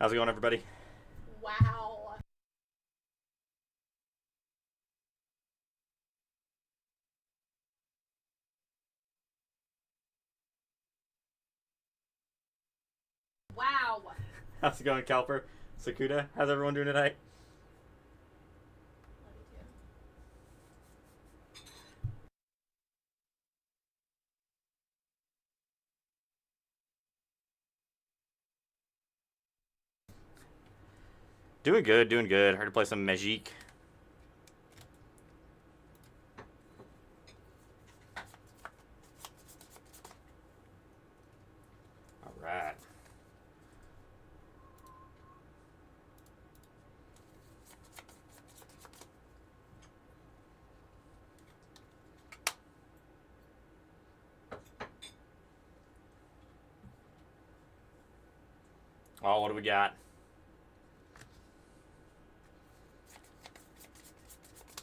How's it going, everybody? Wow. Wow. How's it going, Calper? Sakuda? How's everyone doing tonight? Love you too. Doing good, doing good. Heard to play some Magic. Alright. Oh, what do we got?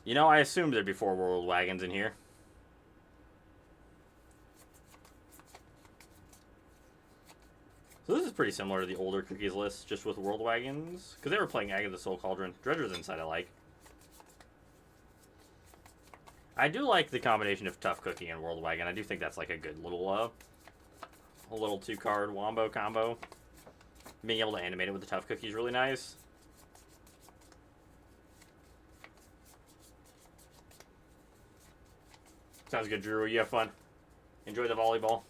You know, I assumed there'd be 4 World Wagons in here. So this is pretty similar to the older Cookies list, just with World Wagons. Because they were playing Egg of the Soul Cauldron. Dredger's Inside I like. I do like the combination of Tough Cookie and World Wagon. I do think that's like a good little, a little 2-card wombo combo. Being able to animate it with the Tough Cookie is really nice. Sounds good, Drew. You have fun. Enjoy the volleyball.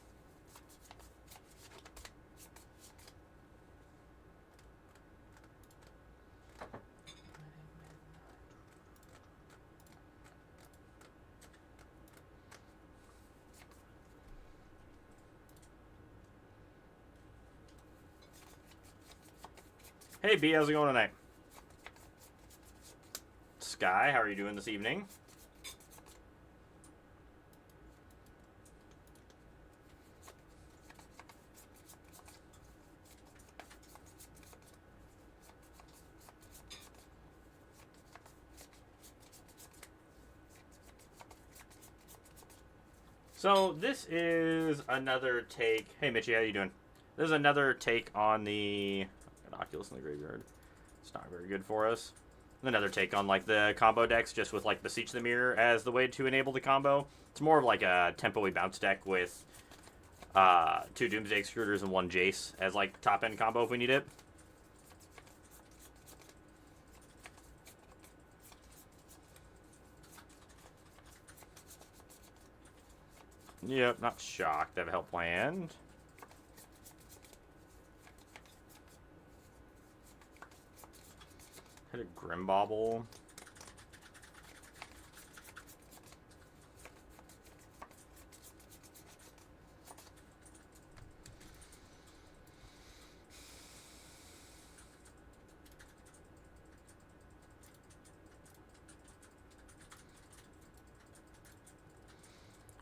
Hey, B, how's it going tonight? Sky, how are you doing this evening? So this is another take. Hey, Mitchie, how you doing? This is another take on the Oculus in the graveyard. It's not very good for us. Another take on like the combo decks, just with like Beseech the Mirror as the way to enable the combo. It's more of like a tempo-y bounce deck with 2 Doomsday Extruders and 1 Jace as like top end combo if we need it. Yep, not shocked. I have a help land. Hit a Grimbobble.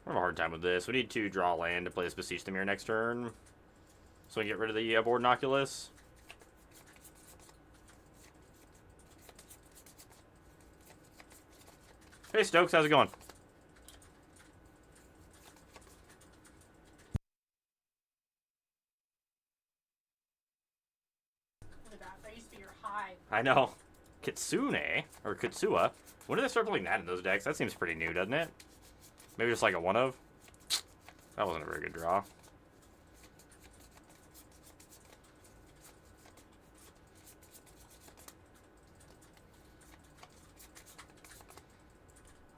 I have a hard time with this. We need to draw land to play this Beseech the Mirror next turn. So we can get rid of the board Oculus. Hey Stokes, how's it going? Look at that. That used to be your high. I know. Kitsune, or Kitsua. When did they start playing that in those decks? That seems pretty new, doesn't it? Maybe just like a one of? That wasn't a very good draw.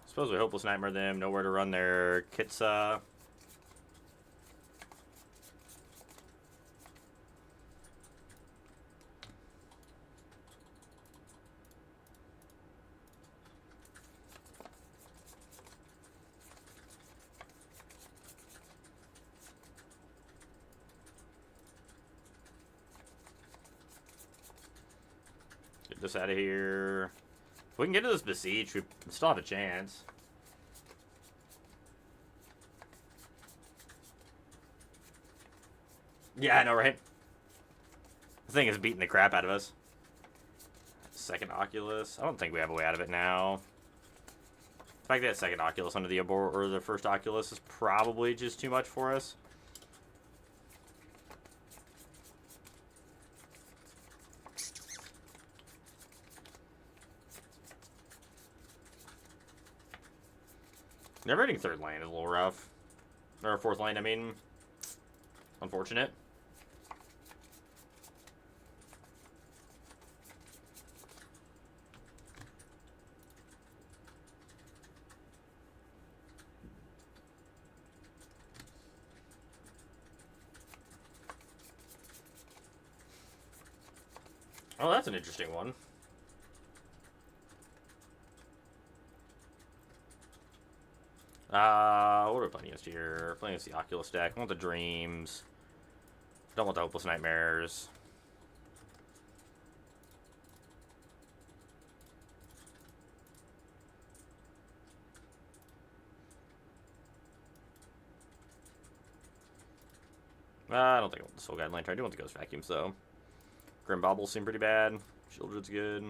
Suppose we Hopeless Nightmare them. Nowhere to run their Kitsa. Get this out of here. If we can get to this Beseech, we still have a chance. Yeah, I know, right? The thing is beating the crap out of us. Second Oculus. I don't think we have a way out of it now. The fact that second Oculus under the abort or the first Oculus is probably just too much for us. Never hitting third lane is a little rough. Or fourth lane, I mean. Unfortunate. Oh, that's an interesting one. What are we playing against here? Playing against the Oculus deck. I want the Dreams. Don't want the Hopeless Nightmares. I don't think I want the Soul Guide Lantern. I do want the Ghost Vacuums, though. Grim Baubles seem pretty bad. Shieldred's good.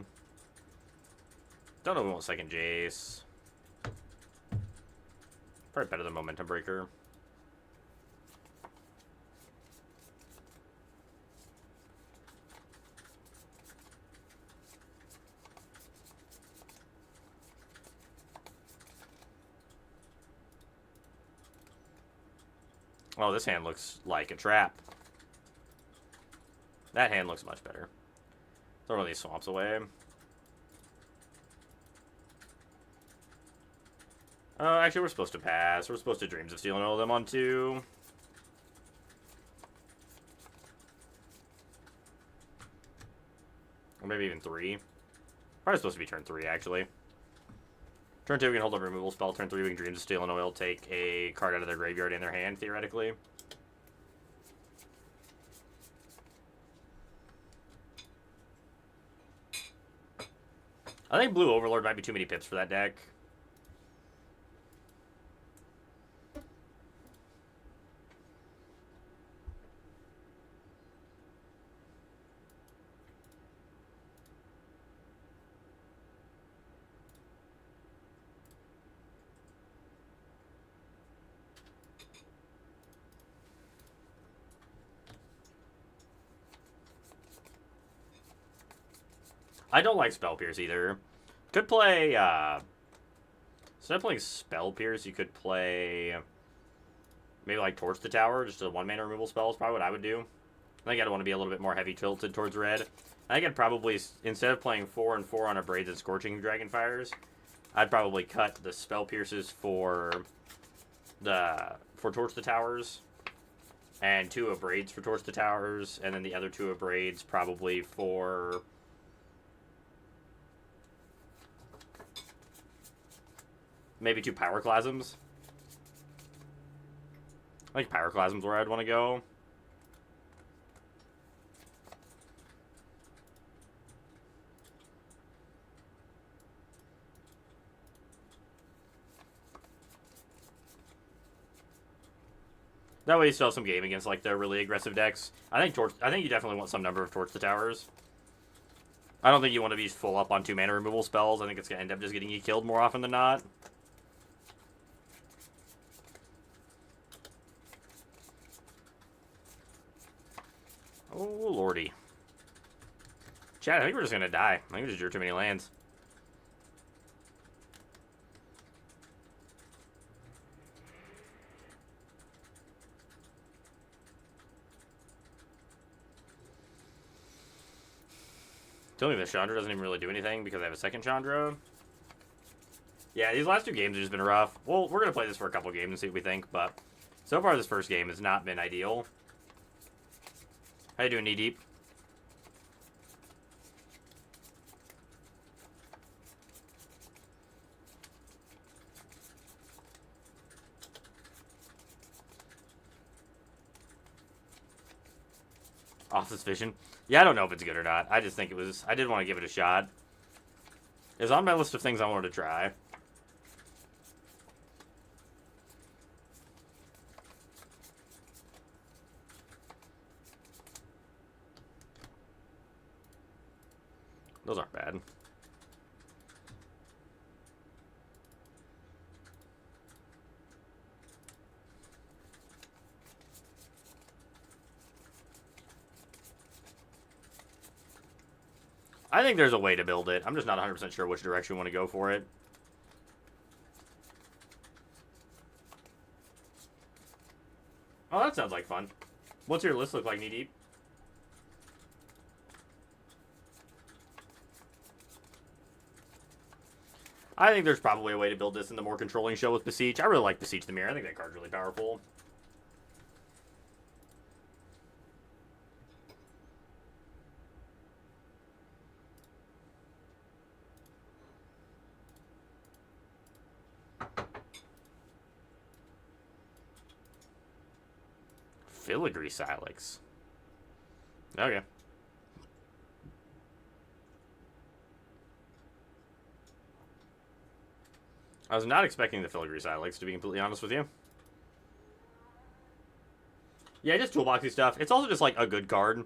Don't know if we want second Jace. Probably better than Momentum Breaker. Oh, this hand looks like a trap. That hand looks much better. Throw one of these swamps away. Actually, we're supposed to pass. We're supposed to Dreams of Steel and all of them on 2. Or maybe even 3. Probably supposed to be turn 3, actually. Turn 2, we can hold a removal spell. Turn 3, we can Dreams of Steel and Oil, take a card out of their graveyard in their hand, theoretically. I think Blue Overlord might be too many pips for that deck. I don't like Spell Pierce either. Could play, instead of playing Spell Pierce, you could play maybe like Torch the Tower, just a 1-mana removal spell is probably what I would do. I think I'd want to be a little bit more heavy tilted towards red. I think I'd probably, instead of playing 4 and 4 on a Braids and Scorching Dragonfires, I'd probably cut the Spell Pierces for Torch the Towers, and 2 of Braids for Torch the Towers, and then the other 2 of Braids probably for maybe 2 Pyroclasms. I think Pyroclasm's where I'd want to go. That way you still have some game against like the really aggressive decks. I think you definitely want some number of Torch the Towers. I don't think you want to be full up on 2 mana removal spells. I think it's going to end up just getting you killed more often than not. Oh, lordy. Chad, I think we're just going to die. I think we just drew too many lands. Tell me this Chandra doesn't even really do anything because I have a second Chandra. Yeah, these last 2 games have just been rough. Well, we're going to play this for a couple games and see what we think, but so far this first game has not been ideal. How you doing, Knee Deep? Office Vision. Yeah, I don't know if it's good or not. I just think it was... I did want to give it a shot. It was on my list of things I wanted to try. Those aren't bad. I think there's a way to build it. I'm just not 100% sure which direction we want to go for it. that sounds like fun. What's your list look like, Knee Deep? I think there's probably a way to build this in the more controlling show with Beseech. I really like Beseech the Mirror. I think that card's really powerful. Filigree Silex. Okay. I was not expecting the Filigree Silex, to be completely honest with you. Yeah, just toolboxy stuff. It's also just, like, a good card.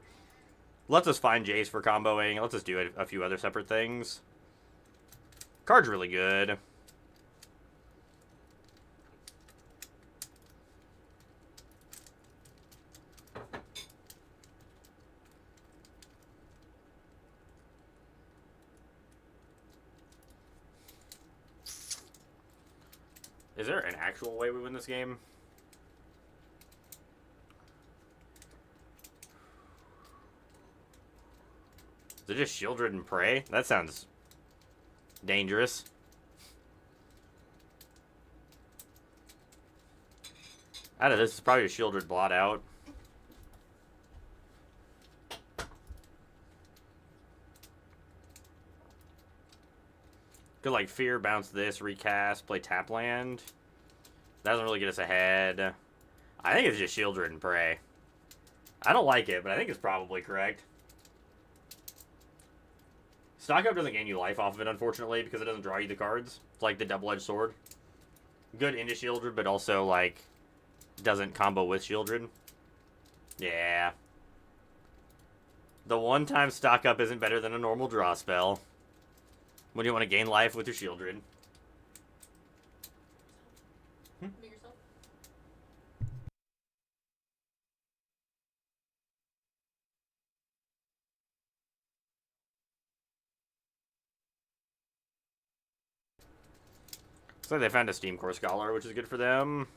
Lets us find Jace for comboing. Lets us do a few other separate things. Card's really good. Is there an actual way we win this game? Is it just Shieldred and Prey? That sounds dangerous. Out of this is probably a Shieldred blot out. Could like Fear, bounce this, recast, play tap land. That doesn't really get us ahead. I think it's just Shieldred and Prey. I don't like it, but I think it's probably correct. Stock Up doesn't gain you life off of it, unfortunately, because it doesn't draw you the cards. It's like the double-edged sword. Good into Shieldred, but also, like, doesn't combo with Shieldred. Yeah. The one time Stock Up isn't better than a normal draw spell. When you want to gain life with your Shieldred. Be yourself. So they found a Steam Core Scholar, which is good for them.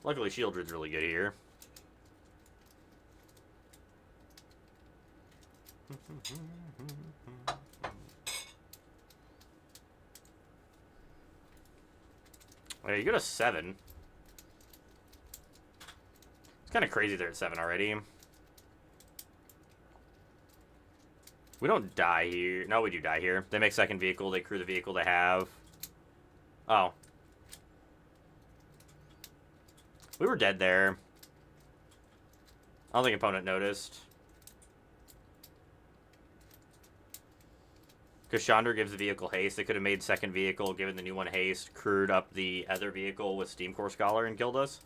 Luckily, Shieldred's really good here. Okay, you go to 7. It's kind of crazy they're at 7 already. We don't die here. No, we do die here. They make second vehicle. They crew the vehicle they have. Oh. We were dead there. I don't think opponent noticed. Because Chandra gives the vehicle haste. They could have made second vehicle, given the new one haste, crewed up the other vehicle with Steam Core Scholar and killed us.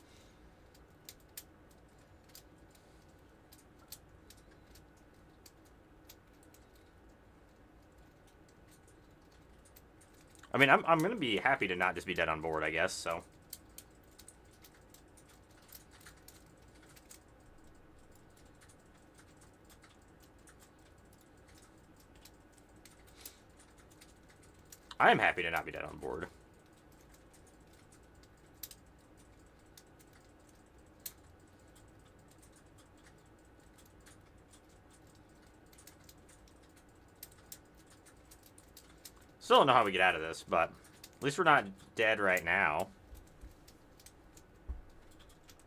I mean, I'm going to be happy to not just be dead on board, I guess, so. I am happy to not be dead on board. Still don't know how we get out of this, but at least we're not dead right now.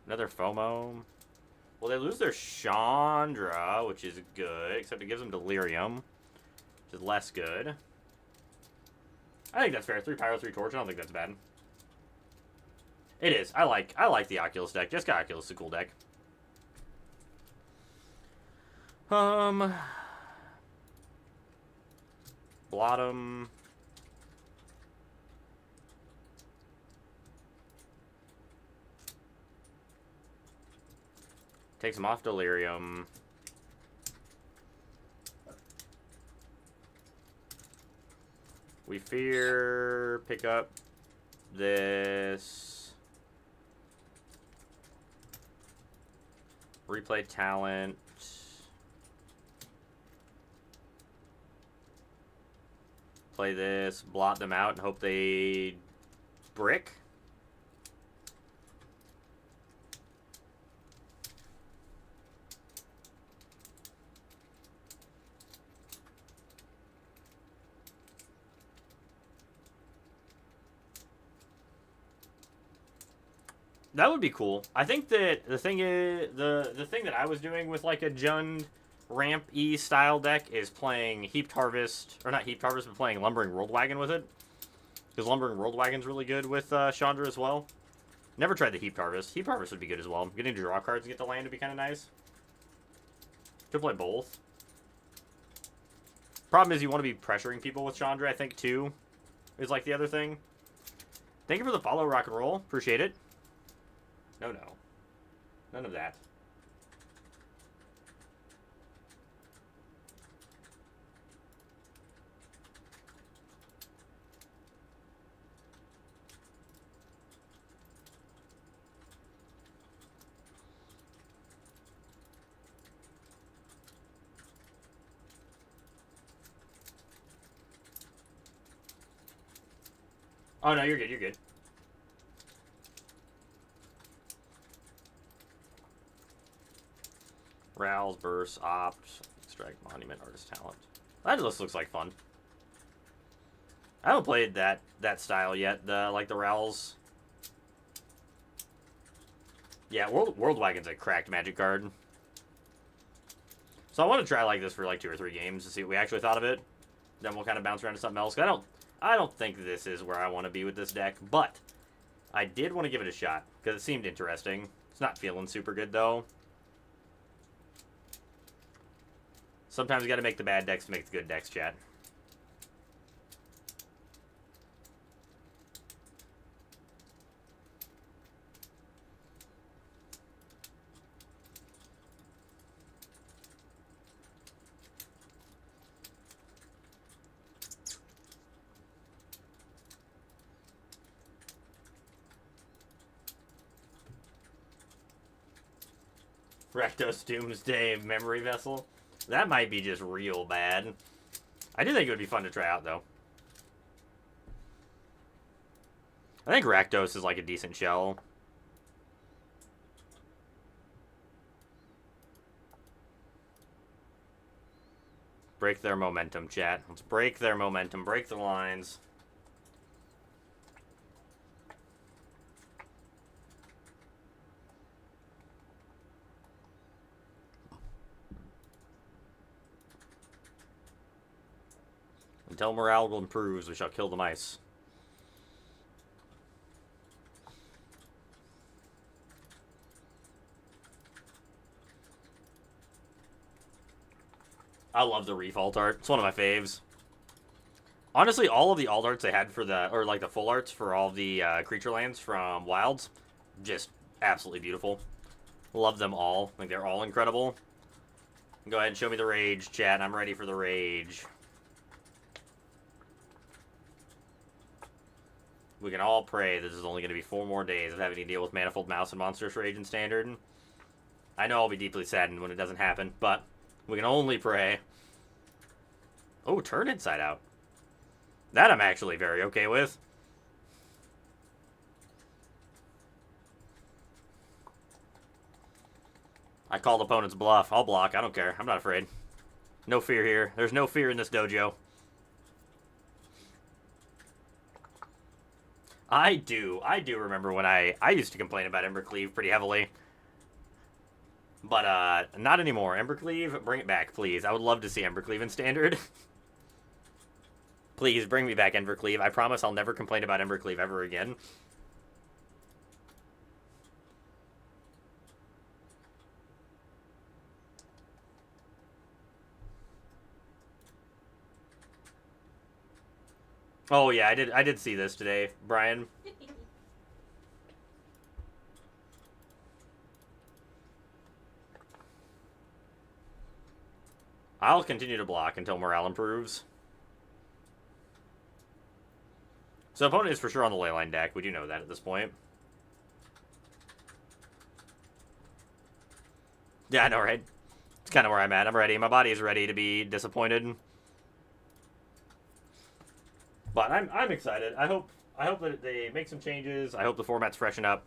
Another FOMO. Well, they lose their Chandra, which is good, except it gives them Delirium, which is less good. I think that's fair. 3 Pyro, 3 Torch. I don't think that's bad. It is. I like the Oculus deck. Jessica Oculus is a cool deck. Blottom. Takes him off Delirium. We fear. Pick up this. Replay talent. play this, blot them out, and hope they brick. That would be cool. I think that the thing is the thing that I was doing with like a Jund ramp E style deck is playing Heaped Harvest, or not Heaped Harvest, but playing Lumbering World Wagon with it. Because Lumbering World Wagon's really good with Chandra as well. Never tried the Heaped Harvest. Heaped Harvest would be good as well. Getting to draw cards and get the land would be kind of nice. Could play both. Problem is you want to be pressuring people with Chandra, I think, too. Is like the other thing. Thank you for the follow, rock and roll. Appreciate it. No. None of that. Oh, no, you're good, you're good. Rouse, Burst, Opt, Extract, Monument, Artist Talent. That just looks like fun. I haven't played that style yet, like the Rouse. Yeah, World Wagon's a cracked Magic card. So I want to try like this for like 2 or 3 games to see what we actually thought of it. Then we'll kind of bounce around to something else. I don't think this is where I want to be with this deck, but I did want to give it a shot because it seemed interesting. It's not feeling super good though. Sometimes you got to make the bad decks to make the good decks, chat. Rakdos Doomsday Memory Vessel. That might be just real bad. I do think it would be fun to try out, though. I think Rakdos is like a decent shell. Break their momentum, chat. Let's break their momentum. Break the lines. Until morale improves, we shall kill the mice. I love the Reef alt art. It's one of my faves. Honestly, all of the alt arts they had for the, or like the full arts for all the creature lands from Wilds, just absolutely beautiful. Love them all. I think they're all incredible. Go ahead and show me the rage, chat. I'm ready for the rage. We can all pray this is only going to be 4 more days of having to deal with Manifold Mouse and Monstrous Rage and Standard. I know I'll be deeply saddened when it doesn't happen, but we can only pray. Oh, turn Inside Out. That I'm actually very okay with. I called opponent's bluff. I'll block. I don't care. I'm not afraid. No fear here. There's no fear in this dojo. I do remember when I used to complain about Embercleave pretty heavily. But, not anymore. Embercleave, bring it back, please. I would love to see Embercleave in Standard. Please, bring me back Embercleave. I promise I'll never complain about Embercleave ever again. Oh, yeah, I did see this today, Brian. I'll continue to block until morale improves. So opponent is for sure on the Leyline deck. We do know that at this point. Yeah, I know, right? It's kind of where I'm at. I'm ready. My body is ready to be disappointed. But I'm excited. I hope that they make some changes. I hope the formats freshen up.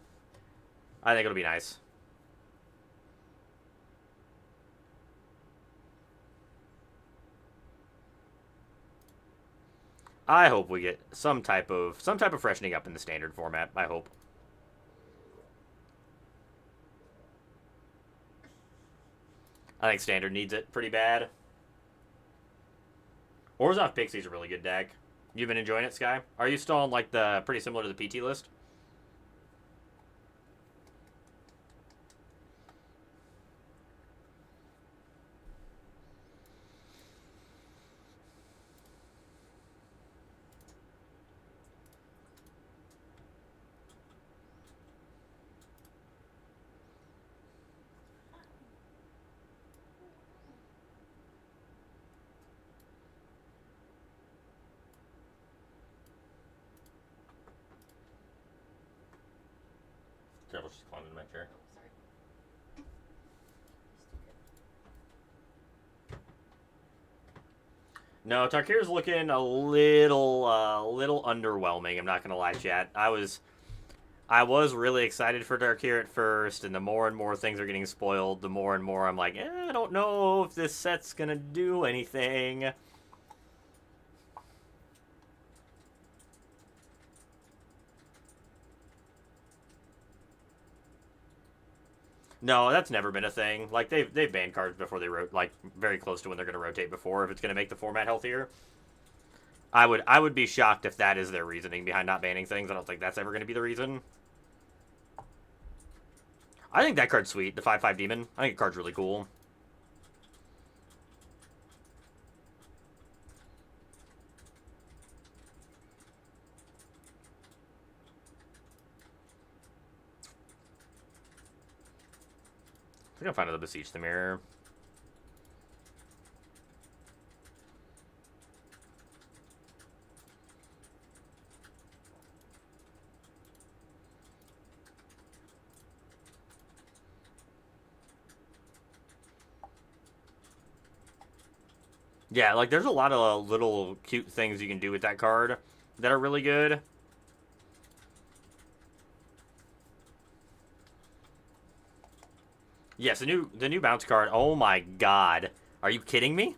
I think it'll be nice. I hope we get some type of freshening up in the standard format. I hope. I think standard needs it pretty bad. Orzhov Pixie's a really good deck. You've been enjoying it, Sky? Are you still on like the pretty similar to the PT list? Careful, she's climbing in my chair. Oh, sorry. No, Tarkir's looking a little underwhelming. I'm not gonna lie, chat. I was really excited for Tarkir at first, and the more and more things are getting spoiled, the more and more I'm like, I don't know if this set's gonna do anything. No, that's never been a thing. Like they've banned cards before they wrote like very close to when they're gonna rotate before if it's gonna make the format healthier. I would be shocked if that is their reasoning behind not banning things. I don't think that's ever gonna be the reason. I think that card's sweet, the 5/5 demon. I think the card's really cool. I think I'll find the Beseech the Mirror. Yeah, like there's a lot of little cute things you can do with that card that are really good. Yes, the new bounce card. Oh my god. Are you kidding me?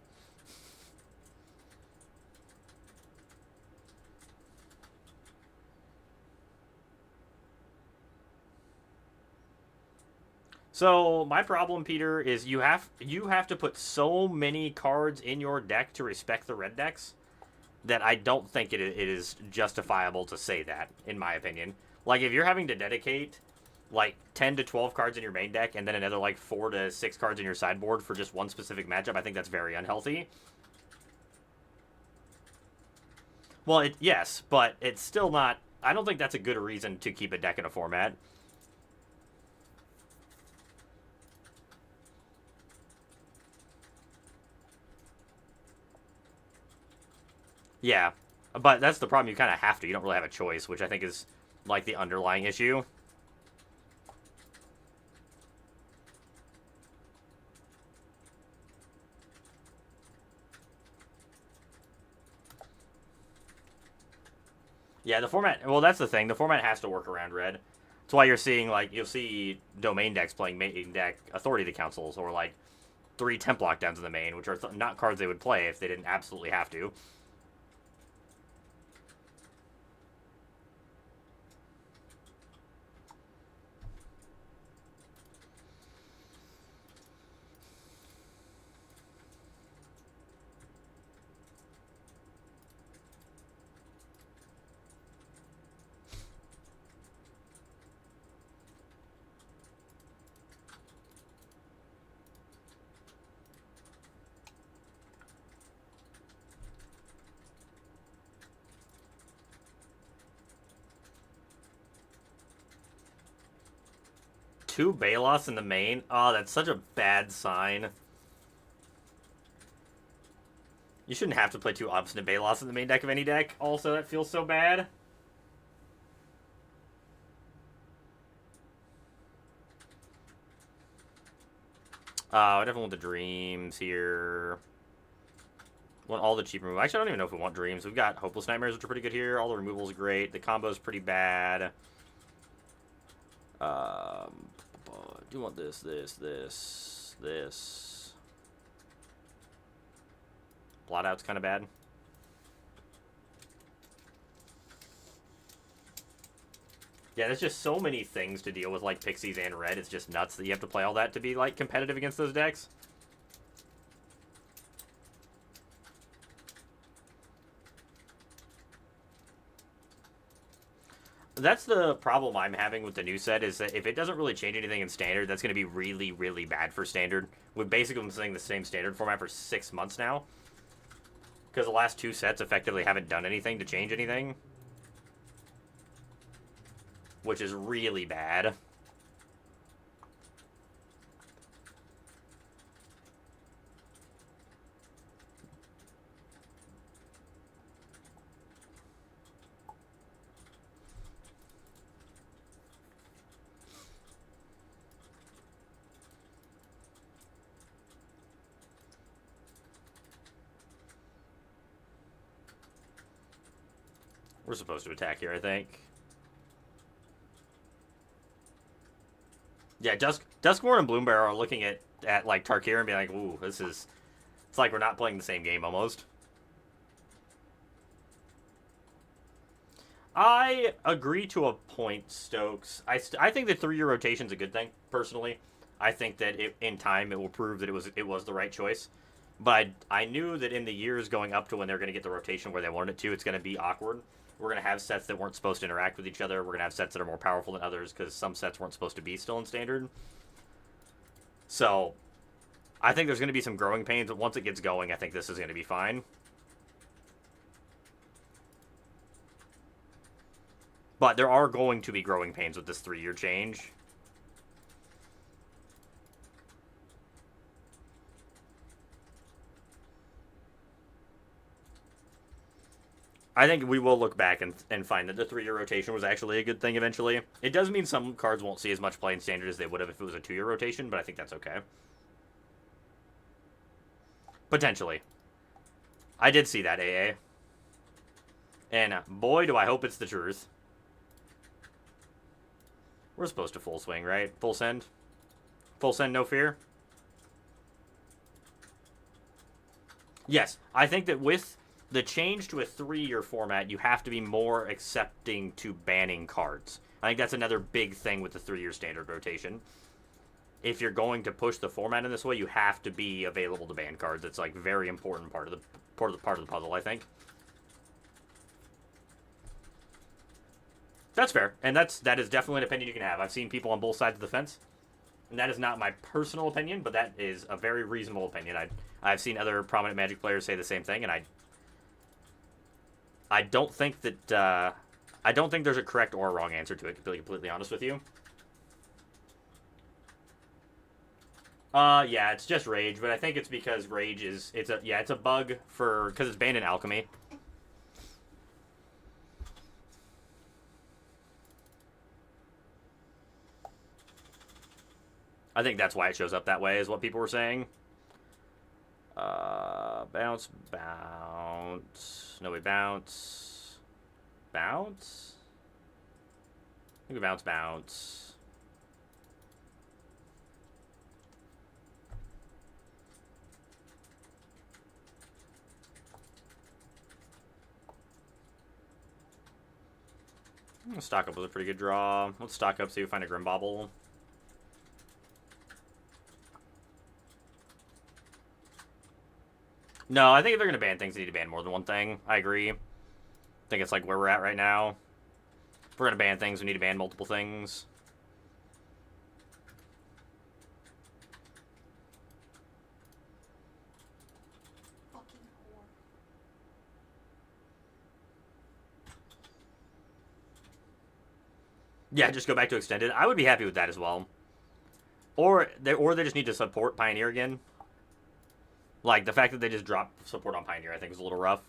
So my problem, Peter, is you have to put so many cards in your deck to respect the red decks that I don't think it is justifiable to say that, in my opinion. Like if you're having to dedicate like 10 to 12 cards in your main deck and then another like 4 to 6 cards in your sideboard for just one specific matchup, I think that's very unhealthy. Well, yes, but it's still not. I don't think that's a good reason to keep a deck in a format. Yeah, but that's the problem. You kind of have to. You don't really have a choice, which I think is like the underlying issue. Yeah, the format. Well, that's the thing. The format has to work around red. That's why you're seeing like you'll see domain decks playing main deck authority to councils or like 3 temp lockdowns in the main, which are not cards they would play if they didn't absolutely have to. Two Balos in the main. Oh, that's such a bad sign. You shouldn't have to play 2 Obstinate Balos in the main deck of any deck. Also, that feels so bad. I definitely want the Dreams here. Want all the cheap removal. Actually, I don't even know if we want dreams. We've got hopeless nightmares, which are pretty good here. All the removal's great. The combo's pretty bad. Do you want this, this? Blot out's kind of bad. Yeah, there's just so many things to deal with, like Pixies and Red. It's just nuts that you have to play all that to be, like, competitive against those decks. That's the problem I'm having with the new set, is that if it doesn't really change anything in Standard, that's going to be really, really bad for Standard. We've basically been playing the same Standard format for 6 months now. Because the last 2 sets effectively haven't done anything to change anything. Which is really bad. We're supposed to attack here, I think. Yeah, Duskmourn and Bloombear are looking at like Tarkir and being like, ooh, this is... It's like we're not playing the same game, almost. I agree to a point, Stokes. I think the 3-year rotation's a good thing, personally. I think that in time it will prove that it was the right choice. But I knew that in the years going up to when they're going to get the rotation where they wanted it to, it's going to be awkward. We're going to have sets that weren't supposed to interact with each other. We're going to have sets that are more powerful than others because some sets weren't supposed to be still in Standard. So, I think there's going to be some growing pains, but once it gets going, I think this is going to be fine. But there are going to be growing pains with this 3-year change. I think we will look back and find that the 3-year rotation was actually a good thing eventually. It does mean some cards won't see as much play in Standard as they would have if it was a 2-year rotation, but I think that's okay. Potentially. I did see that, AA. And boy, do I hope it's the truth. We're supposed to full swing, right? Full send? Full send, no fear? Yes, I think that with the change to a 3-year format, you have to be more accepting to banning cards. I think that's another big thing with the 3-year Standard rotation. If you're going to push the format in this way, you have to be available to ban cards. It's like very important part of the puzzle, I think. That's fair, and that is definitely an opinion you can have. I've seen people on both sides of the fence, and that is not my personal opinion, but that is a very reasonable opinion. I've seen other prominent Magic players say the same thing, and I don't think that I don't think there's a correct or a wrong answer to it, to be completely honest with you. Yeah, it's just Rage, but I think it's because Rage is it's a bug because it's banned in Alchemy. I think that's why it shows up that way, is what people were saying. Bounce. No, we bounce. Bounce? I think we bounce. Stock up was a pretty good draw. Let's stock up, see if we find a Grimbobble. No, I think if they're going to ban things, they need to ban more than one thing. I agree. I think it's like where we're at right now. If we're going to ban things, we need to ban multiple things. Fucking whore. Yeah, just go back to Extended. I would be happy with that as well. Or they just need to support Pioneer again. Like, the fact that they just dropped support on Pioneer, I think, was a little rough.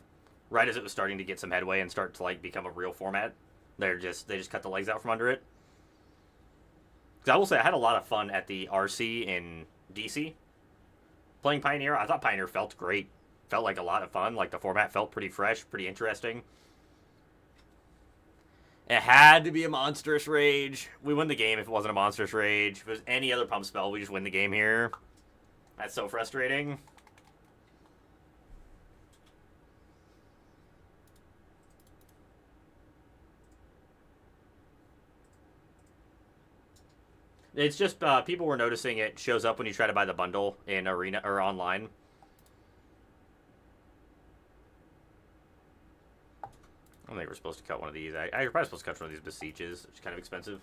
Right as it was starting to get some headway and start to, like, become a real format, they just cut the legs out from under it. Because I will say, I had a lot of fun at the RC in DC playing Pioneer. I thought Pioneer felt great. felt like a lot of fun. Like, the format felt pretty fresh, pretty interesting. It had to be a Monstrous Rage. We win the game if it wasn't a Monstrous Rage. If it was any other pump spell, we just win the game here. That's so frustrating. It's just people were noticing it shows up when you try to buy the bundle in Arena or online. I don't think we're supposed to cut one of these. I'm probably supposed to cut one of these Beseeches, which is kind of expensive.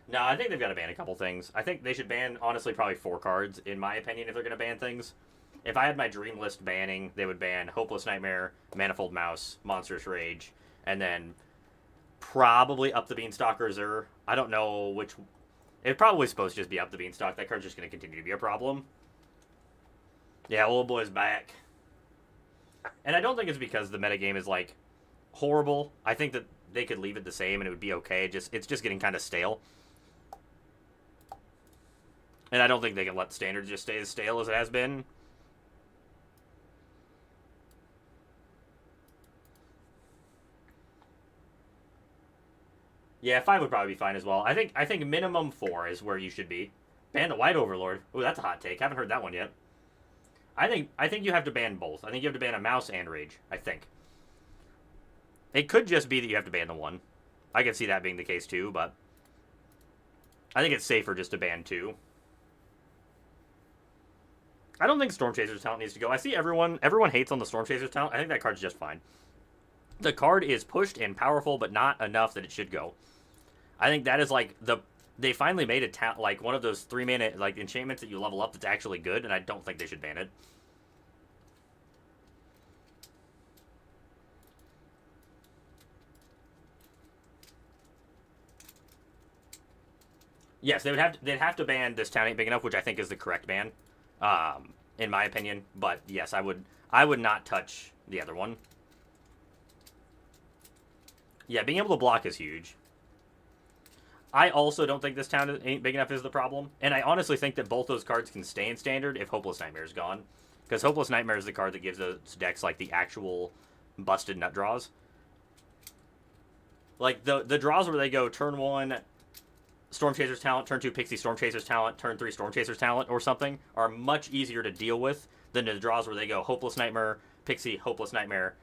No, I think they've got to ban a couple things. I think they should ban, honestly, probably 4 cards, in my opinion, if they're going to ban things. If I had my dream list banning, they would ban Hopeless Nightmare, Manifold Mouse, Monstrous Rage, and then probably Up the Beanstalk or Zur. I don't know which... It's probably supposed to just be Up the Beanstalk. That card's just going to continue to be a problem. Yeah, old boy's back. And I don't think it's because the metagame is, like, horrible. I think that they could leave it the same and it would be okay. It's just getting kind of stale. And I don't think they can let Standard just stay as stale as it has been. Yeah, 5 would probably be fine as well. I think minimum 4 is where you should be. Ban the White Overlord. Ooh, that's a hot take. Haven't heard that one yet. I think you have to ban both. I think you have to ban a Mouse and Rage. I think. It could just be that you have to ban the one. I could see that being the case too, but I think it's safer just to ban 2. I don't think Storm Chaser's talent needs to go. I see everyone hates on the Storm Chaser's talent. I think that card's just fine. The card is pushed and powerful, but not enough that it should go. I think that is like they finally made it like one of those 3-mana like enchantments that you level up that's actually good, and I don't think they should ban it. Yes, they'd have to ban This Town Ain't Big Enough, which I think is the correct ban, in my opinion. But yes, I would not touch the other one. Yeah, being able to block is huge. I also don't think This Town Ain't Big Enough is the problem. And I honestly think that both those cards can stay in Standard if Hopeless Nightmare is gone. Because Hopeless Nightmare is the card that gives those decks, like, the actual busted nut draws. Like, the draws where they go turn 1, Storm Chaser's Talent, turn 2, Pixie Storm Chaser's Talent, turn 3, Storm Chaser's Talent, or something, are much easier to deal with than the draws where they go Hopeless Nightmare, Pixie, Hopeless Nightmare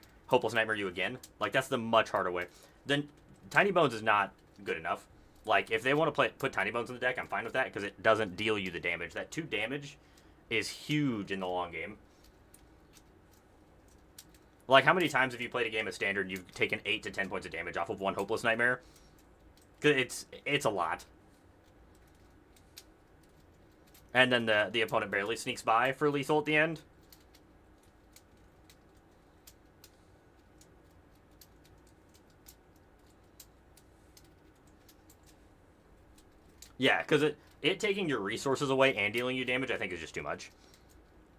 you again. Like, that's the much harder way. Then Tiny Bones is not good enough. Like, if they want to put Tiny Bones in the deck, I'm fine with that, because it doesn't deal you the damage. That 2 damage is huge in the long game. Like, how many times have you played a game of Standard and you've taken 8 to 10 points of damage off of one Hopeless Nightmare? Because it's a lot. And then the opponent barely sneaks by for lethal at the end. Yeah, because it taking your resources away and dealing you damage, I think, is just too much.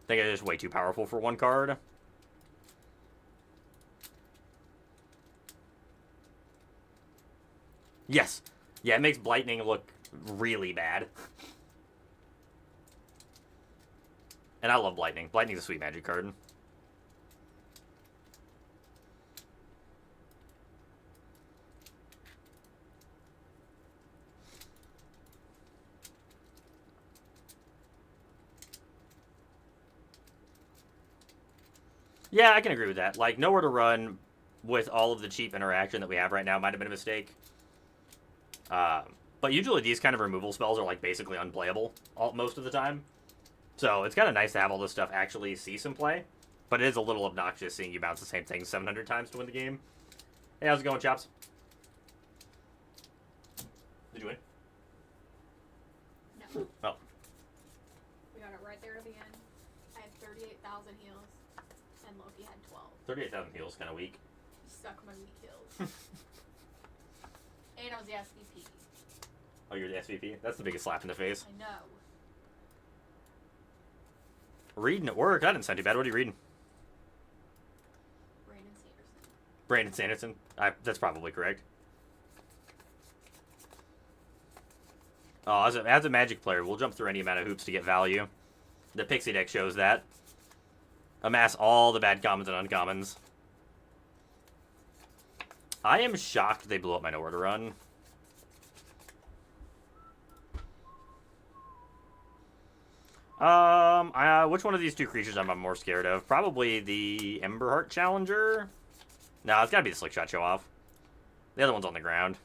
I think it's just way too powerful for one card. Yes. Yeah, it makes Blightning look really bad. And I love Blightning. Blightning's a sweet magic card. Yeah, I can agree with that. Like, nowhere to run with all of the cheap interaction that we have right now might have been a mistake. But usually these kind of removal spells are, like, basically unplayable most of the time. So it's kind of nice to have all this stuff actually see some play. But it is a little obnoxious seeing you bounce the same thing 700 times to win the game. Hey, how's it going, Chops? Did you win? No. Oh. We got it right there to the end. I had 38,000 heals, and Loki had 12. 38,000 heals, kind of weak. Suck my weak heals. And I was the SVP. Oh, you're the SVP? That's the biggest slap in the face. I know. Reading at work? That didn't sound too bad. What are you reading? Brandon Sanderson. Brandon Sanderson? That's probably correct. Oh, as a Magic player, we'll jump through any amount of hoops to get value. The Pixie deck shows that. Amass all the bad commons and uncommons. I am shocked they blew up my Nowhere to Run. Which one of these two creatures am I more scared of? Probably the Emberheart Challenger. No, it's gotta be the Slickshot Show-Off. The other one's on the ground.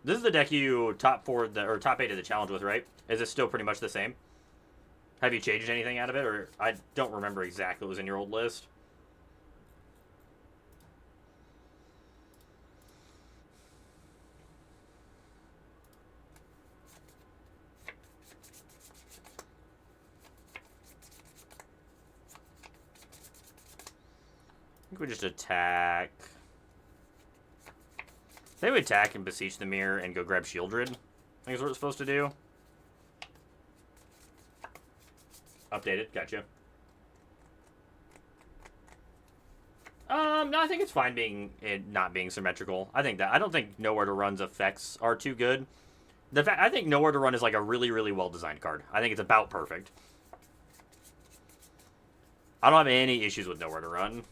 This is the deck you top 8 of the challenge with, right? Is it still pretty much the same? Have you changed anything out of it, or I don't remember exactly what was in your old list? I think we just attack. I think we attack and beseech the mirror and go grab Shieldred. I think is what we're supposed to do. Updated, gotcha. No, I think it's fine not being symmetrical. I don't think Nowhere to Run's effects are too good. I think Nowhere to Run is like a really, really well designed card. I think it's about perfect. I don't have any issues with Nowhere to Run.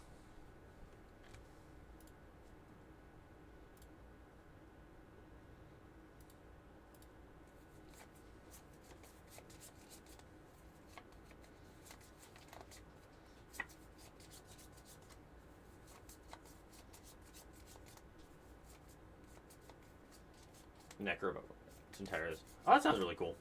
Necro. Centauros. Oh, that sounds really cool.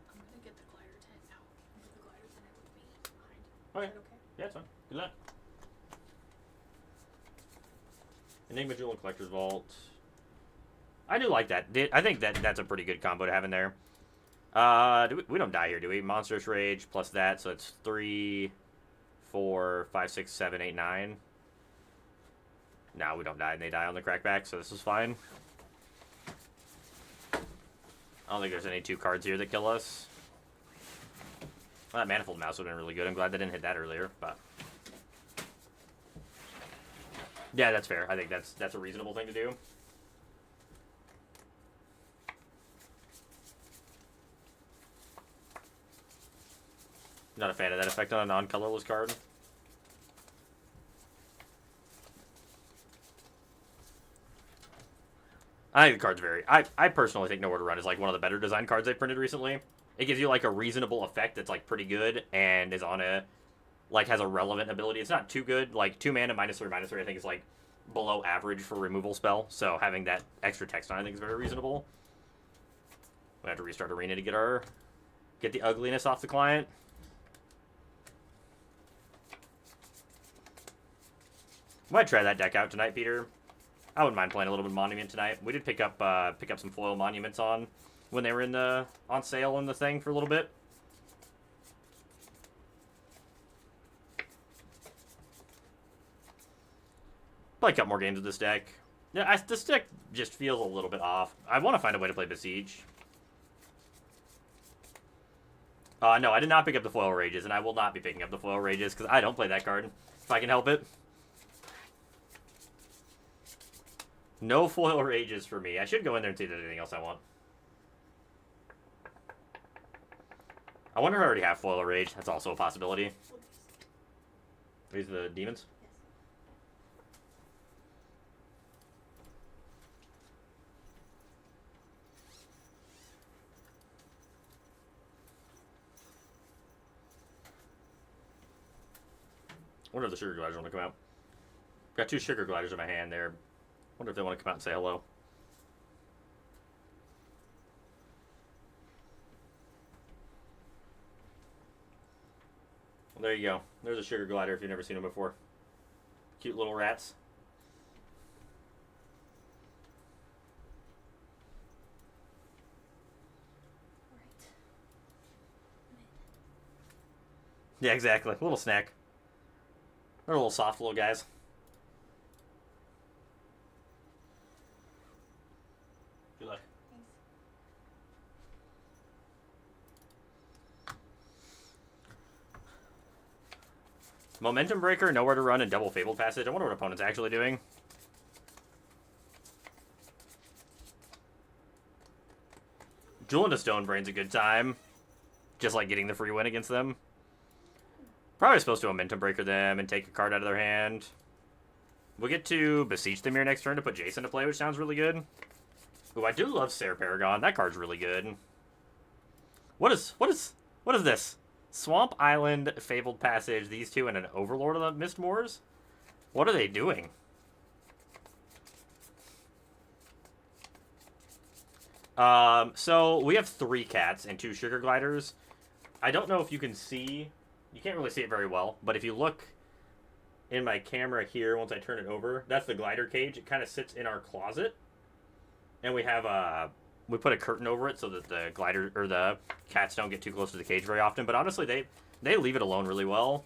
I'm gonna get the glider tent out. Put the glider tent with me behind. Okay. Is that okay? Yeah, it's fine. Good luck. Enigma Jewel and Collector's Vault. I do like that. I think that's a pretty good combo to have in there. We don't die here, do we? Monstrous Rage plus that, so it's 3, 4, 5, 6, 7, 8, 9. No, we don't die, and they die on the crackback, so this is fine. I don't think there's any 2 cards here that kill us. Well, that Manifold Mouse would have been really good. I'm glad they didn't hit that earlier, but... yeah, that's fair. I think that's a reasonable thing to do. Not a fan of that effect on a non-colorless card. I think the card's I personally think Nowhere to Run is like one of the better design cards they've printed recently. It gives you like a reasonable effect that's like pretty good and is on a like has a relevant ability. It's not too good. Like 2 mana -3/-3 I think is like below average for removal spell. So having that extra text on I think is very reasonable. We have to restart Arena to get the ugliness off the client. Might try that deck out tonight, Peter. I wouldn't mind playing a little bit of Monument tonight. We did pick up some foil Monuments when they were on sale in the thing for a little bit. Play a couple more games with this deck. Yeah, this deck just feels a little bit off. I want to find a way to play Besiege. No, I did not pick up the Foil Rages, and I will not be picking up the Foil Rages because I don't play that card if I can help it. No Foil Rages for me. I should go in there and see if there's anything else I want. I wonder if I already have Foil Rage. That's also a possibility. These are the demons? Yes. I wonder if the Sugar Gliders want to come out. Got 2 Sugar Gliders in my hand there. Wonder if they want to come out and say hello. Well, there you go. There's a Sugar Glider if you've never seen them before. Cute little rats. Right. Yeah, exactly. A little snack. They're little soft little guys. Good luck. Thanks. Momentum Breaker, Nowhere to Run, and Double Fabled Passage. I wonder what opponent's actually doing. Jewel into Stonebrain's a good time. Just like getting the free win against them. Probably supposed to Momentum Breaker them and take a card out of their hand. We'll get to Beseech the Mirror next turn to put Jason to play, which sounds really good. Ooh, I do love Sarah Paragon. That card's really good. What is this? Swamp Island, Fabled Passage, these two, and an Overlord of the Mistmoors? What are they doing? So we have 3 cats and 2 sugar gliders. I don't know if you can see. You can't really see it very well, but if you look in my camera here, once I turn it over, that's the glider cage. It kind of sits in our closet, and we have we put a curtain over it so that the glider or the cats don't get too close to the cage very often. But honestly, they leave it alone really well.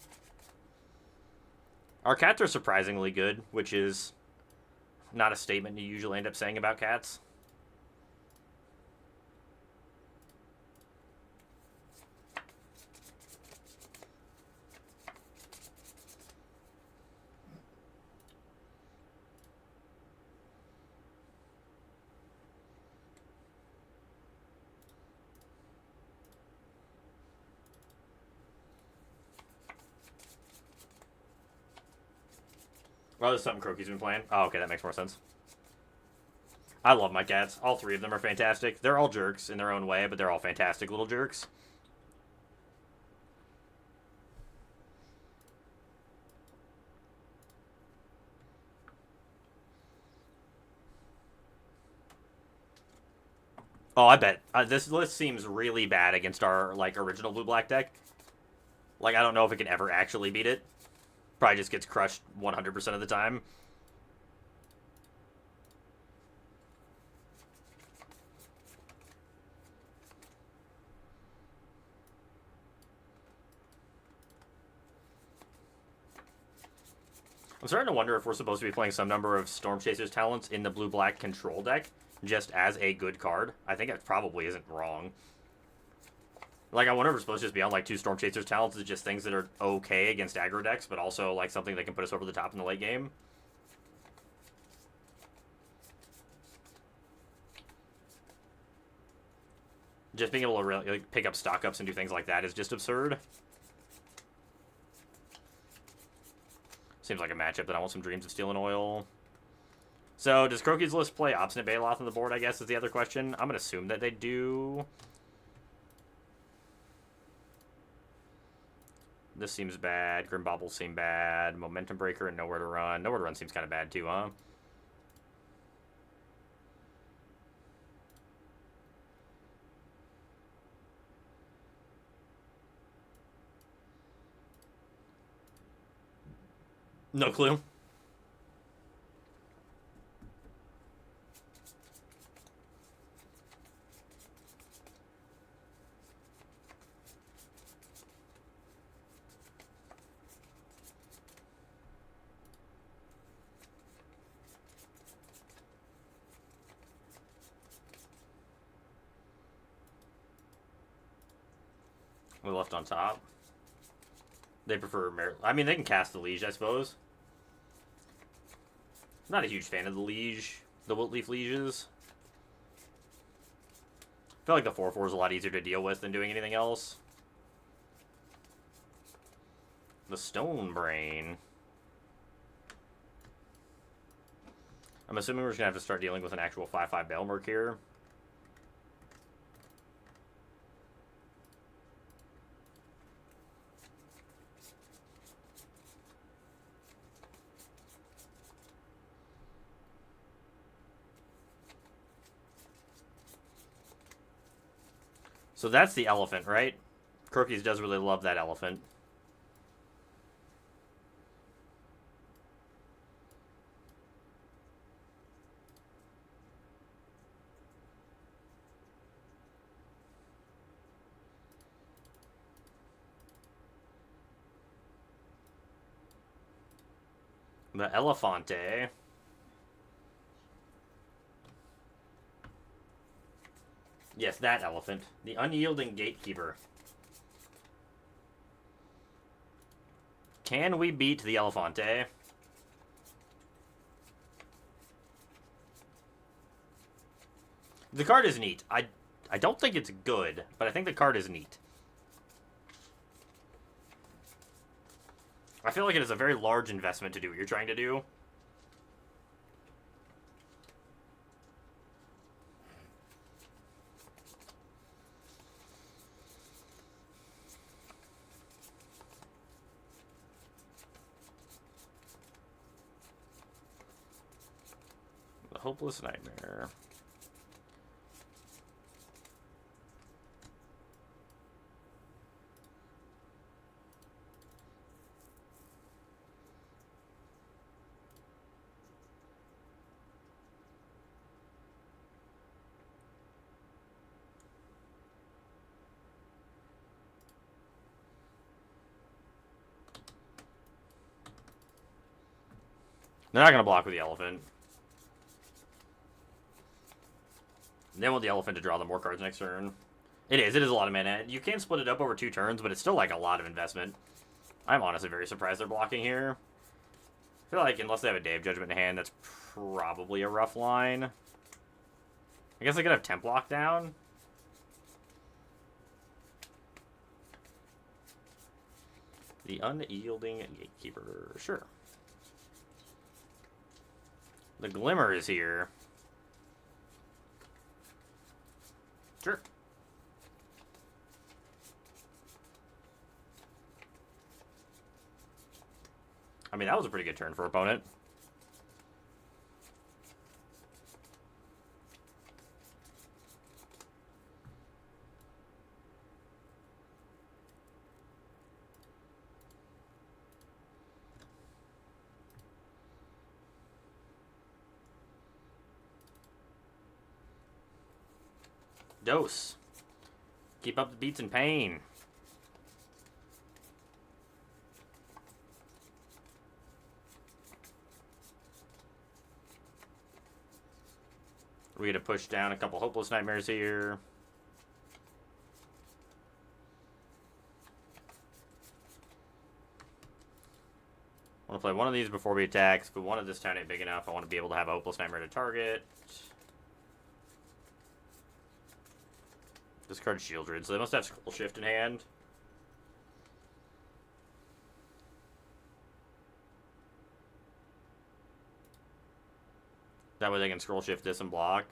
Our cats are surprisingly good, which is not a statement you usually end up saying about cats. Oh, there's something Croaky's been playing. Oh, okay, that makes more sense. I love my cats. All 3 of them are fantastic. They're all jerks in their own way, but they're all fantastic little jerks. Oh, I bet. This list seems really bad against our, like, original blue-black deck. Like, I don't know if it can ever actually beat it. Probably just gets crushed 100% of the time. I'm starting to wonder if we're supposed to be playing some number of Storm Chaser's talents in the blue-black control deck, just as a good card. I think it probably isn't wrong. Like, I wonder if we're supposed to just be on, like, 2 Storm Chaser's talents as just things that are okay against aggro decks, but also, like, something that can put us over the top in the late game. Just being able to really, like, pick up stock-ups and do things like that is just absurd. Seems like a matchup that I want some Dreams of Steel and Oil. So, does Croaky's list play Obstinate Baloth on the board, I guess, is the other question. I'm going to assume that they do. This seems bad. Grim Baubles seem bad. Momentum Breaker and Nowhere to Run. Nowhere to Run seems kind of bad too, huh? No clue. We left on top. They prefer I mean, they can cast the Liege, I suppose. I'm not a huge fan of the Liege, the Wiltleaf Lieges. I feel like the 4/4 is a lot easier to deal with than doing anything else. The Stone Brain. I'm assuming we're just going to have to start dealing with an actual 5/5 Bailmerk here. So that's the elephant, right? Croaky's does really love that elephant. The Elefante. Yes, that elephant. The Unyielding Gatekeeper. Can we beat the Elefante? The card is neat. I don't think it's good, but I think the card is neat. I feel like it is a very large investment to do what you're trying to do. The Hopeless Nightmare. They're not going to block with the elephant. They want the elephant to draw them more cards next turn. It is a lot of mana. You can split it up over 2 turns, but it's still like a lot of investment. I'm honestly very surprised they're blocking here. I feel like unless they have a Day of Judgment in hand, that's probably a rough line. I guess I could have Temp Lock down. The Unyielding Gatekeeper. Sure. The Glimmer is here. Sure. I mean, that was a pretty good turn for opponent. Dose. Keep up the beats and pain. We're going to push down a couple Hopeless Nightmares here. I want to play one of these before we attack, but one of this town ain't big enough. I want to be able to have a Hopeless Nightmare to target. Discard Shieldred, so they must have Scroll Shift in hand. That way they can Scroll Shift this and block.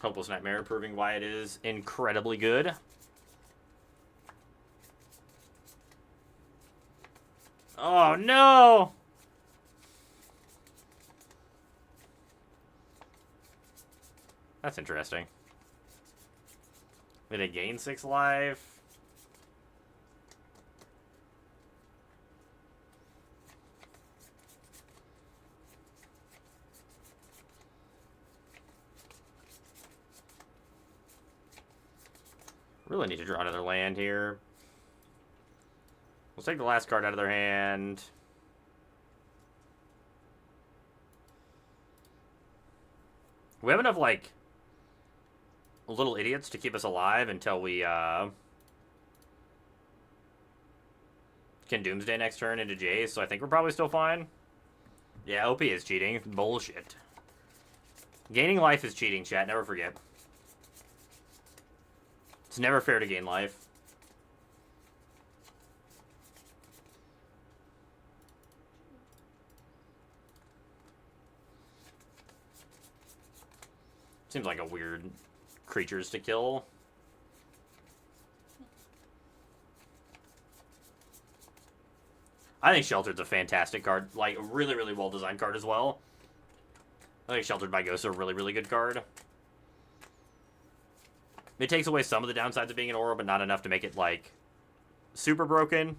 Hopeless Nightmare proving why it is incredibly good. Oh, no! That's interesting. Did it gain 6 life? Really need to draw another land here. We'll take the last card out of their hand. We have enough, like, little idiots to keep us alive until we, can Doomsday next turn into Jace, so I think we're probably still fine. Yeah, OP is cheating. Bullshit. Gaining life is cheating, chat. Never forget. It's never fair to gain life. Seems like a weird creatures to kill. I think Sheltered's a fantastic card. Like, a really, really well-designed card as well. I think Sheltered by Ghost is a really, really good card. It takes away some of the downsides of being an aura, but not enough to make it, like, super broken.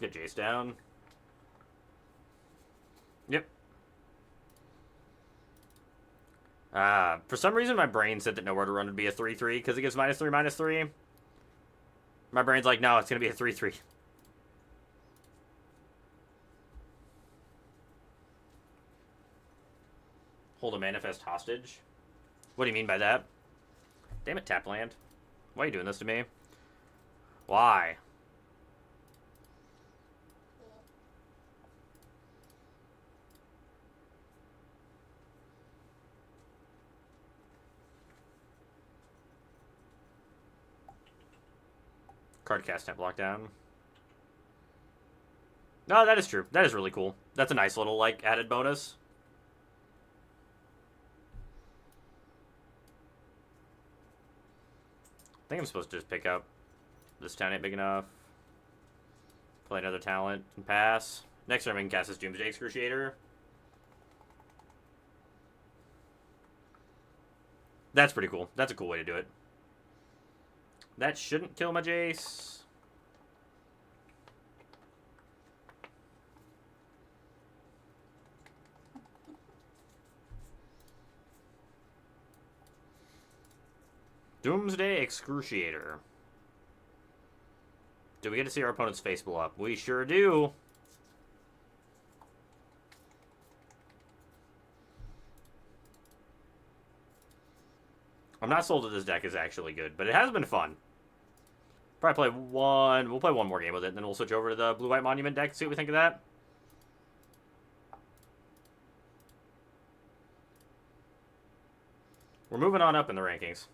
Let's get Jace down. Yep. For some reason, my brain said that Nowhere to Run would be a 3-3 because it gives -3/-3. My brain's like, no, it's going to be a 3-3. Hold a manifest hostage? What do you mean by that? Damn it, Tapland. Why are you doing this to me? Why? Card cast tap lockdown. No, that is true. That is really cool. That's a nice little, like, added bonus. I think I'm supposed to just pick up. This town ain't big enough. Play another talent and pass. Next turn I can cast this Doomsday Excruciator. That's pretty cool. That's a cool way to do it. That shouldn't kill my Jace. Doomsday Excruciator. Do we get to see our opponent's face blow up? We sure do. I'm not sold that this deck is actually good, but it has been fun. Probably play one. We'll play one more game with it, and then we'll switch over to the Blue-White Monument deck, see what we think of that. We're moving on up in the rankings.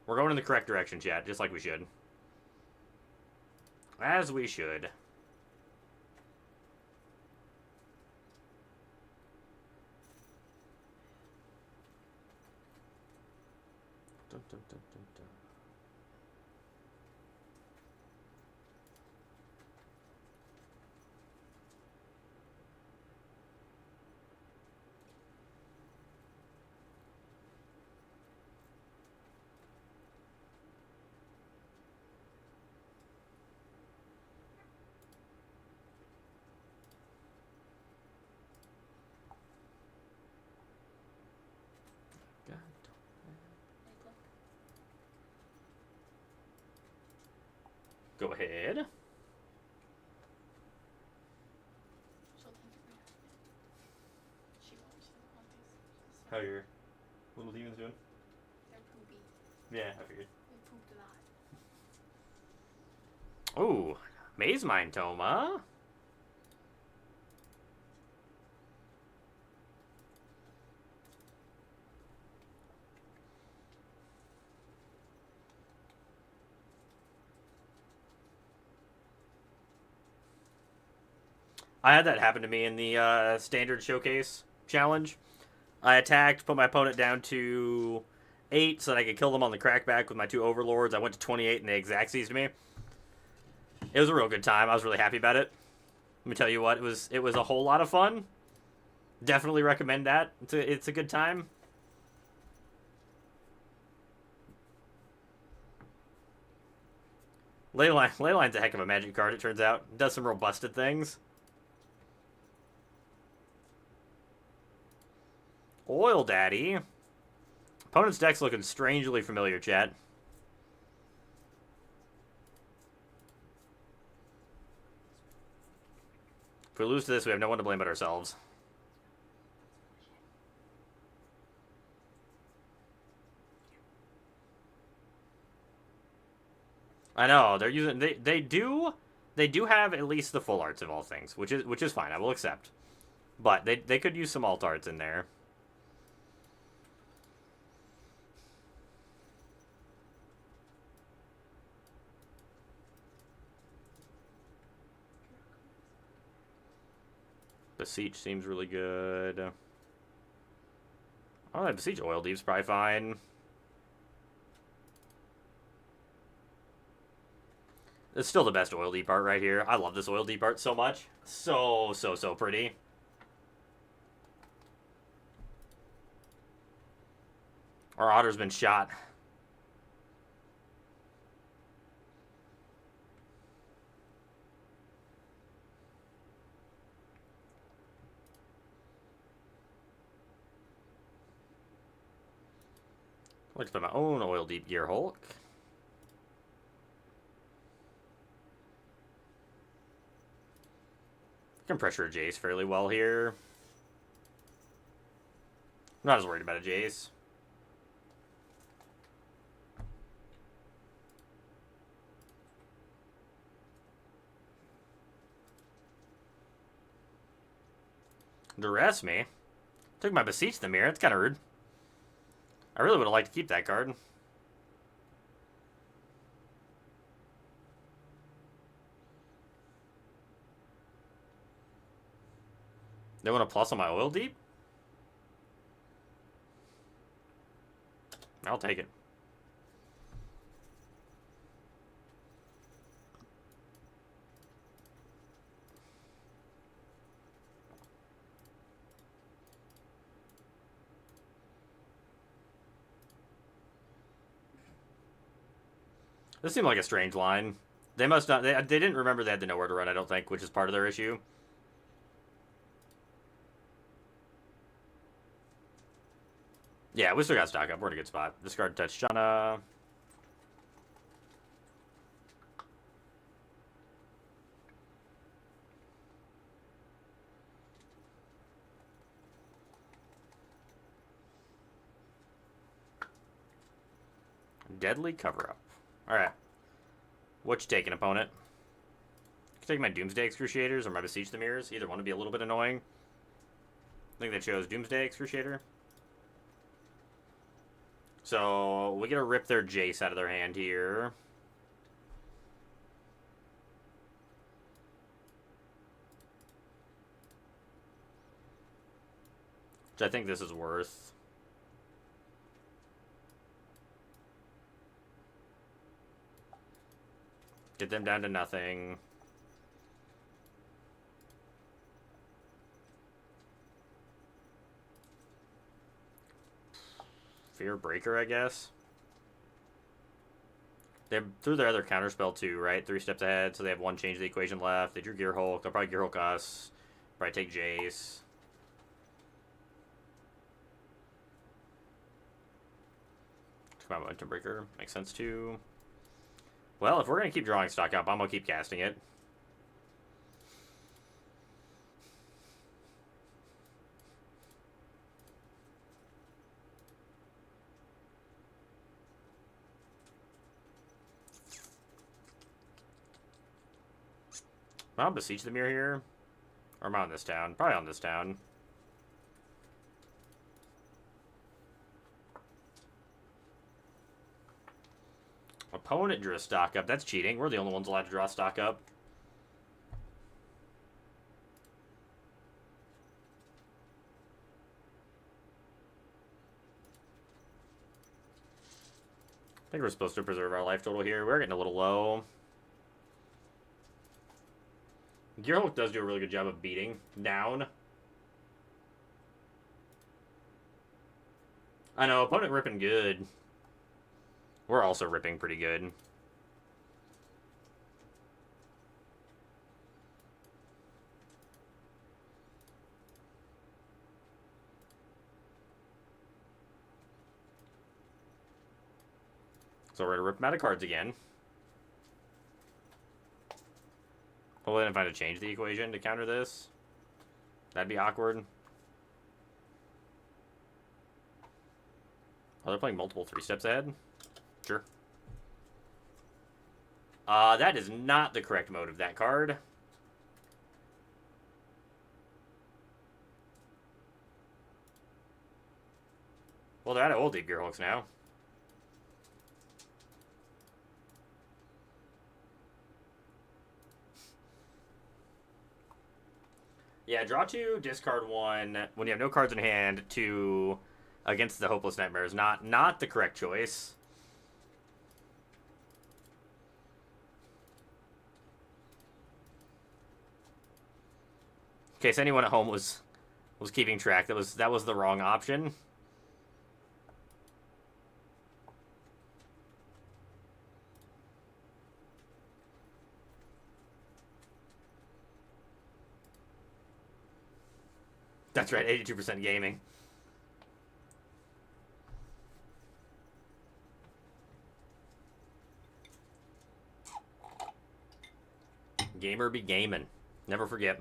We're going in the correct direction, chat, just like we should. As we should. Dun, dun, dun, dun, dun. Go ahead. How are your little demons doing? They're poopy. Yeah, I figured. They pooped a lot. Ooh, Maze Mind Tome, huh? I had that happen to me in the standard showcase challenge. I attacked, put my opponent down to 8 so that I could kill them on the crackback with my 2 overlords. I went to 28 and they exact seized me. It was a real good time. I was really happy about it. Let me tell you what, it was a whole lot of fun. Definitely recommend that. It's a good time. Leyline's a heck of a magic card, it turns out. It does some real busted things. Oil Daddy. Opponent's deck's looking strangely familiar, chat. If we lose to this, we have no one to blame but ourselves. I know, they're using they do have at least the full arts of all things, which is fine, I will accept. But they could use some alt arts in there. Beseech seems really good. Oh, that Beseech Oil Deep's probably fine. It's still the best Oil Deep art right here. I love this Oil Deep art so much. So pretty. Our otter's been shot. I'd like to put my own Oil Deep Gear Hulk. Can pressure a Jace fairly well here. I'm not as worried about a Jace. Duress me? Took my Beseech the Mirror. That's kind of rude. I really would have liked to keep that card. They want a plus on my Oil Deep? I'll take it. This seemed like a strange line. They must not... They didn't remember they had to know where to run, I don't think, which is part of their issue. Yeah, we still got stock up. We're in a good spot. Discard Touch Shana. Deadly Cover-Up. Alright. What you taking, opponent? I can take my Doomsday Excruciators or my Beseech the Mirrors. Either one would be a little bit annoying. I think they chose Doomsday Excruciator. So, we get to rip their Jace out of their hand here. Which I think this is worth. Get them down to nothing. Fear Breaker, I guess. They threw their other counterspell too, right? 3 steps ahead, so they have one change of the equation left. They drew Gear Hulk. They'll probably Gear Hulk us. Probably take Jace. Come on, Momentum Breaker. Makes sense too. Well, if we're going to keep drawing stock up, I'm going to keep casting it. Am I on Beseech the Mirror here? Or am I on this town? Probably on this town. Opponent drew a stock up. That's cheating. We're the only ones allowed to draw stock up. I think we're supposed to preserve our life total here. We're getting a little low. Gearhulk does do a really good job of beating down. I know, opponent ripping good. We're also ripping pretty good. So we're going to rip them out of cards again. Hopefully I didn't find a change the equation to counter this. That'd be awkward. Oh, they're playing multiple 3 steps ahead? Sure. That is not the correct mode of that card. Well, they're out of Oil Deep Gearhulks now. Yeah, draw 2, discard 1. When you have no cards in hand, 2 against the Hopeless Nightmare is not the correct choice. In case anyone at home was keeping track, that was the wrong option. That's right, 82% gaming. Gamer be gaming. Never forget.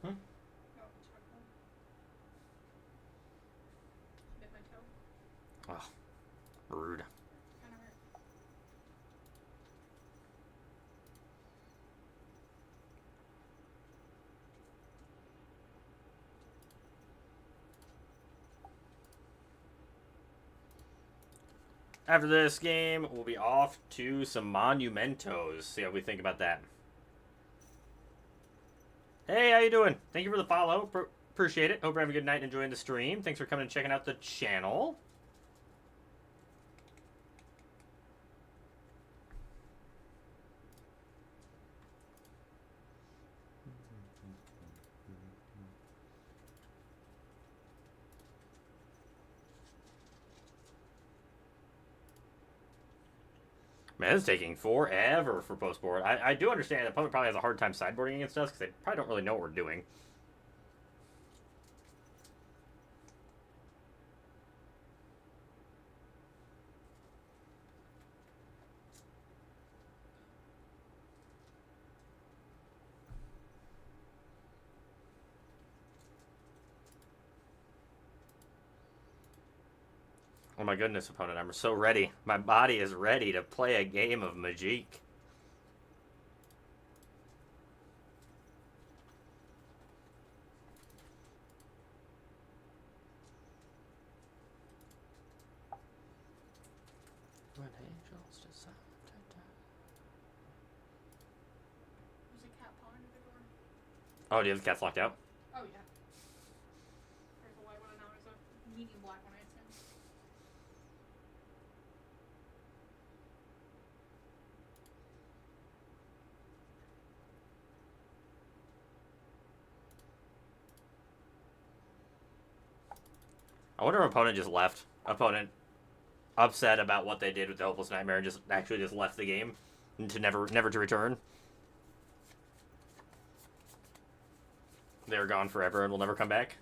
Oh, Hmm? chocolate. Bit my toe. Oh, rude. Kinda hurt. After this game, we'll be off to some Monumentos. See how we think about that. Hey, how you doing? Thank you for the follow. Appreciate it. Hope you're having a good night and enjoying the stream. Thanks for coming and checking out the channel. Man, it's taking forever for post board. I do understand the opponent probably has a hard time sideboarding against us because they probably don't really know what we're doing. Oh my goodness, opponent, I'm so ready. My body is ready to play a game of Magic. When angels decide to die. There's a cat pawing at the door. Oh, do you have the cats locked out? Oh, yeah. There's a white one and now there's a medium black one, I assume. I wonder if opponent just left. Opponent upset about what they did with the Hopeless Nightmare and just actually just left the game and to never to return. They're gone forever and will never come back.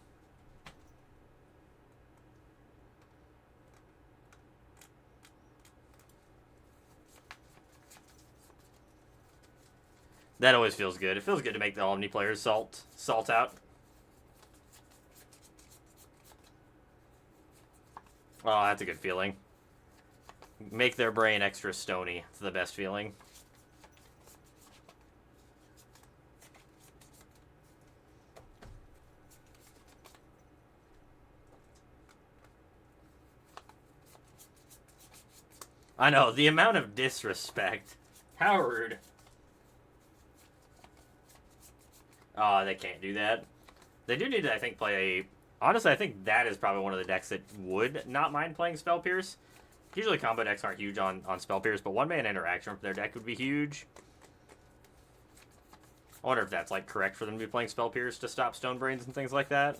That always feels good. It feels good to make the Omni players salt out. Oh, that's a good feeling. Make their brain extra stony. It's the best feeling. I know, the amount of disrespect. How rude. Oh, they can't do that. They do need to, I think, play a... Honestly, I think that is probably one of the decks that would not mind playing Spell Pierce. Usually combo decks aren't huge on Spell Pierce, but one-man interaction for their deck would be huge. I wonder if that's, like, correct for them to be playing Spell Pierce to stop Stone Brains and things like that.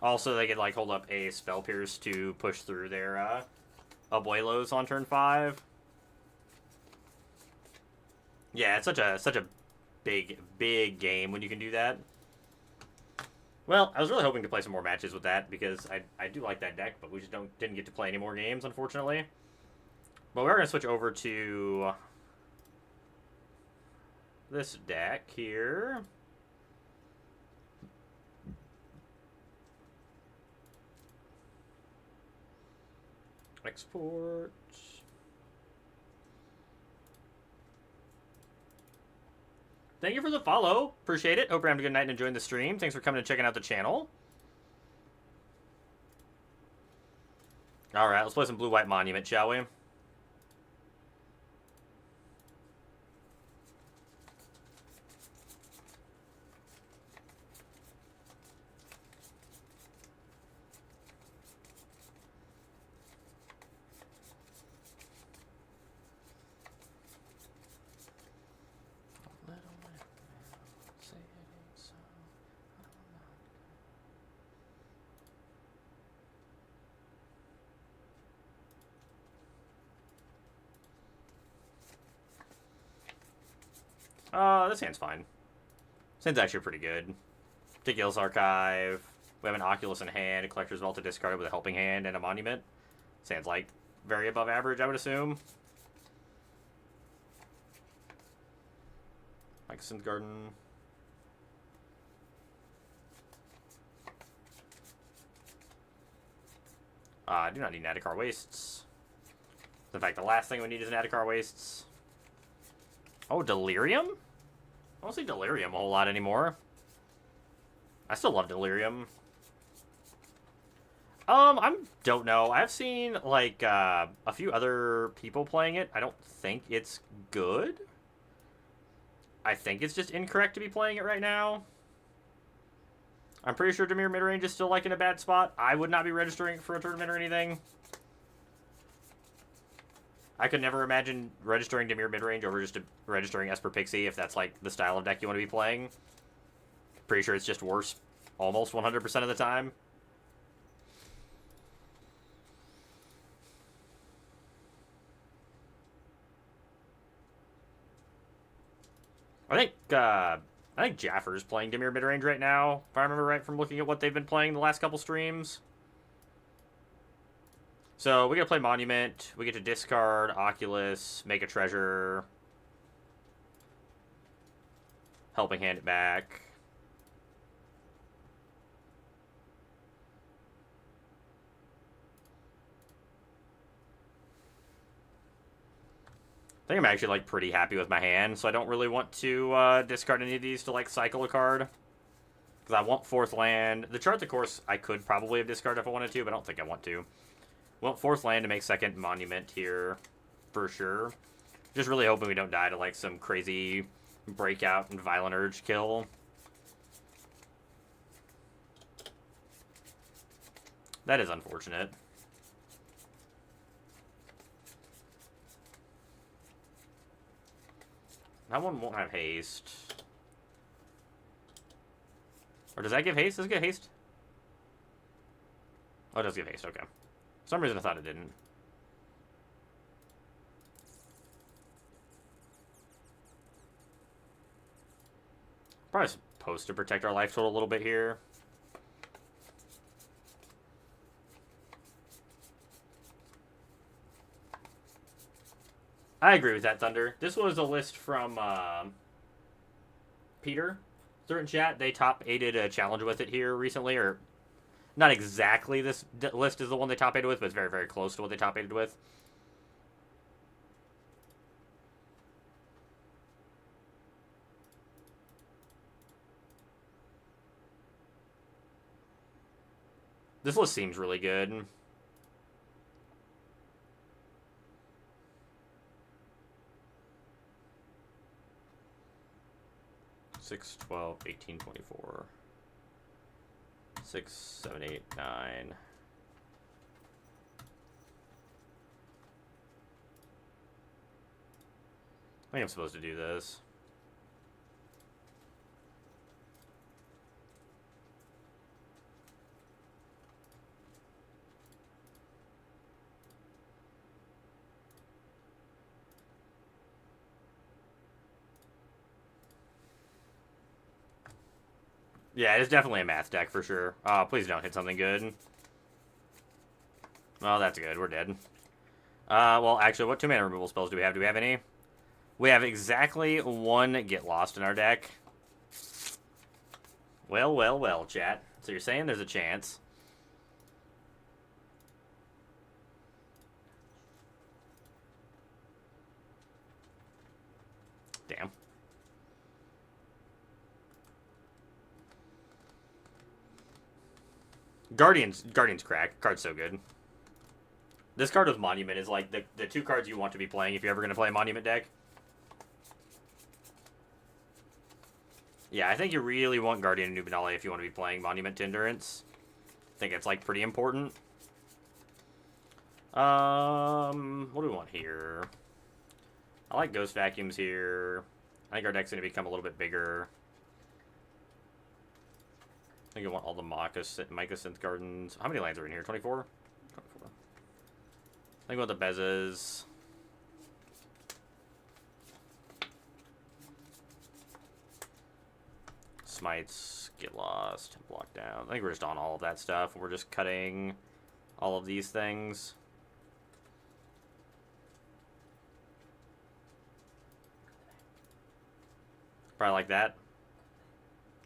Also, they could, like, hold up a Spell Pierce to push through their, Abuelos on turn 5. Yeah, it's such a big game when you can do that. Well, I was really hoping to play some more matches with that because I do like that deck, but we just didn't get to play any more games, unfortunately. But we're going to switch over to this deck here. Export. Thank you for the follow. Appreciate it. Hope you're having a good night and enjoying the stream. Thanks for coming and checking out the channel. Alright, let's play some Blue-White Monument, shall we? This hand's fine. This hand's actually pretty good. Ridiculous Archive. We have an Oculus in hand, a Collector's Vault to discard with a Helping Hand, and a Monument. This hand's like very above average, I would assume. Like Synth Garden. I do not need Nadikar Wastes. In fact, the last thing we need is Nadikar Wastes. Oh, Delirium? I don't see Delirium a whole lot anymore. I still love Delirium. I don't know. I've seen, like, a few other people playing it. I don't think it's good. I think it's just incorrect to be playing it right now. I'm pretty sure Dimir midrange is still, like, in a bad spot. I would not be registering for a tournament or anything. I could never imagine registering Dimir midrange over just registering Esper Pixie if that's, like, the style of deck you want to be playing. Pretty sure it's just worse almost 100% of the time. I think Jaffer's playing Dimir midrange right now, if I remember right from looking at what they've been playing the last couple streams. So we get to play Monument. We get to discard Oculus, make a treasure, Helping Hand it back. I think I'm actually, like, pretty happy with my hand, so I don't really want to discard any of these to, like, cycle a card. Because I want 4th land. The chart, of course, I could probably have discarded if I wanted to, but I don't think I want to. Want 4th land to make 2nd Monument here, for sure. Just really hoping we don't die to, like, some crazy breakout and Violent Urge kill. That is unfortunate. That one won't have haste. Or does that give haste? Does it give haste? Oh, it does give haste, okay. For some reason I thought it didn't. Probably supposed to protect our life total a little bit here. I agree with that, Thunder. This was a list from Peter. Certain chat, they top 8'd a challenge with it here recently, or not exactly this list is the one they top 8'd with, but it's very, very close to what they top 8'd with. This list seems really good. 6, 12, 18, 24. 6, 7, 8, 9. I think I'm supposed to do this. Yeah, it's definitely a math deck for sure. Oh, please don't hit something good. Oh, that's good. We're dead. Well, actually, what 2-mana removal spells do we have? Do we have any? We have exactly 1 Get Lost in our deck. Well, well, well, chat. So you're saying there's a chance. Damn. Guardian's crack. Card's so good. This card with Monument is like the 2 cards you want to be playing if you're ever going to play a Monument deck. Yeah, I think you really want Guardian and Nubanale if you want to be playing Monument to Endurance. I think it's, like, pretty important. What do we want here? I like Ghost Vacuums here. I think our deck's going to become a little bit bigger. I think I want all the Mycosynth Gardens. How many lands are in here? 24? 24. I think I want the Bezas. Smites get lost. Block down. I think we're just on all of that stuff. We're just cutting all of these things. Probably like that.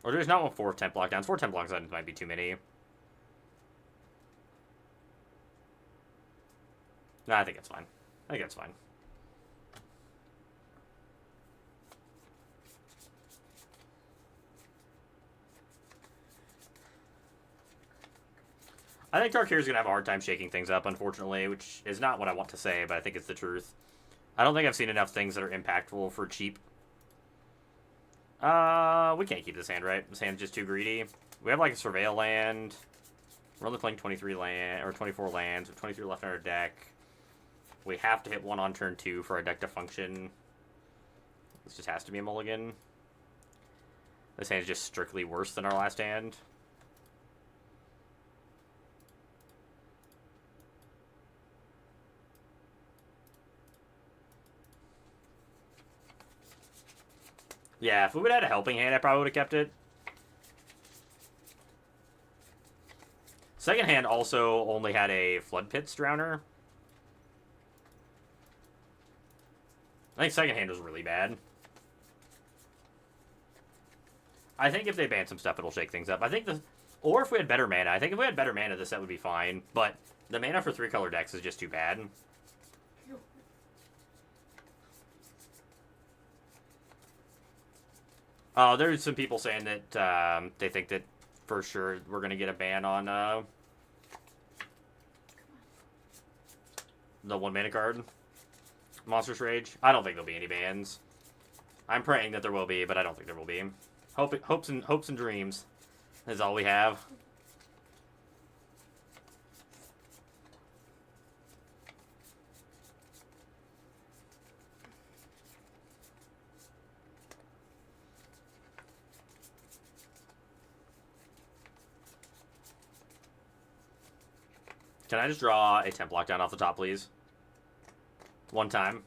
Or there's not 4 temp lockdowns. 4 temp lockdowns might be too many. No, I think it's fine. I think it's fine. I think Tarkir's going to have a hard time shaking things up, unfortunately, which is not what I want to say, but I think it's the truth. I don't think I've seen enough things that are impactful for cheap. We can't keep this hand, right? This hand's just too greedy. We have, like, a Surveil land. We're only playing 23 land, or 24 lands. We have 23 left on our deck. We have to hit 1 on turn 2 for our deck to function. This just has to be a mulligan. This hand's just strictly worse than our last hand. Yeah, if we would have had a helping hand, I probably would have kept it. Second hand also only had a Flood Pits Drowner. I think second hand was really bad. I think if they ban some stuff, it'll shake things up. I think or if we had better mana. I think if we had better mana, the set would be fine. But the mana for 3-color decks is just too bad. There's some people saying that they think that for sure we're going to get a ban on the 1-mana card, Monstrous Rage. I don't think there'll be any bans. I'm praying that there will be, but I don't think there will be. Hopes and dreams is all we have. Can I just draw a temp lockdown off the top, please? One time.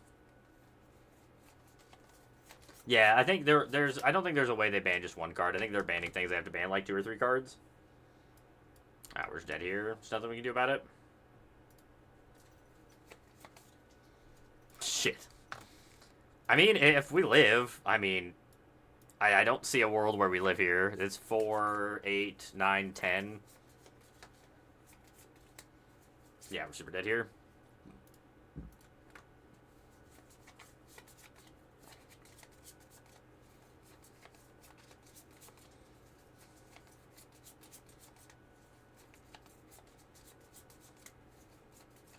Yeah, I think I don't think there's a way they ban just one card. I think they're banning things they have to ban like 2 or 3 cards. Ah, we're just dead here. There's nothing we can do about it. Shit. I mean, if we live, I mean, I don't see a world where we live here. It's 4, 8, 9, 10. Yeah, we're super dead here.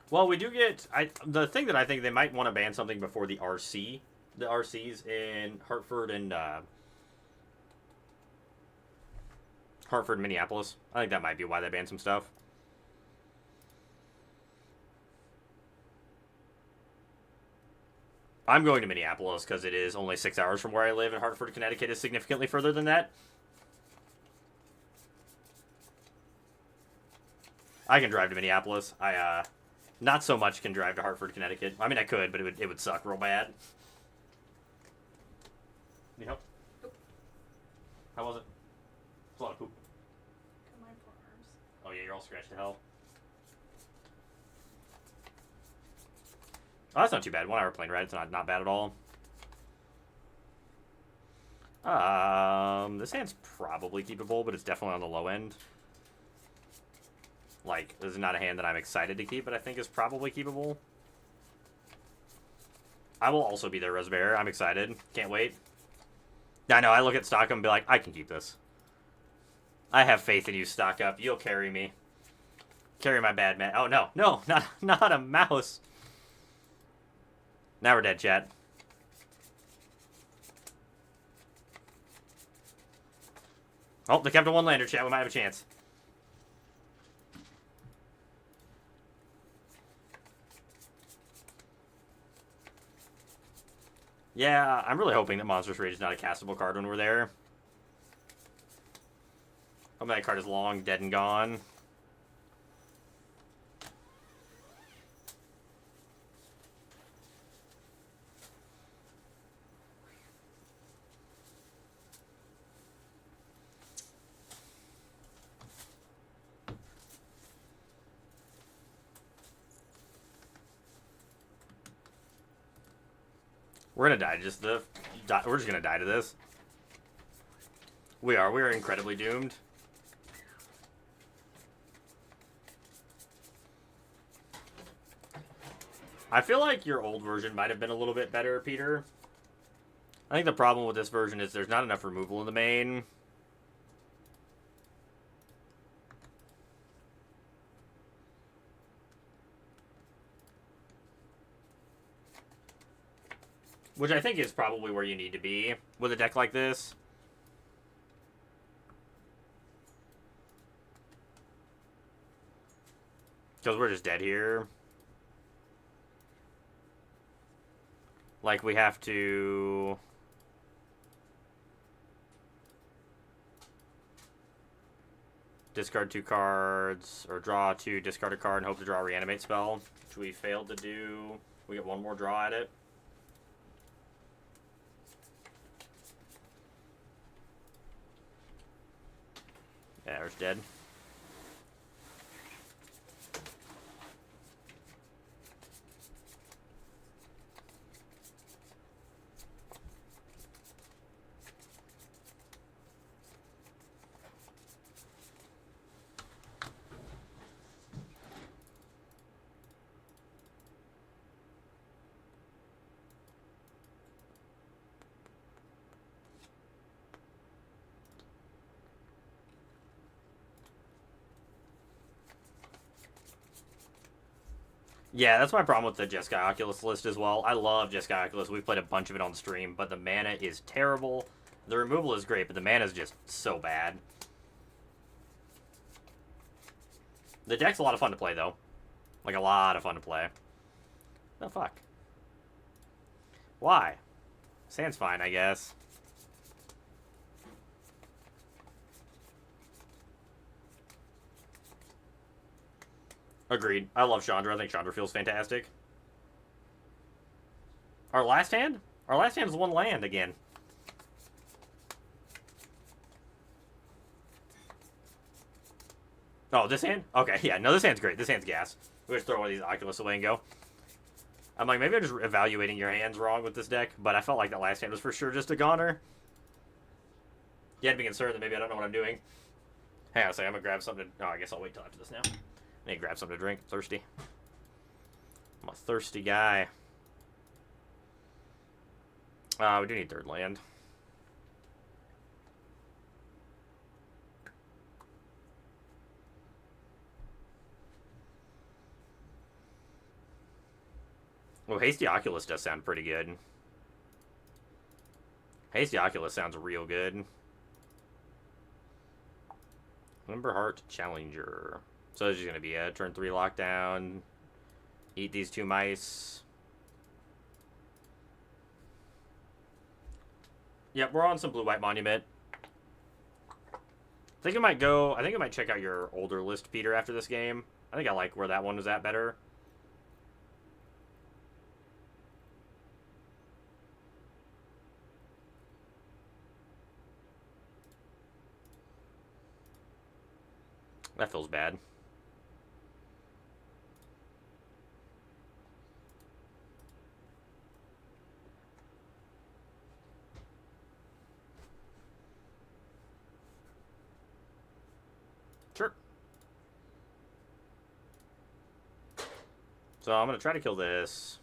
Well, we do get... the thing that I think they might want to ban something before the RC. The RCs in Hartford and... Hartford, Minneapolis. I think that might be why they banned some stuff. I'm going to Minneapolis because it is only 6 hours from where I live, and Hartford, Connecticut is significantly further than that. I can drive to Minneapolis. I not so much can drive to Hartford, Connecticut. I mean, I could, but it would suck real bad. Need help? Nope. How was it? It's a lot of poop. Got my forearms. Oh yeah, you're all scratched to hell. Oh, that's not too bad. 1 hour plane ride. It's not bad at all. This hand's probably keepable, but it's definitely on the low end. Like, this is not a hand that I'm excited to keep, but I think is probably keepable. I will also be there, Rosebear. I'm excited. Can't wait. I know, I look at Stock Up and be like, I can keep this. I have faith in you, Stock Up. You'll carry me. Carry my bad man. Oh, no. No, not a mouse. Now we're dead, chat. Oh, they kept a 1-lander, chat. We might have a chance. Yeah, I'm really hoping that Monstrous Rage is not a castable card when we're there. Hoping that card is long, dead, and gone. We're gonna die. We're just gonna die to this. We are. We are incredibly doomed. I feel like your old version might have been a little bit better, Peter. I think the problem with this version is there's not enough removal in the main. Which I think is probably where you need to be with a deck like this. Because we're just dead here. Like, we have to... discard 2 cards, or draw 2, discard a card, and hope to draw a reanimate spell, which we failed to do. We get 1 more draw at it. Yeah, we're dead. Yeah, that's my problem with the Jeskai Oculus list as well. I love Jeskai Oculus. We've played a bunch of it on stream, but the mana is terrible. The removal is great, but the mana is just so bad. The deck's a lot of fun to play, though. Like, a lot of fun to play. Oh, fuck. Why? Sand's fine, I guess. Agreed. I love Chandra. I think Chandra feels fantastic. Our last hand? Our last hand is 1 land again. Oh, this hand? Okay, yeah. No, this hand's great. This hand's gas. We just throw one of these Oculus away and go. I'm like, maybe I'm just evaluating your hands wrong with this deck, but I felt like that last hand was for sure just a goner. You had to be concerned that maybe I don't know what I'm doing. Hang on a second. I'm going to grab something. Oh, I guess I'll wait till after this now. I need to grab something to drink. Thirsty. I'm a thirsty guy. We do need 3rd land. Well, Hasty Oculus does sound pretty good. Hasty Oculus sounds real good. Lumberheart Challenger. So this is going to be a turn 3 lockdown. Eat these 2 mice. Yep, we're on some blue-white monument. I think I might check out your older list, Peter, after this game. I think I like where that one was at better. That feels bad. Sure. So I'm going to try to kill this.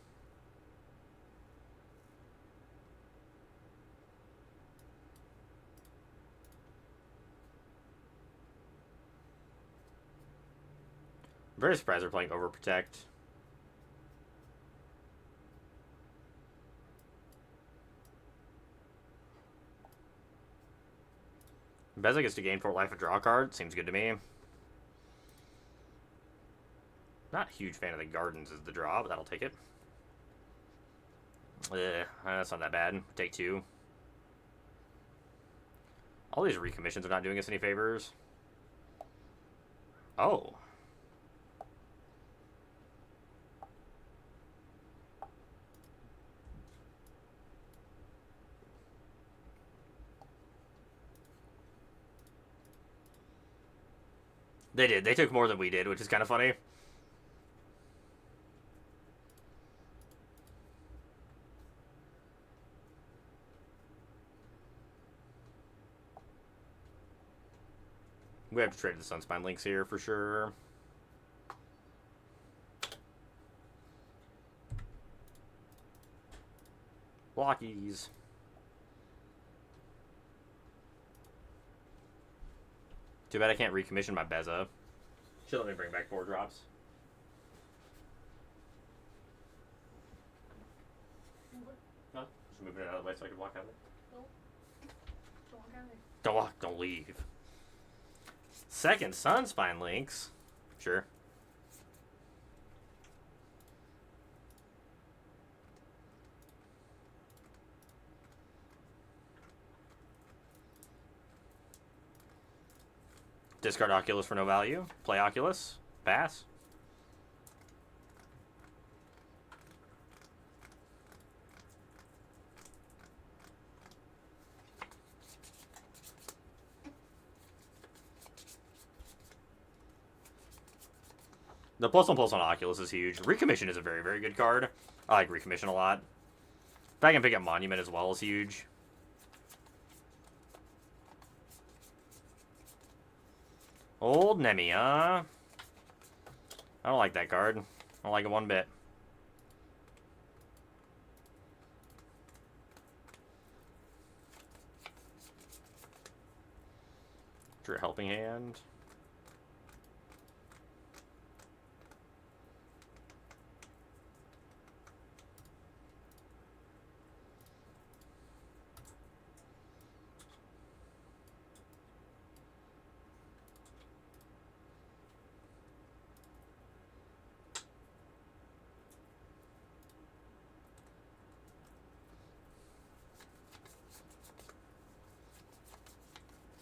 I'm very surprised they're playing Overprotect. Bezic gets to gain 4 life and draw a card. Seems good to me. Not a huge fan of the Gardens as the draw, but that'll take it. That's not that bad. Take 2. All these recommissions are not doing us any favors. Oh. They did. They took more than we did, which is kind of funny. We have to trade the Sunspine links here for sure. Blockies. Too bad I can't recommission my Beza. Should let me bring back 4 drops. No, just moving it out of the way so I can walk out of it. Nope. Don't walk out of there. Don't walk, don't leave. Second Sunspine links. Sure. Discard Oculus for no value. Play Oculus. Pass. The +1/+1 Oculus is huge. Recommission is a very, very good card. I like Recommission a lot. If I can pick up Monument as well is huge. Old Nemi, huh? I don't like that card. I don't like it one bit. Drew Helping Hand.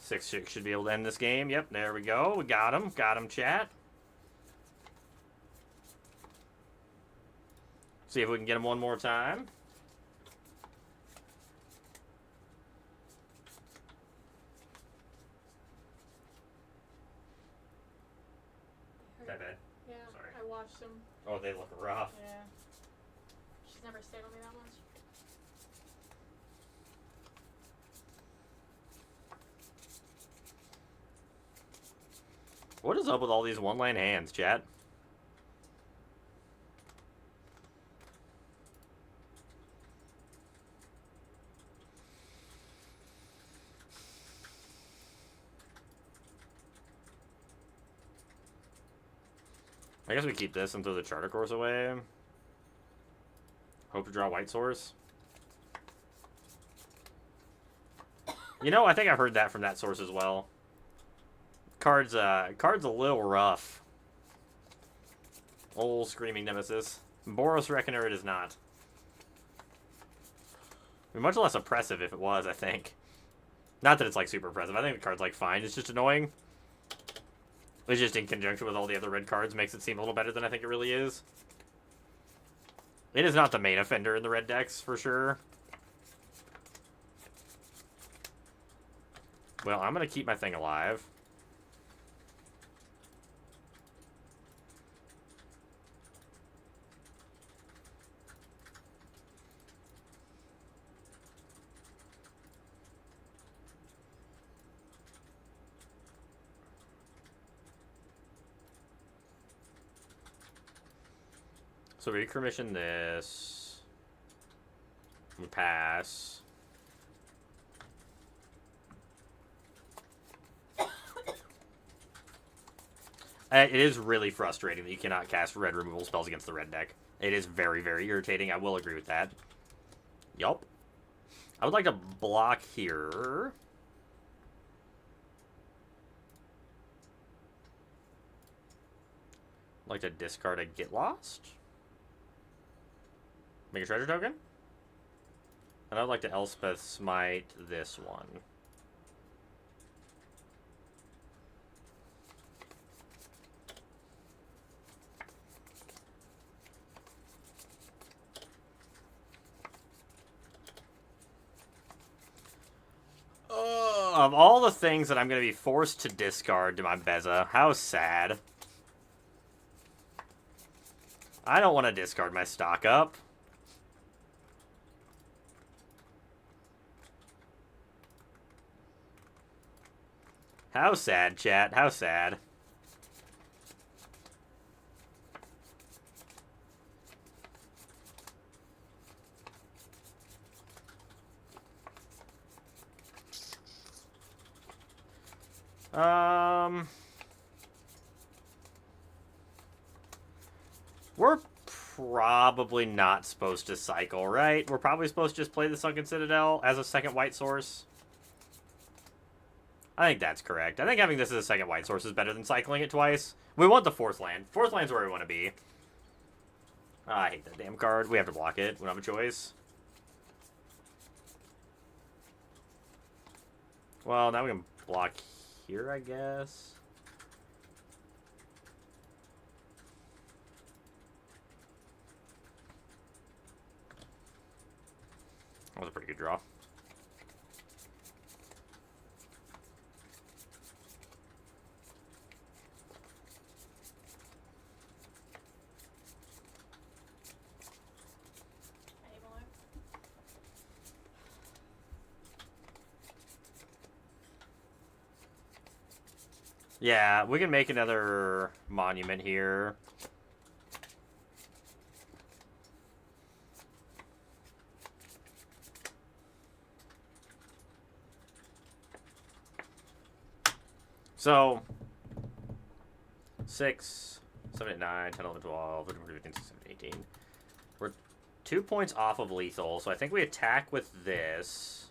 Six should be able to end this game. Yep, there we go. We got him. Got him, chat. See if we can get him one more time. That bad? Yeah, Sorry. I watched them. Oh, they look rough. Yeah. She's never stayed on me that much. What is up with all these one-line hands, chat? I guess we keep this and throw the Charter Course away. Hope to draw White Source. You know, I think I've heard that from that source as well. Card's a little rough. Old Screaming Nemesis. Boros Reckoner it is not. Be much less oppressive if it was, I think. Not that it's, like, super oppressive. I think the card's, like, fine. It's just annoying. It's just in conjunction with all the other red cards makes it seem a little better than I think it really is. It is not the main offender in the red decks, for sure. Well, I'm going to keep my thing alive. So we commission this. We pass. It is really frustrating that you cannot cast red removal spells against the red deck. It is very, very irritating. I will agree with that. Yup. I would like to block here. I'd like to discard a Get Lost. Make a treasure token. And I'd like to Elspeth Smite this one. Of all the things that I'm going to be forced to discard to my Beza, how sad. I don't want to discard my stock up. How sad, chat. How sad. We're probably not supposed to cycle, right? We're probably supposed to just play the Sunken Citadel as a second white source. I think that's correct. I think having this as a second white source is better than cycling it twice. We want the fourth land. Fourth land's where we want to be. I hate that damn card. We have to block it. We don't have a choice. Well, now we can block here, I guess. That was a pretty good draw. Yeah, we can make another monument here. So, 6, 7, 8, 9, 10, 11, 12, 13, 14, 15, 16, 17, 18. We're 2 points off of lethal, so I think we attack with this.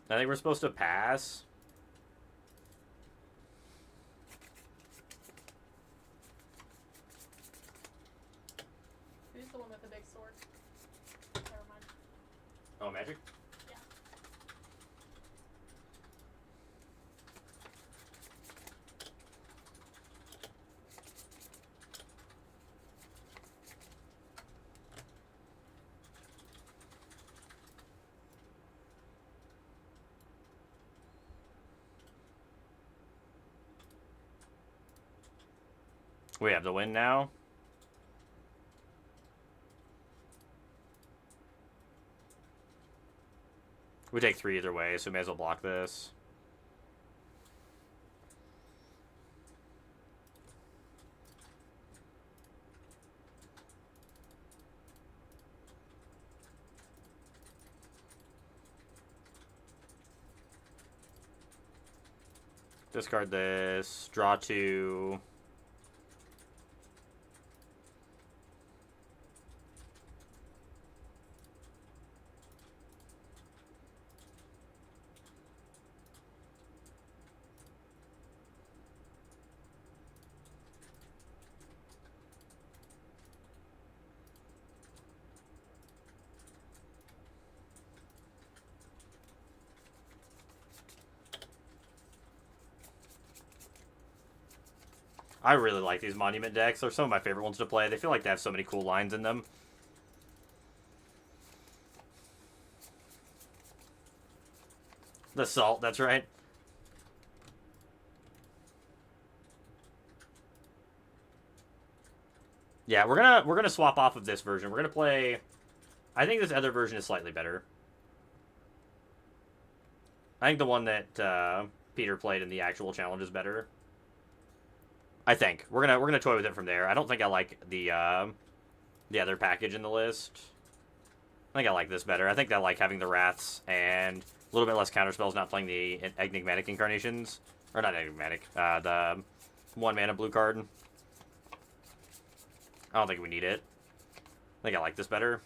I think we're supposed to pass. Who's the one with the big sword? Never mind. Oh, magic? Yeah. We have the win now. We take 3 either way, so we may as well block this. Discard this. Draw 2. I really like these monument decks. They're some of my favorite ones to play. They feel like they have so many cool lines in them. The salt, that's right. Yeah, we're gonna swap off of this version. We're gonna play. I think this other version is slightly better. I think the one that Peter played in the actual challenge is better. I think we're gonna toy with it from there. I don't think I like the other package in the list. I think I like this better. I think I like having the wraths and a little bit less counterspells, not playing the enigmatic incarnations, or not enigmatic. The 1 mana blue card. I don't think we need it. I think I like this better.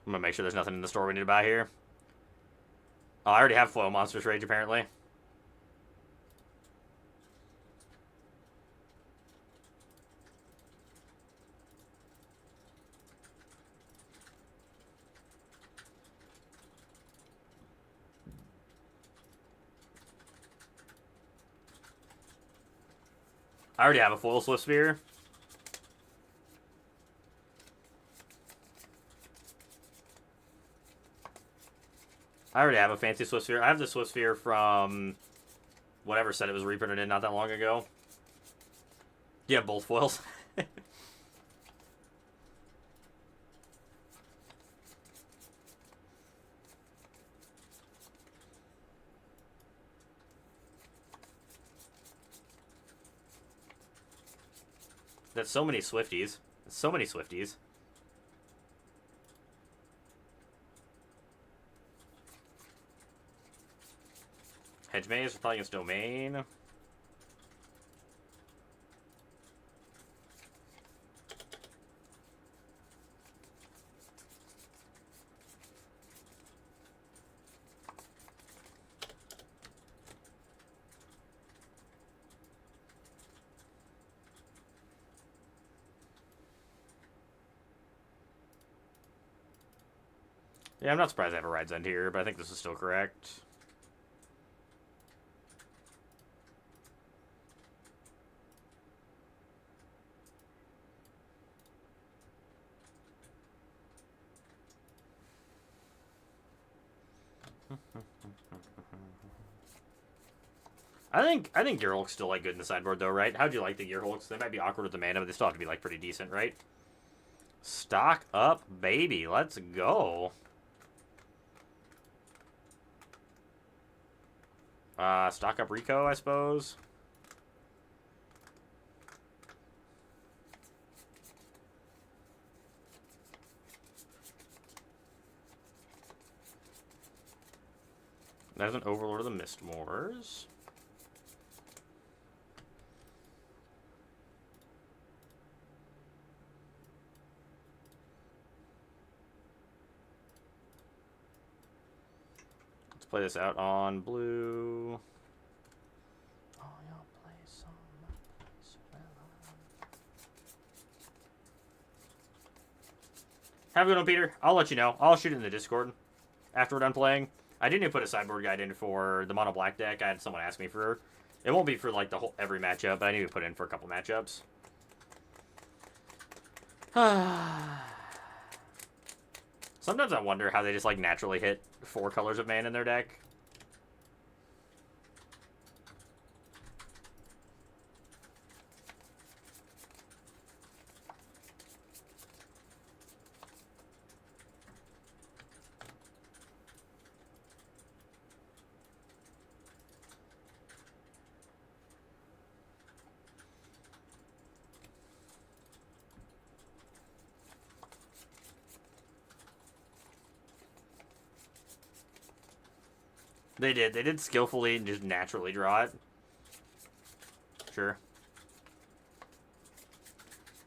I'm gonna make sure there's nothing in the store we need to buy here. Oh, I already have Foil Monstrous Rage, apparently. I already have a Foil Swift Spear. I already have a fancy Swift Sphere. I have the Swift Sphere from whatever set it was reprinted in not that long ago. You have both foils. That's so many Swifties. So many Swifties. Hedge Maze, we're probably against Domain. Yeah, I'm not surprised I have a Ride's End here, but I think this is still correct. I think Gearhulk's still like good in the sideboard though, right? How'd you like the Gearhulks? They might be awkward with the mana, but they still have to be like pretty decent, right? Stock up, baby. Let's go. Stock up Rico, I suppose. That is an Overlord of the Mistmoors. Let's play this out on blue. Oh, y'all play some. Have a good one, Peter. I'll let you know. I'll shoot it in the Discord after we're done playing. I didn't even put a sideboard guide in for the mono black deck. I had someone ask me for. It won't be for like the whole every matchup, but I need to put it in for a couple matchups. Sometimes I wonder how they just like naturally hit 4 colors of mana in their deck. They did. They did skillfully and just naturally draw it. Sure.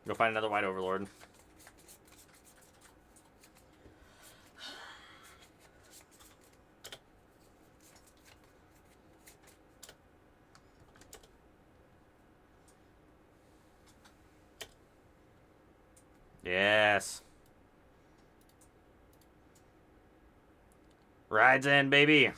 Go find another white Overlord. Yes. Rides in, baby.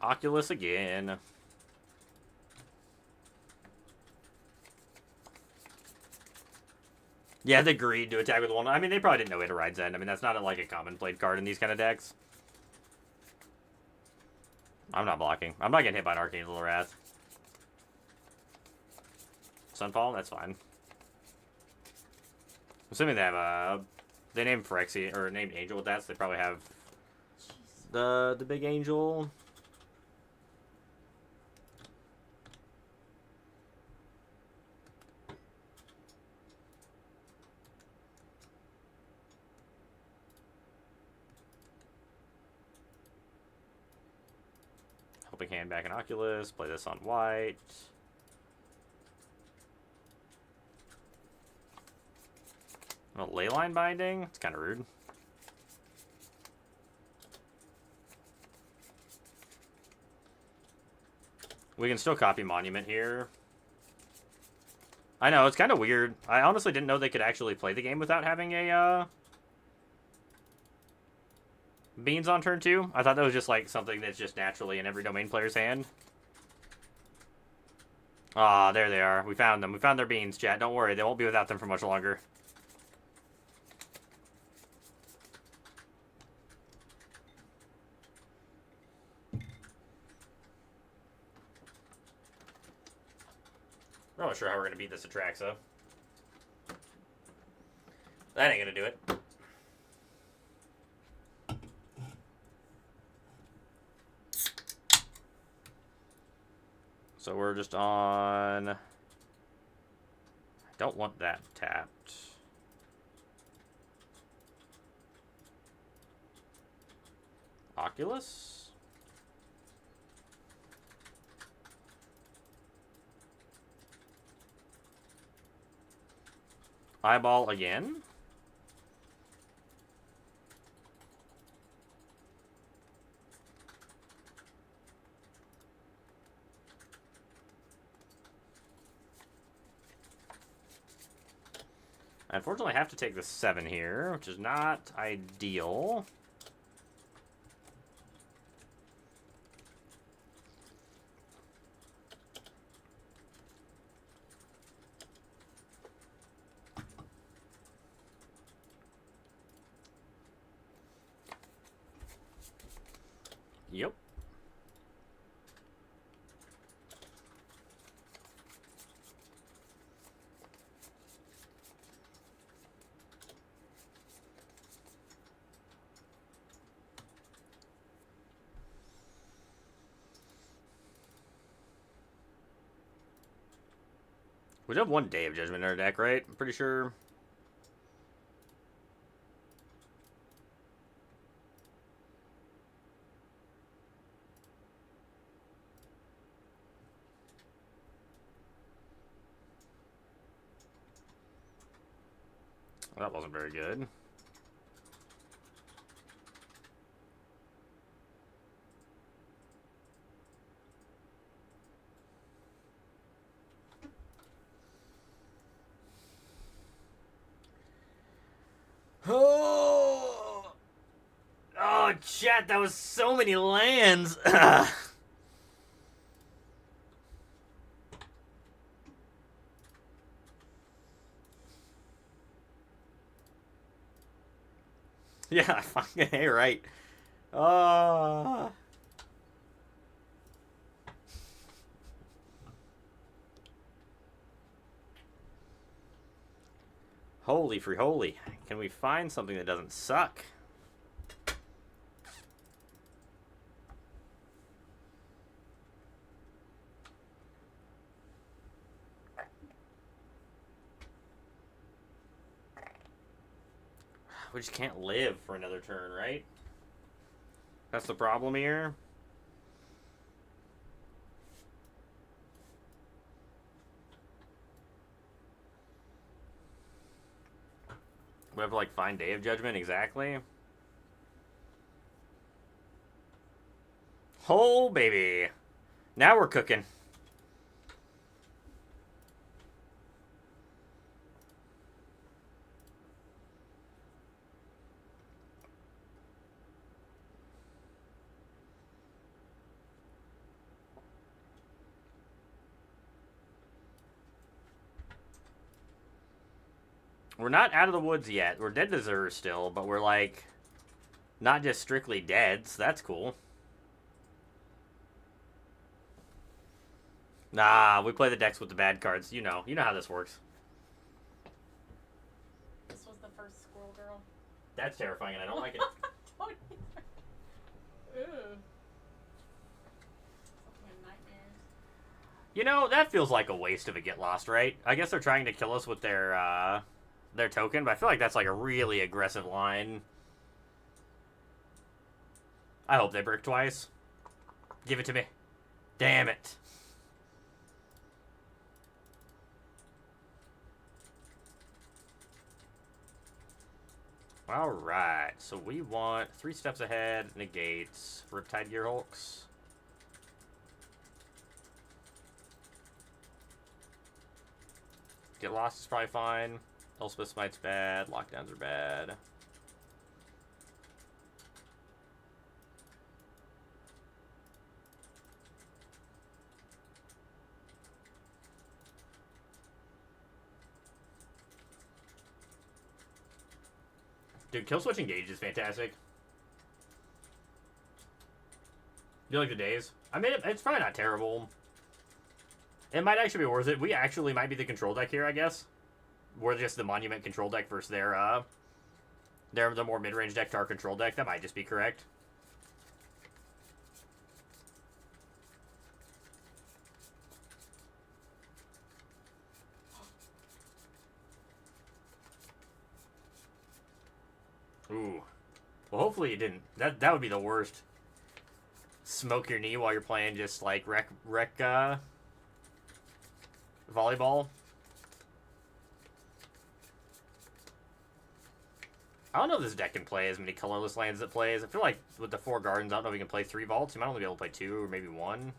Oculus again. Yeah, they agreed to attack with one. I mean, they probably didn't know it had Ride's End. I mean, that's not like a common played card in these kind of decks. I'm not blocking. I'm not getting hit by an Arcane Little Wrath. Sunfall? That's fine. Assuming they have they named Phyrexia, or named Angel with that, so they probably have the big angel. Helping Hand back in Oculus. Play this on white. Oh, Leyline Binding? It's kind of rude. We can still copy Monument here. I know, it's kind of weird. I honestly didn't know they could actually play the game without having a, beans on turn 2. I thought that was just, like, something that's just naturally in every domain player's hand. Ah, there they are. We found them. We found their beans, chat. Don't worry, they won't be without them for much longer. I'm not sure how we're going to beat this Atraxa. That ain't going to do it. So we're just on... I don't want that tapped. Oculus? Eyeball again? I unfortunately have to take the 7 here, which is not ideal. Yep. We do have one Day of Judgment in our deck, right? I'm pretty sure. Well, that wasn't very good. Oh, oh, chat, that was so many lands. Yeah, fucking hey, right. Holy free holy. Can we find something that doesn't suck? We just can't live for another turn, right? That's the problem here. We have to, like, find Day of Judgment exactly. Oh, baby. Now we're cooking. We're not out of the woods yet. We're dead to Zur still, but we're, like, not just strictly dead, so that's cool. Nah, we play the decks with the bad cards. You know how this works. This was the first squirrel girl. That's terrifying, and I don't like it. Don't either. Ew. Fucking nightmares. You know, that feels like a waste of a Get Lost, right? I guess they're trying to kill us with their token, but I feel like that's like a really aggressive line. I hope they brick twice. Give it to me. Damn it. Alright, so we want 3 steps ahead, negates, Riptide Gearhulks. Get Lost is probably fine. Elspeth Smite's bad. Lockdowns are bad. Dude, Kill Switch Engage is fantastic. You like the days? I mean, it's probably not terrible. It might actually be worth it. We actually might be the control deck here, I guess. We're just the Monument control deck versus their the more mid-range deck to our control deck. That might just be correct. Ooh. Well, hopefully you didn't. That would be the worst. Smoke your knee while you're playing just, like, rec volleyball. I don't know if this deck can play as many colorless lands as it plays. I feel like with the 4 gardens, I don't know if you can play 3 vaults. You might only be able to play 2 or maybe 1.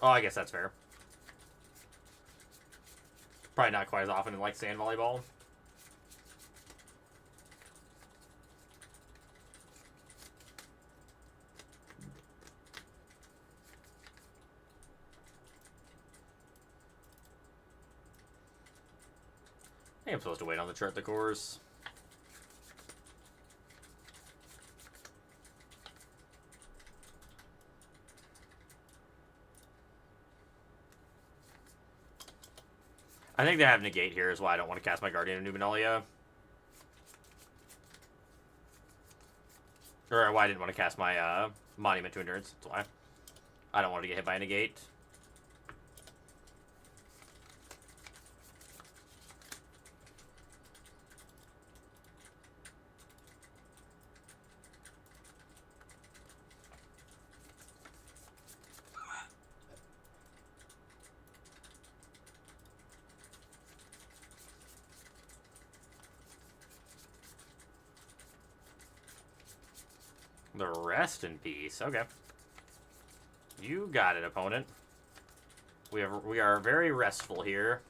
Oh, I guess that's fair. Probably not quite as often in, like, sand volleyball. I think I'm supposed to wait on the chart the course. I think they have negate here is why I don't want to cast my Guardian of Numenalia. Or why I didn't want to cast my Monument to Endurance. That's why. I don't want to get hit by a negate. The rest in peace. Okay. You got it, opponent. We are very restful here.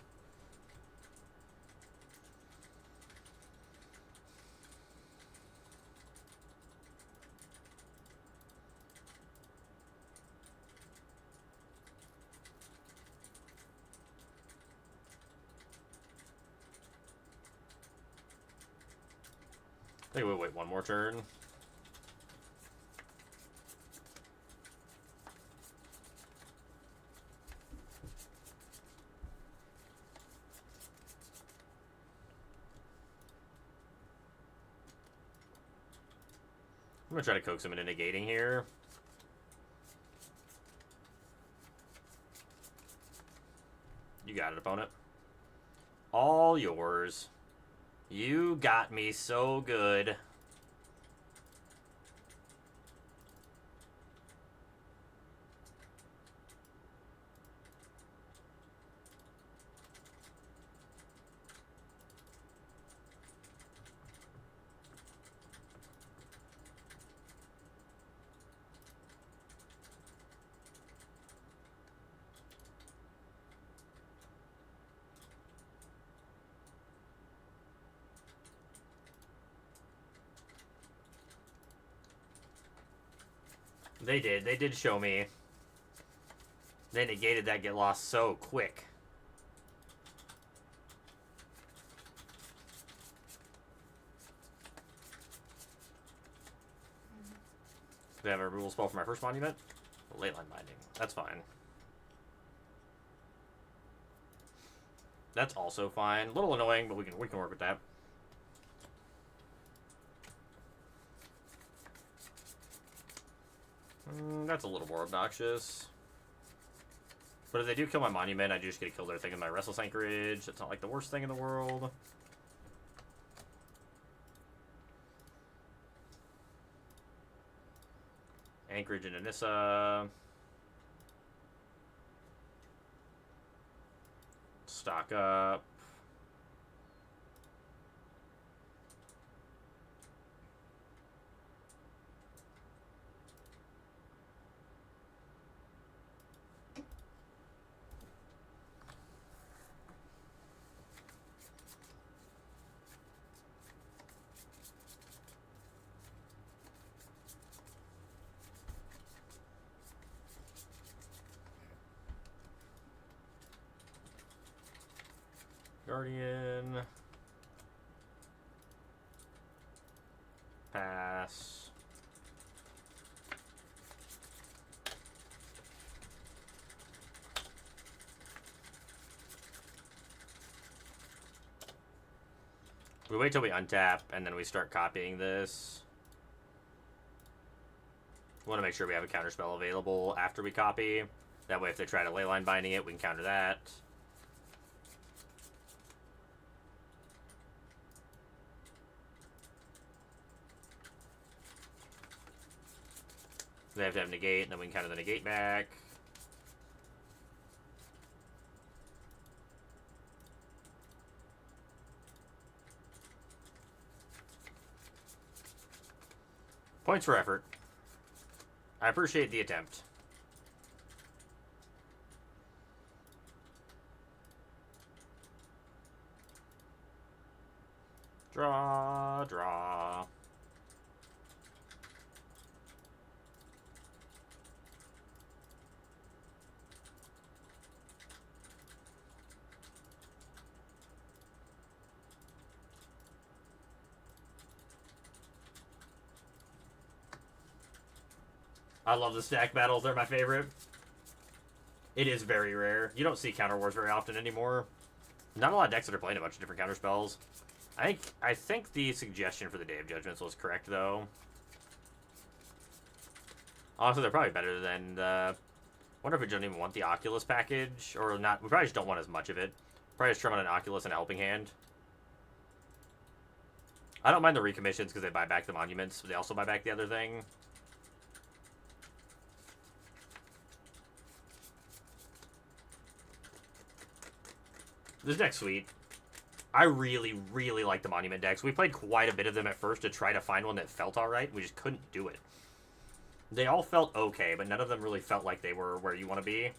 I think we'll wait one more turn. I'm gonna try to coax him into negating here. You got it, opponent. All yours. You got me so good. They did. They did show me. They negated that get lost so quick. Do they have a removal spell for my first monument? Leyline Binding. That's fine. That's also fine. A little annoying, but we can work with that. That's a little more obnoxious. But if they do kill my monument, I just get to kill their thing in my Restless Anchorage. That's not like the worst thing in the world. Anchorage and Anissa. Stock up. Guardian. Pass. We wait till we untap, and then we start copying this. We want to make sure we have a counterspell available after we copy. That way, if they try to leyline binding it, we can counter that. They have to have negate, and then we can counter the negate back. Points for effort. I appreciate the attempt. Draw, draw. I love the stack battles. They're my favorite. It is very rare. You don't see counter wars very often anymore. Not a lot of decks that are playing a bunch of different counter spells. I think the suggestion for the Day of Judgments was correct, though. Honestly, they're probably better than the... wonder if we don't even want the Oculus package, or not. We probably just don't want as much of it. Probably just trim on an Oculus and a Helping Hand. I don't mind the recommissions because they buy back the monuments, but they also buy back the other thing. This deck's sweet. I really, really like the monument decks. We played quite a bit of them at first to try to find one that felt alright. We just couldn't do it. They all felt okay, but none of them really felt like they were where you want to be.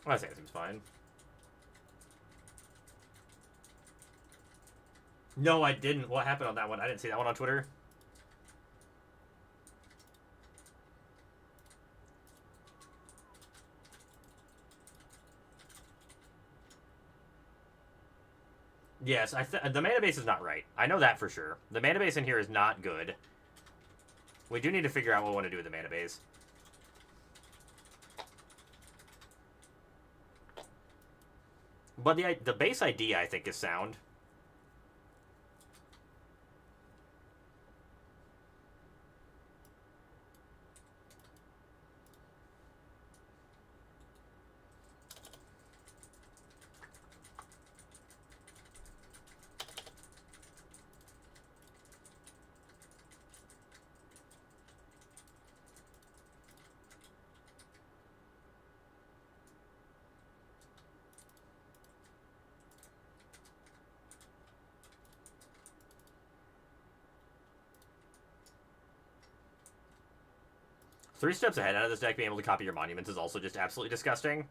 I think it seems fine. No, I didn't. What happened on that one? I didn't see that one on Twitter. Yes, the mana base is not right. I know that for sure. The mana base in here is not good. We do need to figure out what we want to do with the mana base. But the base idea, I think, is sound. Three steps ahead out of this deck, being able to copy your monuments is also just absolutely disgusting.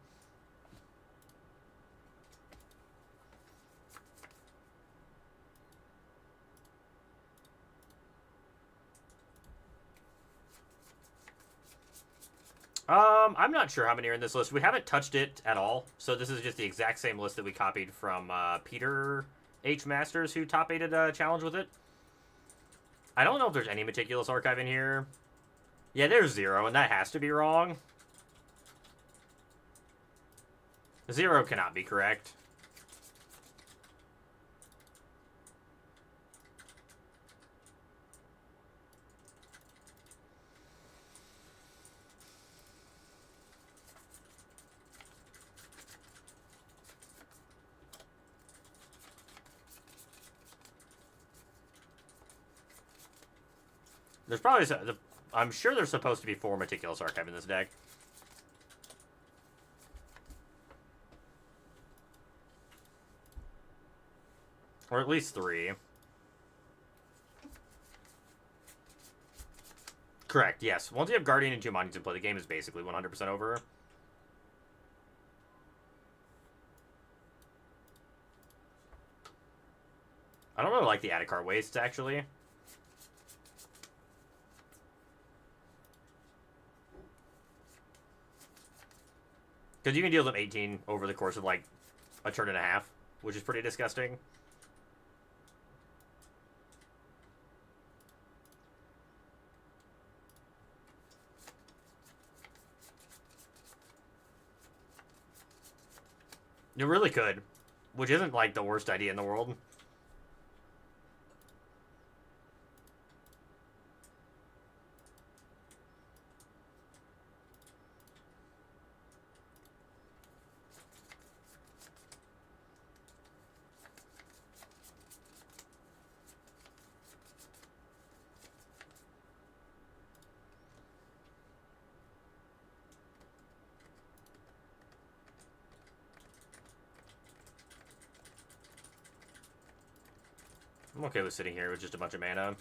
I'm not sure how many are in this list. We haven't touched it at all, so this is just the exact same list that we copied from Peter H. Masters, who top-8'd a challenge with it. I don't know if there's any Meticulous Archive in here. Yeah, there's 0, and that has to be wrong. 0 cannot be correct. There's probably... I'm sure there's supposed to be 4 Meticulous Archive in this deck. Or at least 3. Correct, yes. Once you have Guardian and 2 Monuments in play, the game is basically 100% over. I don't really like the added card wastes, actually. Because you can deal them 18 over the course of, like, a turn and a half, which is pretty disgusting. You really could, which isn't, like, the worst idea in the world. I'm okay with sitting here with just a bunch of mana.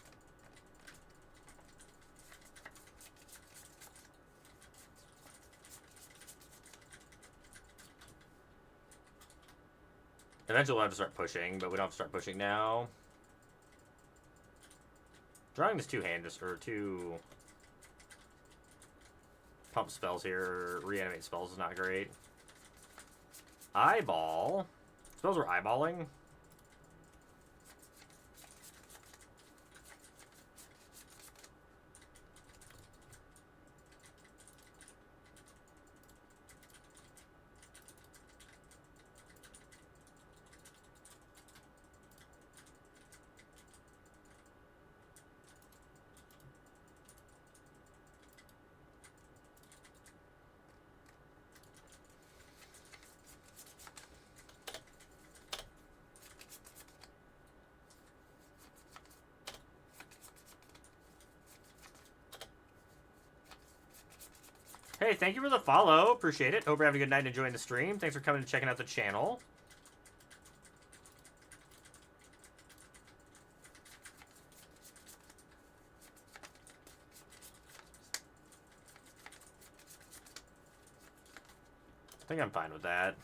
Eventually we'll have to start pushing, but we don't have to start pushing now. Drawing this two pump spells here, reanimate spells is not great. Eyeball? Spells we're eyeballing? Hey, thank you for the follow. Appreciate it. Hope you're having a good night and enjoying the stream. Thanks for coming and checking out the channel. I think I'm fine with that.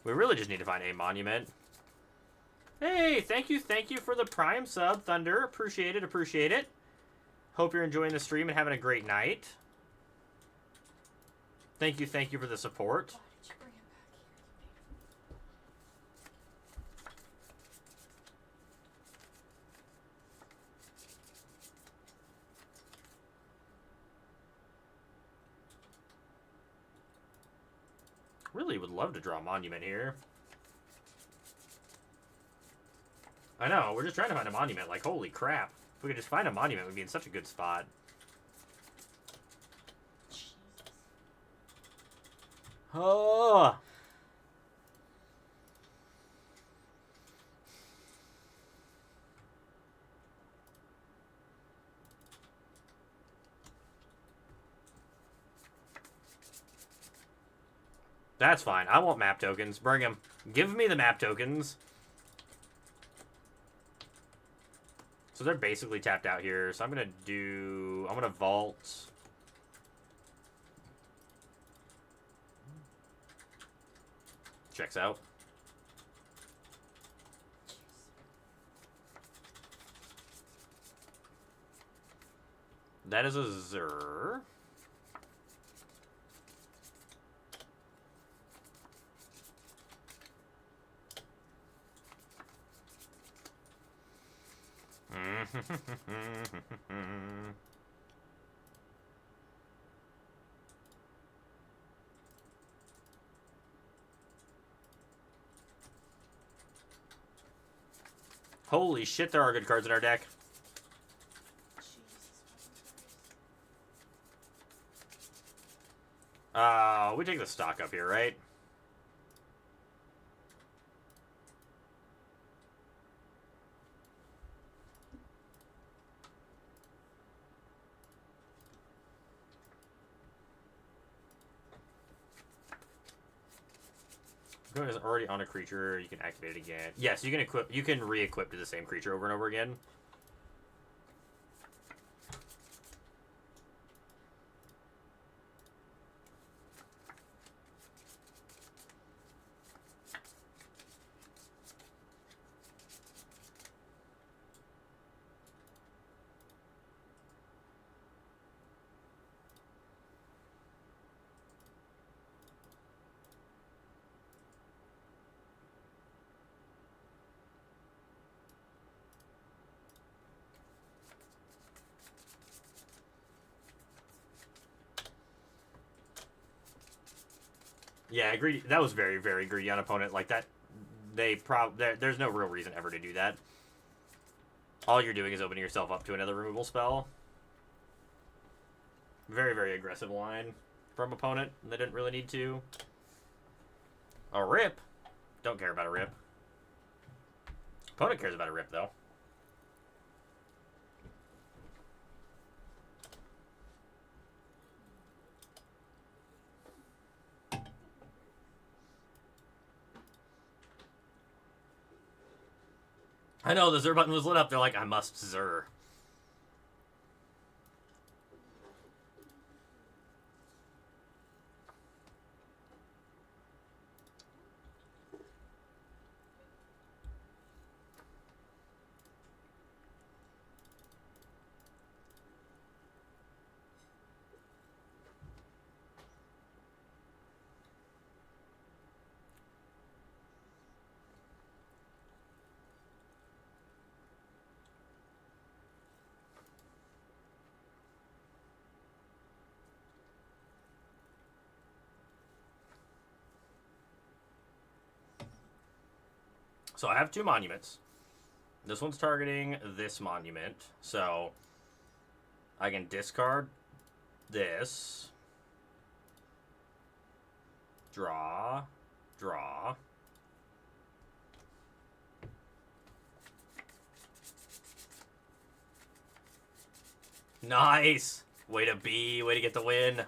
We really just need to find a monument. Hey, thank you for the Prime sub, Thunder. Appreciate it, appreciate it. Hope you're enjoying the stream and having a great night. Thank you for the support. Why did you bring him back here? Really would love to draw a monument here. I know, we're just trying to find a monument. Like, holy crap. If we could just find a monument, we'd be in such a good spot. Jesus. Oh! That's fine. I want map tokens. Bring them. Give me the map tokens. So they're basically tapped out here. So I'm going to vault. Checks out. That is a Zer. Holy shit, there are good cards in our deck. Jesus fucking Christ. We take the stock up here, right? If it's already on a creature, you can activate it again. Yes, you can re-equip to the same creature over and over again. Yeah, greedy. That was very, very greedy on opponent. Like that, there's no real reason ever to do that. All you're doing is opening yourself up to another removal spell. Very, very aggressive line from opponent. They didn't really need to. A rip? Don't care about a rip. Opponent cares about a rip, though. I know, the Zer button was lit up. They're like, I must Zer. So I have 2 monuments. This one's targeting this monument. So I can discard this. Draw. Draw. Nice! Way to be. Way to get the win.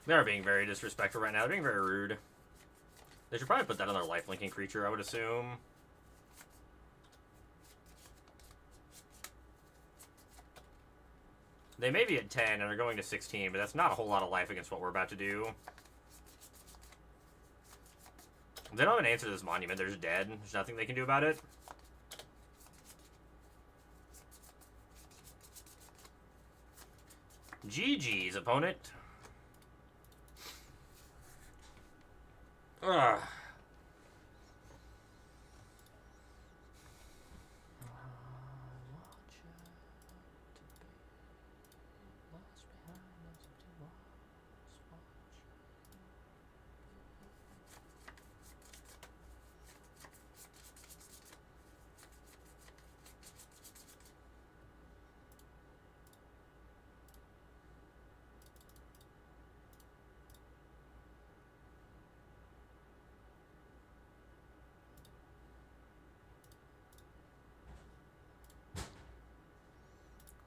They're being very disrespectful right now. They're being very rude. They should probably put that on their lifelinking creature, I would assume. They may be at 10 and are going to 16, but that's not a whole lot of life against what we're about to do. They don't have an answer to this monument. They're just dead. There's nothing they can do about it. GG's, opponent. Ugh.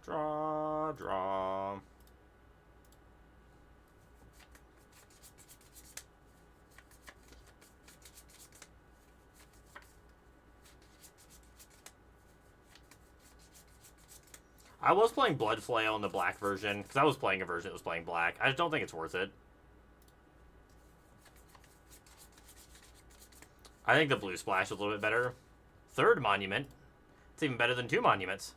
Draw, draw. I was playing Blood Flail in the black version, because I was playing a version that was playing black. I just don't think it's worth it. I think the blue splash is a little bit better. 3rd monument. It's even better than 2 monuments.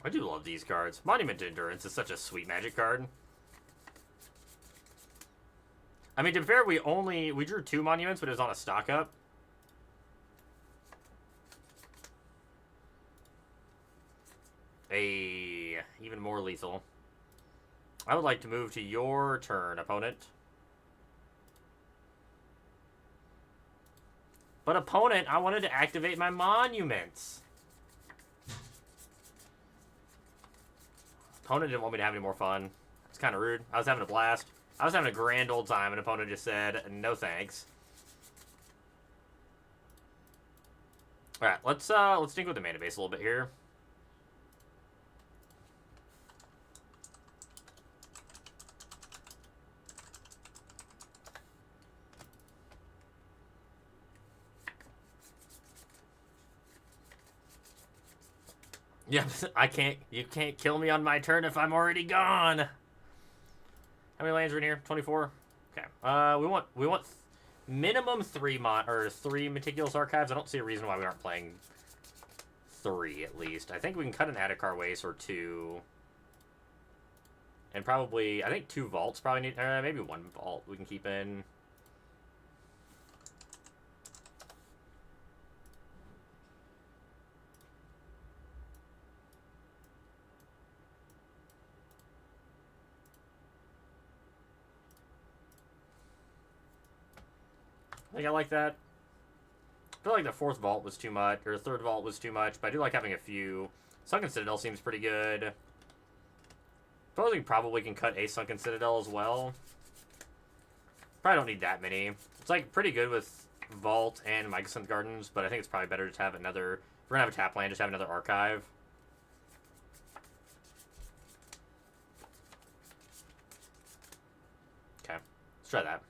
I do love these cards. Monument to Endurance is such a sweet Magic card. I mean, to be fair, we drew 2 monuments, but it was on a stock up. Even more lethal. I would like to move to your turn, opponent. But opponent, I wanted to activate my monuments. Opponent didn't want me to have any more fun. It's kind of rude. I was having a blast. I was having a grand old time, and opponent just said, no thanks. Alright, let's stick with the mana base a little bit here. Yeah, you can't kill me on my turn if I'm already gone. How many lands are in here? 24? Okay. We want minimum 3 Meticulous Archives. I don't see a reason why we aren't playing 3 at least. I think we can cut an Adhikar Waste or 2. And probably, I think 2 Vaults probably need, maybe 1 Vault we can keep in. I think I like that. I feel like the 4th Vault was too much, or the 3rd Vault was too much, but I do like having a few. Sunken Citadel seems pretty good. Suppose we probably can cut a Sunken Citadel as well. Probably don't need that many. It's like pretty good with Vault and Mycosynth Gardens, but I think it's probably better to have another. If we're gonna have a tap land, just have another archive. Okay, let's try that.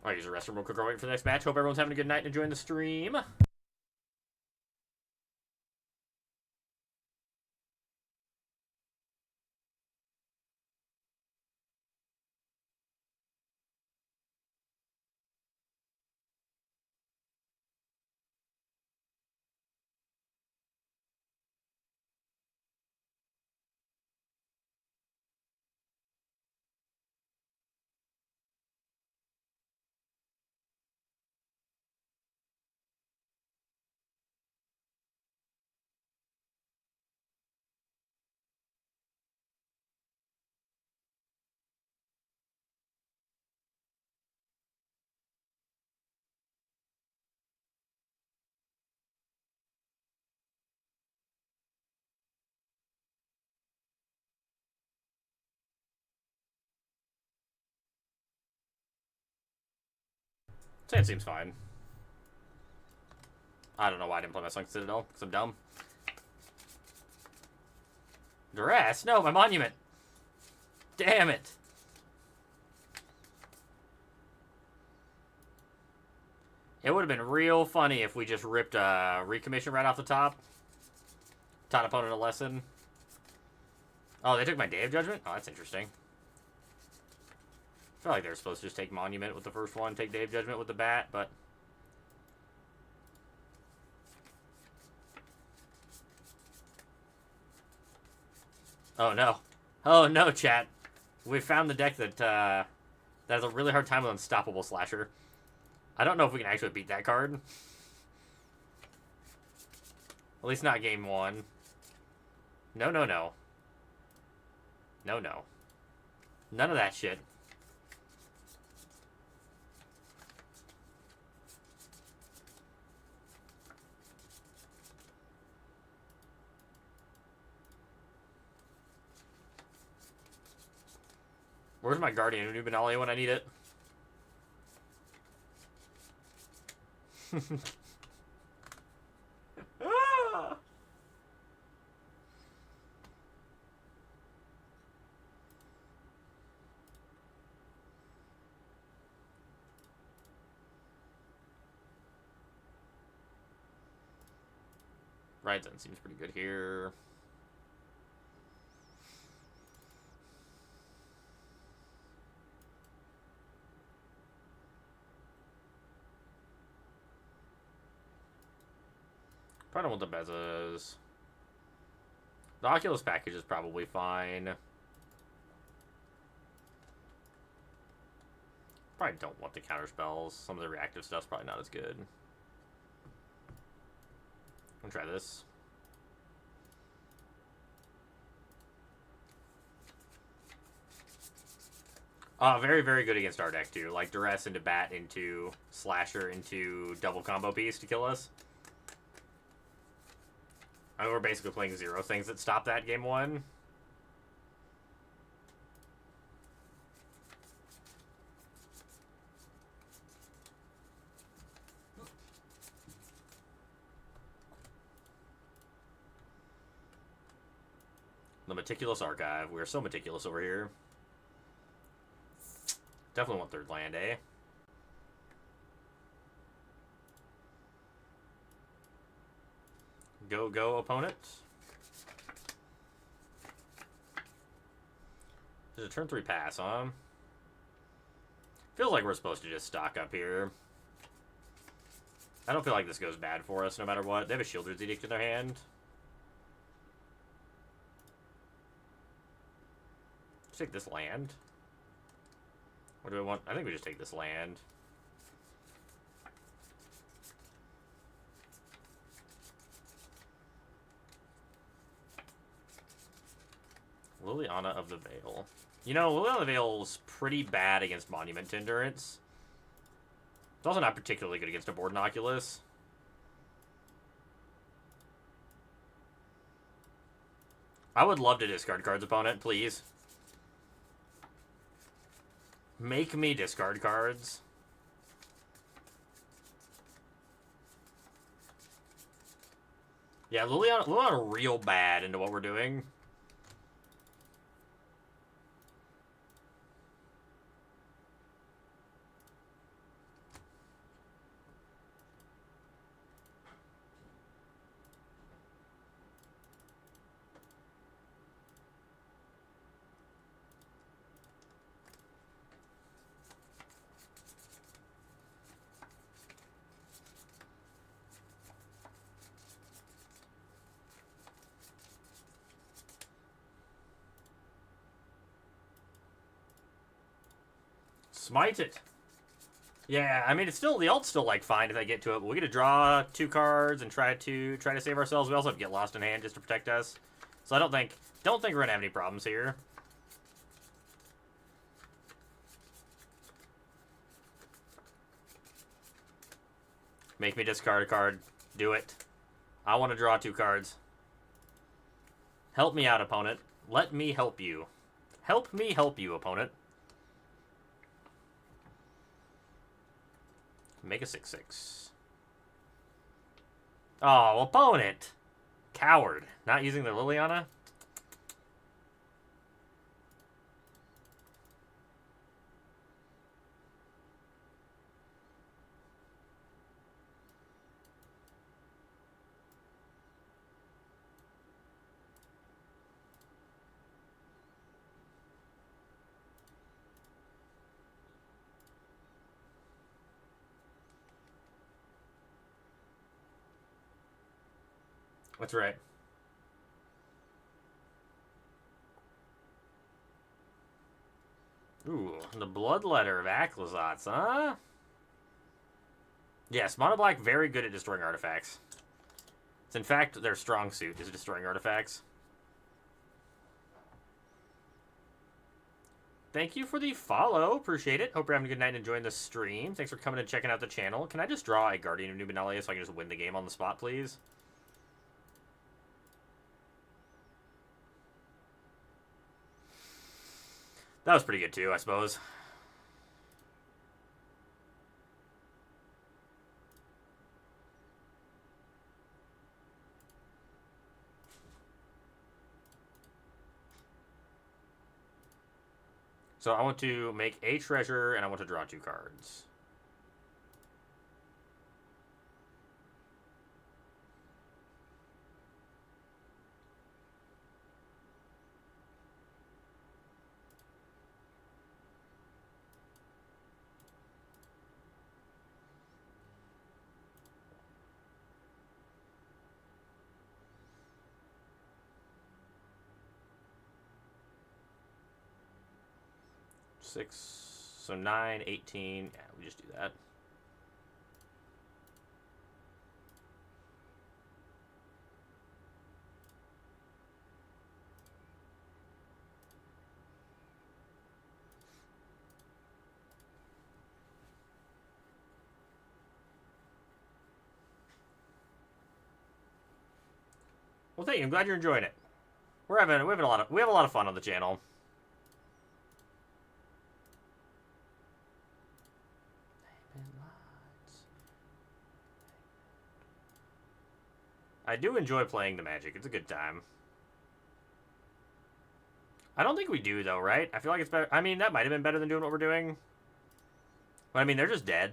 Alright, use the restroom real quick. We're waiting for the next match. Hope everyone's having a good night and enjoying the stream. Say it seems fine. I don't know why I didn't play my Sunken Citadel, because I'm dumb. Duress? No, my monument. Damn it. It would have been real funny if we just ripped recommission right off the top. Taught opponent a lesson. Oh, they took my Day of Judgment? Oh, that's interesting. I feel like they're supposed to just take Monument with the first one, take Day of Judgment with the bat, but... Oh, no. Oh, no, chat. We found the deck that has a really hard time with Unstoppable Slasher. I don't know if we can actually beat that card. At least not game 1. No, no, no. No, no. None of that shit. Where's my Guardian Nubenali when I need it? Ah! Right then seems pretty good here. Probably don't want the Bezas. The Oculus package is probably fine. Probably don't want the counter spells. Some of the reactive stuff's probably not as good. I'm gonna try this. Very, very good against our deck, too. Like, Duress into Bat into Slasher into double combo piece to kill us. I mean, we're basically playing 0 things that stop that game 1. The Meticulous Archive. We're so meticulous over here. Definitely want 3rd land, eh? Go, go, opponent. There's a turn 3 pass, huh? Feels like we're supposed to just stock up here. I don't feel like this goes bad for us no matter what. They have a Shielder's Edict in their hand. Let's take this land. What do I want? I think we just take this land. Liliana of the Veil. You know, Liliana of the Veil's pretty bad against Monument to Endurance. It's also not particularly good against a board Inoculus. I would love to discard cards, opponent, please. Make me discard cards. Yeah, Liliana real bad into what we're doing. Smite it. Yeah, I mean, it's still, the ult's still, like, fine if I get to it, but we get to draw 2 cards and try to save ourselves. We also have Get Lost in Hand just to protect us. So I don't think we're gonna have any problems here. Make me discard a card. Do it. I want to draw 2 cards. Help me out, opponent. Let me help you. Help me help you, opponent. Make a 6/6. Oh, opponent! Coward. Not using their Liliana? That's right. Ooh, the Bloodletter of Aclazotz, huh? Yes, Mono Black very good at destroying artifacts. It's in fact their strong suit is destroying artifacts. Thank you for the follow. Appreciate it. Hope you're having a good night and enjoying the stream. Thanks for coming and checking out the channel. Can I just draw a Guardian of Nubenalia so I can just win the game on the spot, please? That was pretty good too, I suppose. So I want to make a treasure, and I want to draw 2 cards. Six, So 9, 18. Yeah, we just do that. Well, thank you. I'm glad you're enjoying it. We have a lot of fun on the channel. I do enjoy playing the Magic. It's a good time. I don't think we do, though, right? I feel like it's better. I mean, that might have been better than doing what we're doing. But, I mean, they're just dead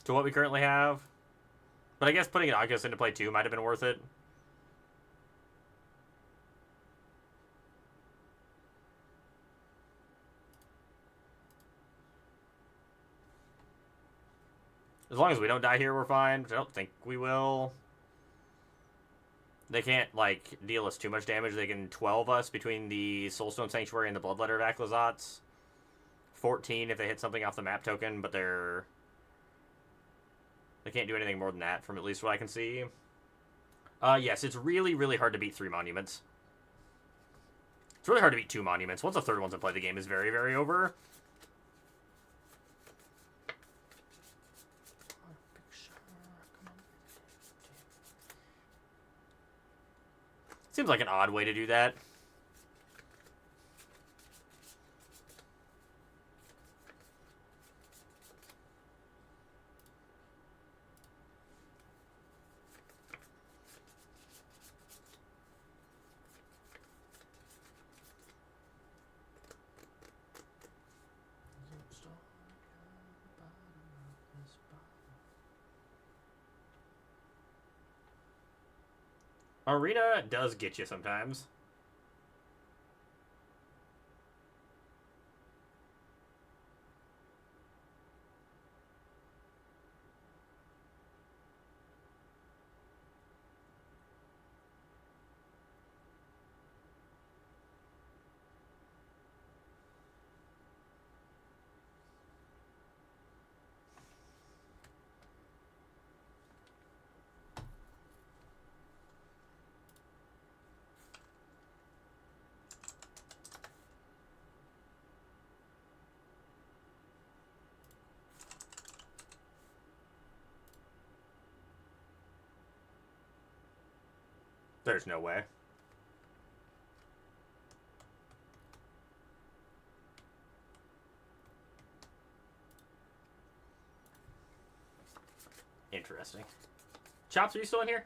to what we currently have. But I guess putting an Oculus into play 2 might have been worth it. As long as we don't die here, we're fine. Which I don't think we will. They can't, like, deal us too much damage. They can 12 us between the Soulstone Sanctuary and the Bloodletter of Aclazotz. 14 if they hit something off the map token, but they can't do anything more than that from at least what I can see. Yes, it's really, really hard to beat 3 monuments. It's really hard to beat 2 monuments. Once the third one's in play, the game is very, very over. Seems like an odd way to do that. Arena does get you sometimes. There's no way. Interesting. Chops, are you still in here?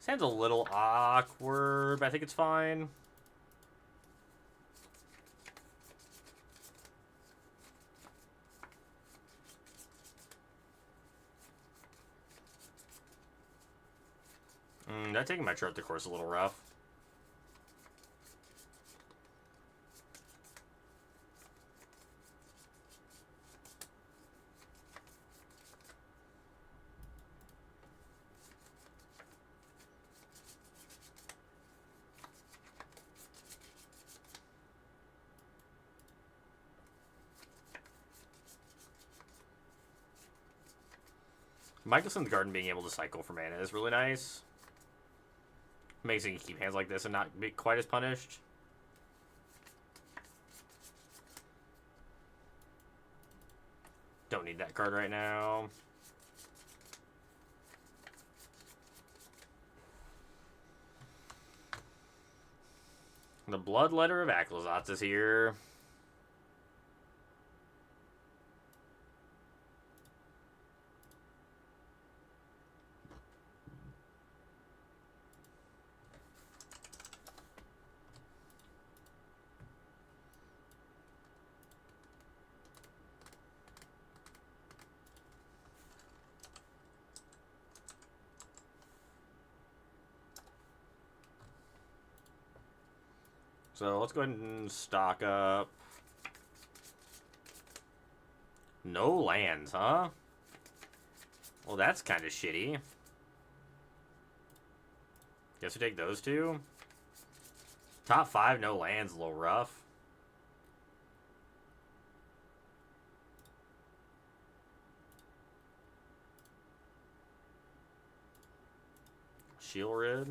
Sounds a little awkward, but I think it's fine. That's taking my chart the course a little rough. Michelson's Garden being able to cycle for mana is really nice. Makes it you keep hands like this and not be quite as punished. Don't need that card right now. The Bloodletter of Aclazotz is here. So let's go ahead and stock up. No lands, huh? Well, that's kind of shitty. Guess we take those two. Top 5, no lands, a little rough. Shield Rid. I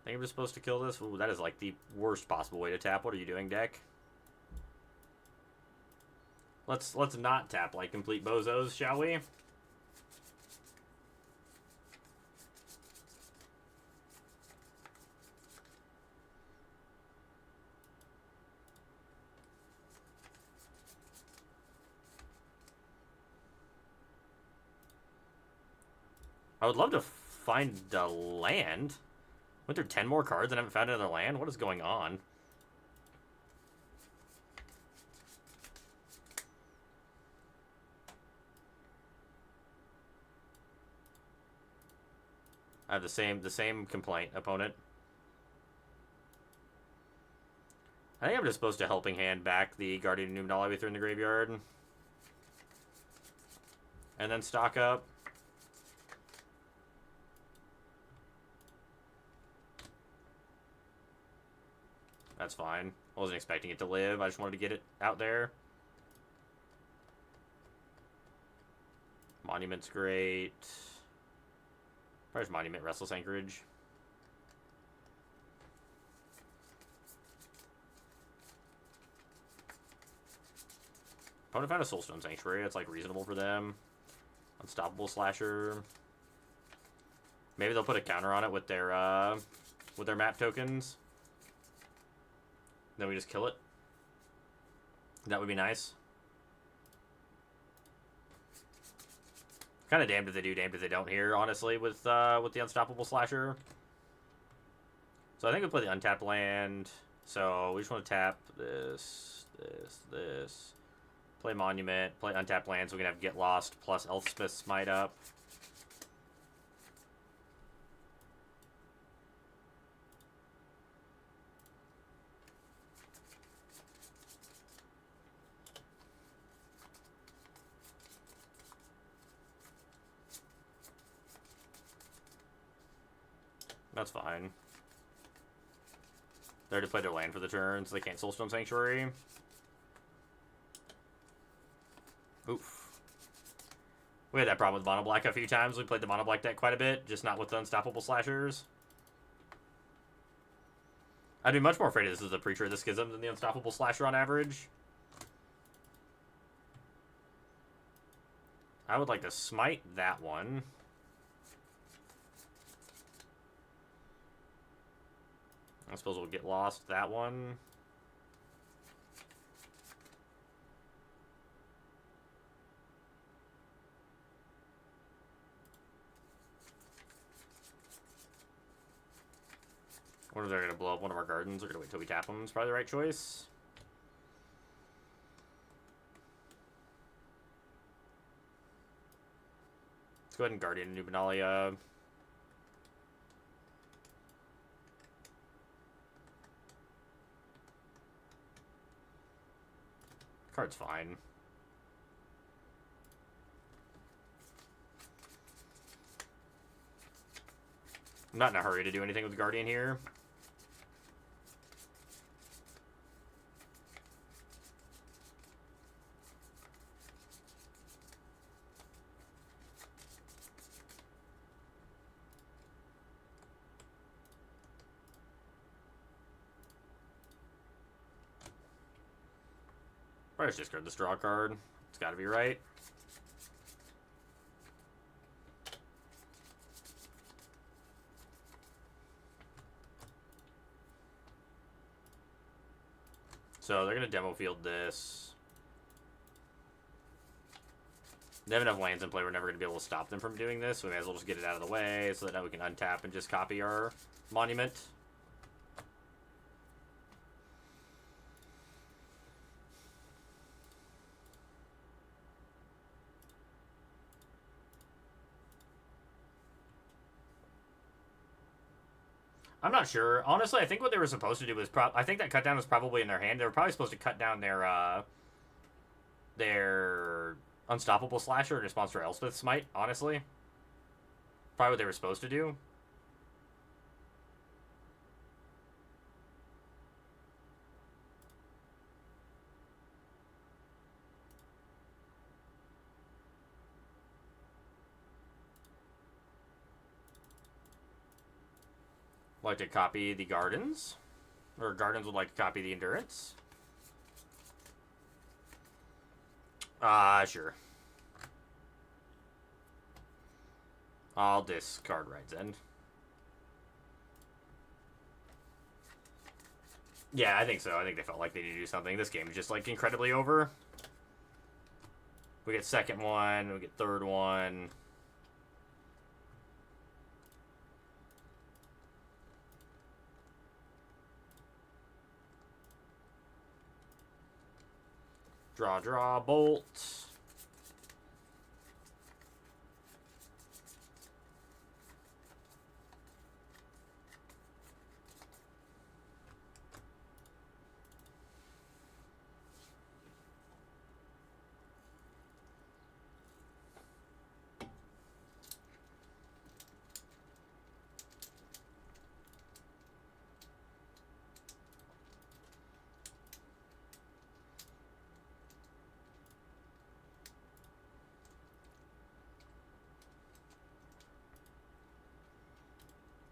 think I'm just supposed to kill this. Ooh, that is like the worst possible way to tap. What are you doing, deck? Let's not tap like complete bozos, shall we? I would love to find a land. Went through 10 more cards and haven't found another land? What is going on? I have the same complaint, opponent. I think I'm just supposed to Helping Hand back the Guardian of Numenala we threw in the graveyard. And then stock up. That's fine. I wasn't expecting it to live. I just wanted to get it out there. Monument's great. Where's Monument? Restless Anchorage. Opponent found a Soulstone Sanctuary. That's like reasonable for them. Unstoppable Slasher. Maybe they'll put a counter on it with their map tokens. Then we just kill it. That would be nice. Kind of damned if they do, damned if they don't here, honestly, with the Unstoppable Slasher. So I think we play the untapped land. So we just want to tap this. Play Monument, play untapped land, so we can have Get Lost plus Elspeth Smite up. That's fine. They already played their land for the turn, so they can't Soulstone Sanctuary. Oof. We had that problem with Mono Black a few times. We played the Mono Black deck quite a bit, just not with the Unstoppable Slashers. I'd be much more afraid of this as a Preacher of the Schism than the Unstoppable Slasher on average. I would like to smite that one. I suppose we'll Get Lost that one. What if they're going to blow up one of our gardens? They're going to wait till we tap them. It's probably the right choice. Let's go ahead and Guardian Nubenalia. Card's fine. I'm not in a hurry to do anything with Guardian here. Probably just discard this draw card. It's got to be right. So they're going to demo field this. They have enough lands in play, we're never going to be able to stop them from doing this, so we may as well just get it out of the way so that now we can untap and just copy our Monument. I'm not sure. Honestly, I think what they were supposed to do was I think that cut down was probably in their hand. They were probably supposed to cut down their Unstoppable Slasher and Response for Elspeth Smite, honestly. Probably what they were supposed to do. Like to copy the Gardens. Or Gardens would like to copy the Endurance. Sure. I'll discard Right's End. Yeah, I think so. I think they felt like they needed to do something. This game is just, like, incredibly over. We get second one. We get third one. Draw, bolt.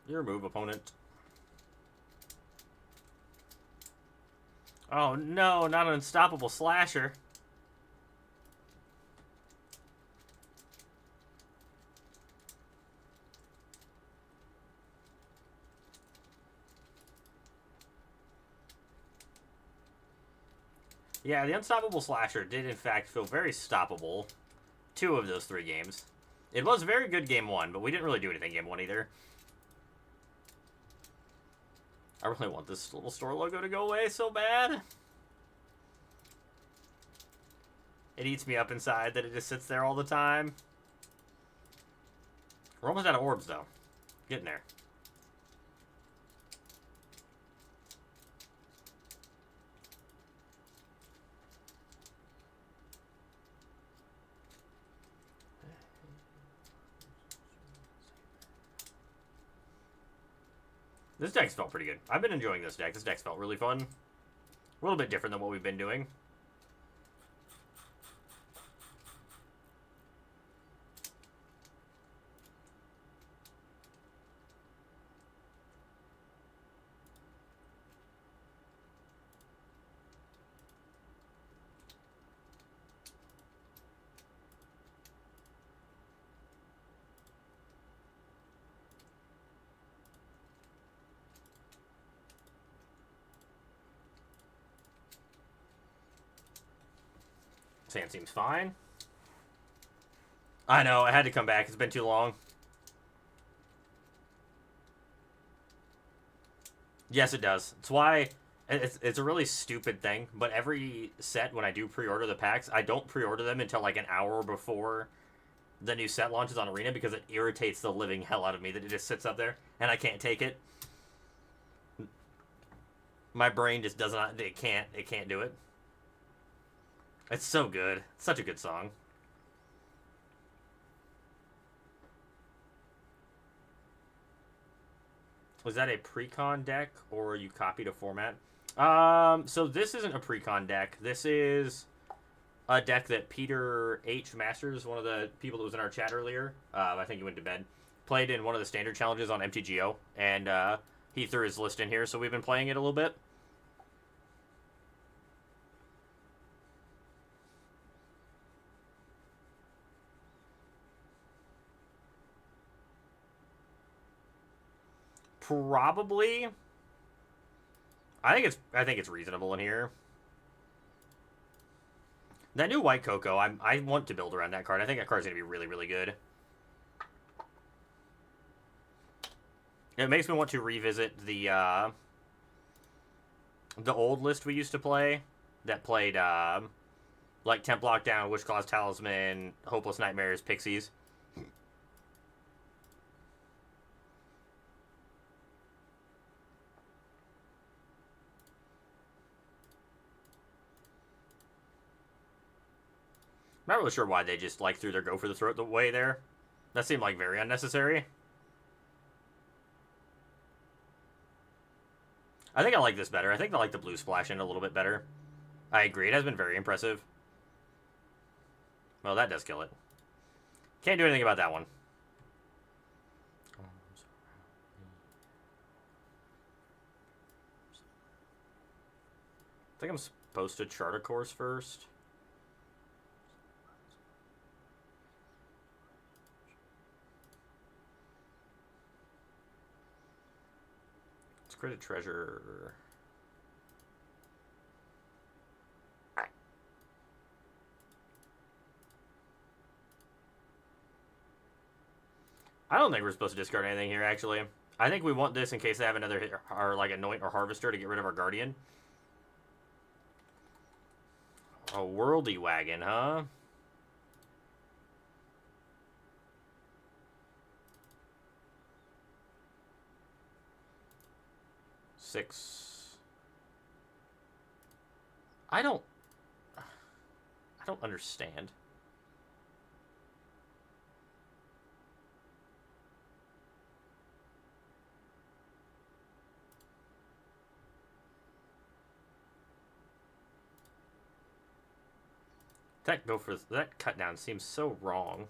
Your move, opponent. Oh no, not an Unstoppable Slasher. Yeah, the Unstoppable Slasher did in fact feel very stoppable. 2 of those 3 games. It was a very good game 1, but we didn't really do anything game 1 either. I really want this little store logo to go away so bad. It eats me up inside that it just sits there all the time. We're almost out of orbs, though. Getting there. This deck's felt pretty good. I've been enjoying this deck. This deck's felt really fun. A little bit different than what we've been doing. Sand seems fine. I know, I had to come back. It's been too long. Yes, it does. It's why it's a really stupid thing, but every set when I do pre-order the packs, I don't pre-order them until like an hour before the new set launches on Arena because it irritates the living hell out of me that it just sits up there and I can't take it. My brain just does not. It can't do it. It's so good. It's such a good song. Was that a pre-con deck or you copied a format? So this isn't a pre-con deck. This is a deck that Peter H. Masters, one of the people that was in our chat earlier, I think he went to bed, played in one of the standard challenges on MTGO, and he threw his list in here, so we've been playing it a little bit. Probably. I think it's reasonable in here. That new white Cocoa, I want to build around that card. I think that card's gonna be really, really good. It makes me want to revisit the old list we used to play that played like Temp Lockdown, Witchclaw's Talisman, Hopeless Nightmares, Pixies. Not really sure why they just like threw their go for the throat the way there. That seemed like very unnecessary. I think I like this better. I think I like the blue splash in a little bit better. I agree. It has been very impressive. Well, that does kill it. Can't do anything about that one. I think I'm supposed to chart a course first. Let's create a treasure. I don't think we're supposed to discard anything here, actually. I think we want this in case they have another hit, or like Anoint or Harvester to get rid of our Guardian. A Worldy Wagon, huh? Six. I don't understand. That cut down seems so wrong.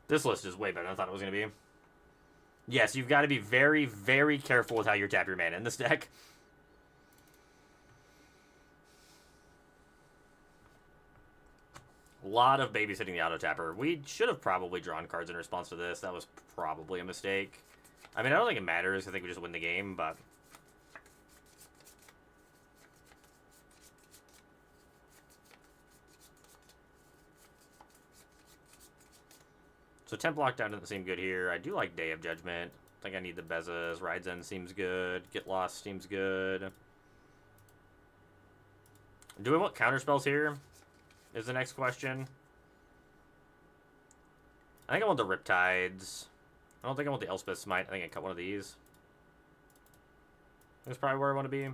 This list is way better than I thought it was going to be. Yes, you've got to be very, very careful with how you tap your mana in this deck. A lot of babysitting the auto tapper. We should have probably drawn cards in response to this. That was probably a mistake. I mean, I don't think it matters. I think we just win the game, but... So temp lockdown doesn't seem good here. I do like Day of Judgment. I think I need the Bezas. Rides End seems good. Get Lost seems good. Do we want counterspells here? Is the next question. I think I want the Riptides. I don't think I want the Elspeth Smite. I think I cut one of these. That's probably where I want to be.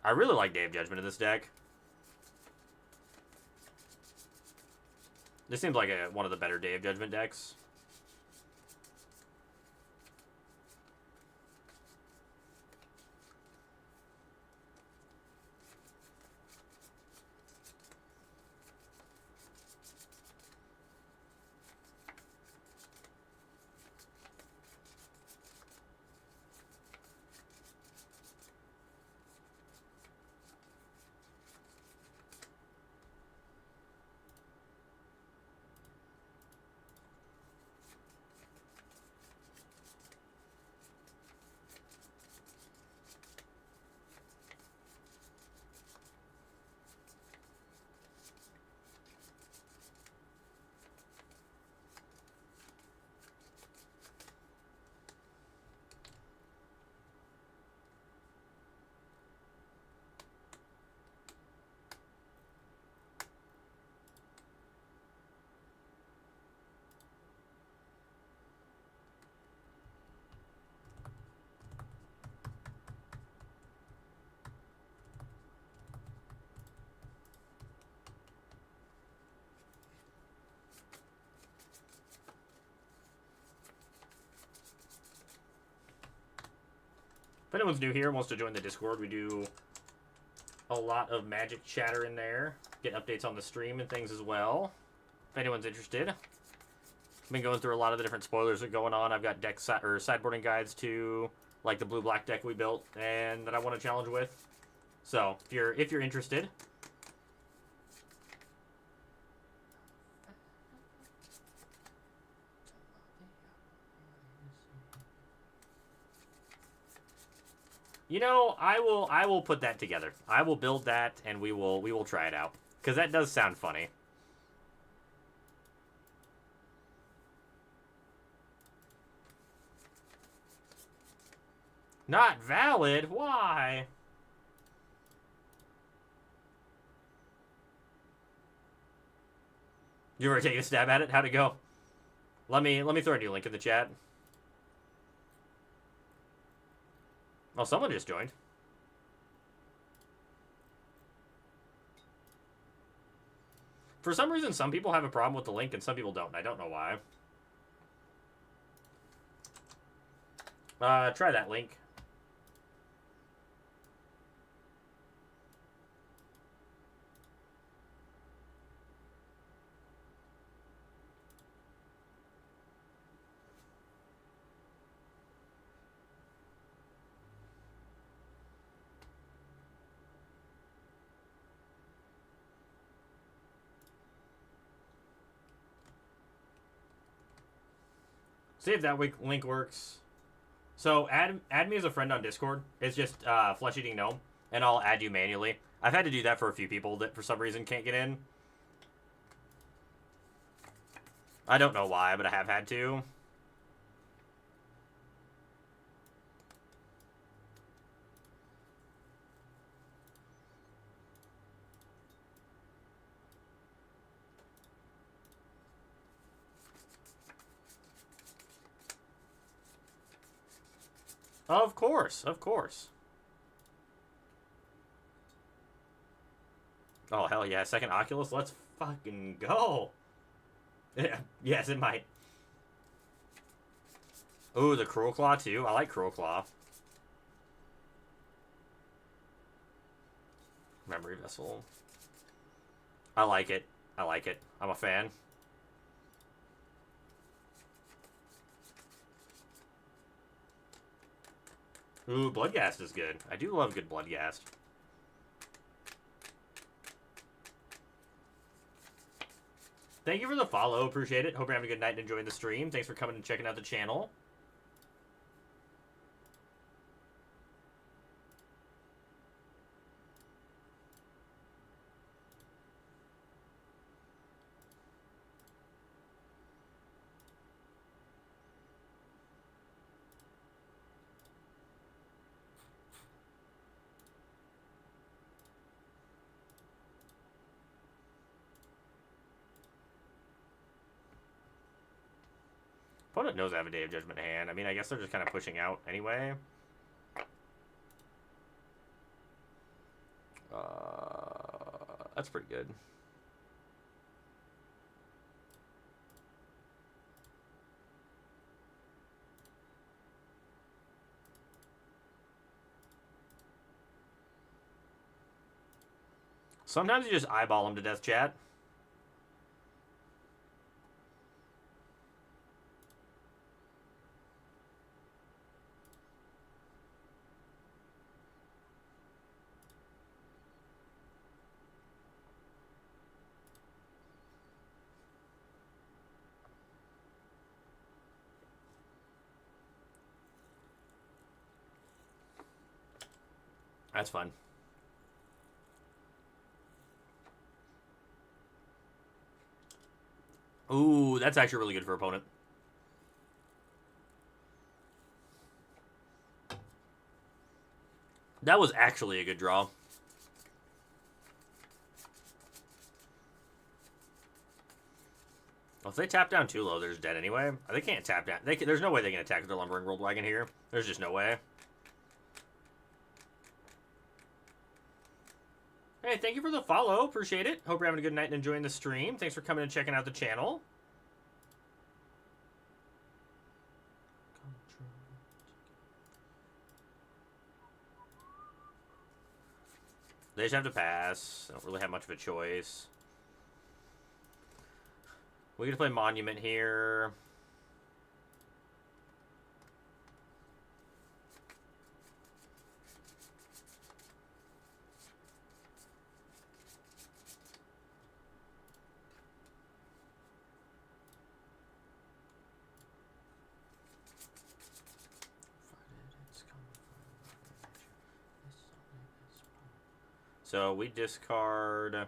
I really like Day of Judgment in this deck. This seems like one of the better Day of Judgment decks. If anyone's new here and wants to join the Discord, we do a lot of Magic chatter in there. Get updates on the stream and things as well. If anyone's interested. I've been going through a lot of the different spoilers that are going on. I've got sideboarding guides to like the blue-black deck we built and that I want to challenge with. So if you're interested. You know, I will put that together. I will build that and we will try it out. Because that does sound funny. Not valid? Why? You ever take a stab at it? How'd it go? Let me throw a new link in the chat. Oh, someone just joined. For some reason, some people have a problem with the link and some people don't. I don't know why. Try that link. See if that link works. So add me as a friend on Discord. It's just Flesh Eating Gnome, and I'll add you manually. I've had to do that for a few people that for some reason can't get in. I don't know why, but I have had to. Of course, of course. Oh, hell yeah. Second Oculus? Let's fucking go. Yeah, yes, it might. Ooh, the Cruel Claw, too. I like Cruel Claw. Memory Vessel. I like it. I like it. I'm a fan. Ooh, Bloodghast is good. I do love good Bloodghast. Thank you for the follow. Appreciate it. Hope you're having a good night and enjoying the stream. Thanks for coming and checking out the channel. Opponent knows I have a Day of Judgment hand. I mean, I guess they're just kind of pushing out anyway. That's pretty good. Sometimes you just eyeball them to death, chat. That's fun. Ooh, that's actually really good for opponent. That was actually a good draw. Well, if they tap down too low, they're just dead anyway. They can't tap down. There's no way they can attack with their Lumbering World Wagon here. There's just no way. Hey, thank you for the follow. Appreciate it. Hope you're having a good night and enjoying the stream. Thanks for coming and checking out the channel. They just have to pass. I don't really have much of a choice. We get to play Monument here. So we discard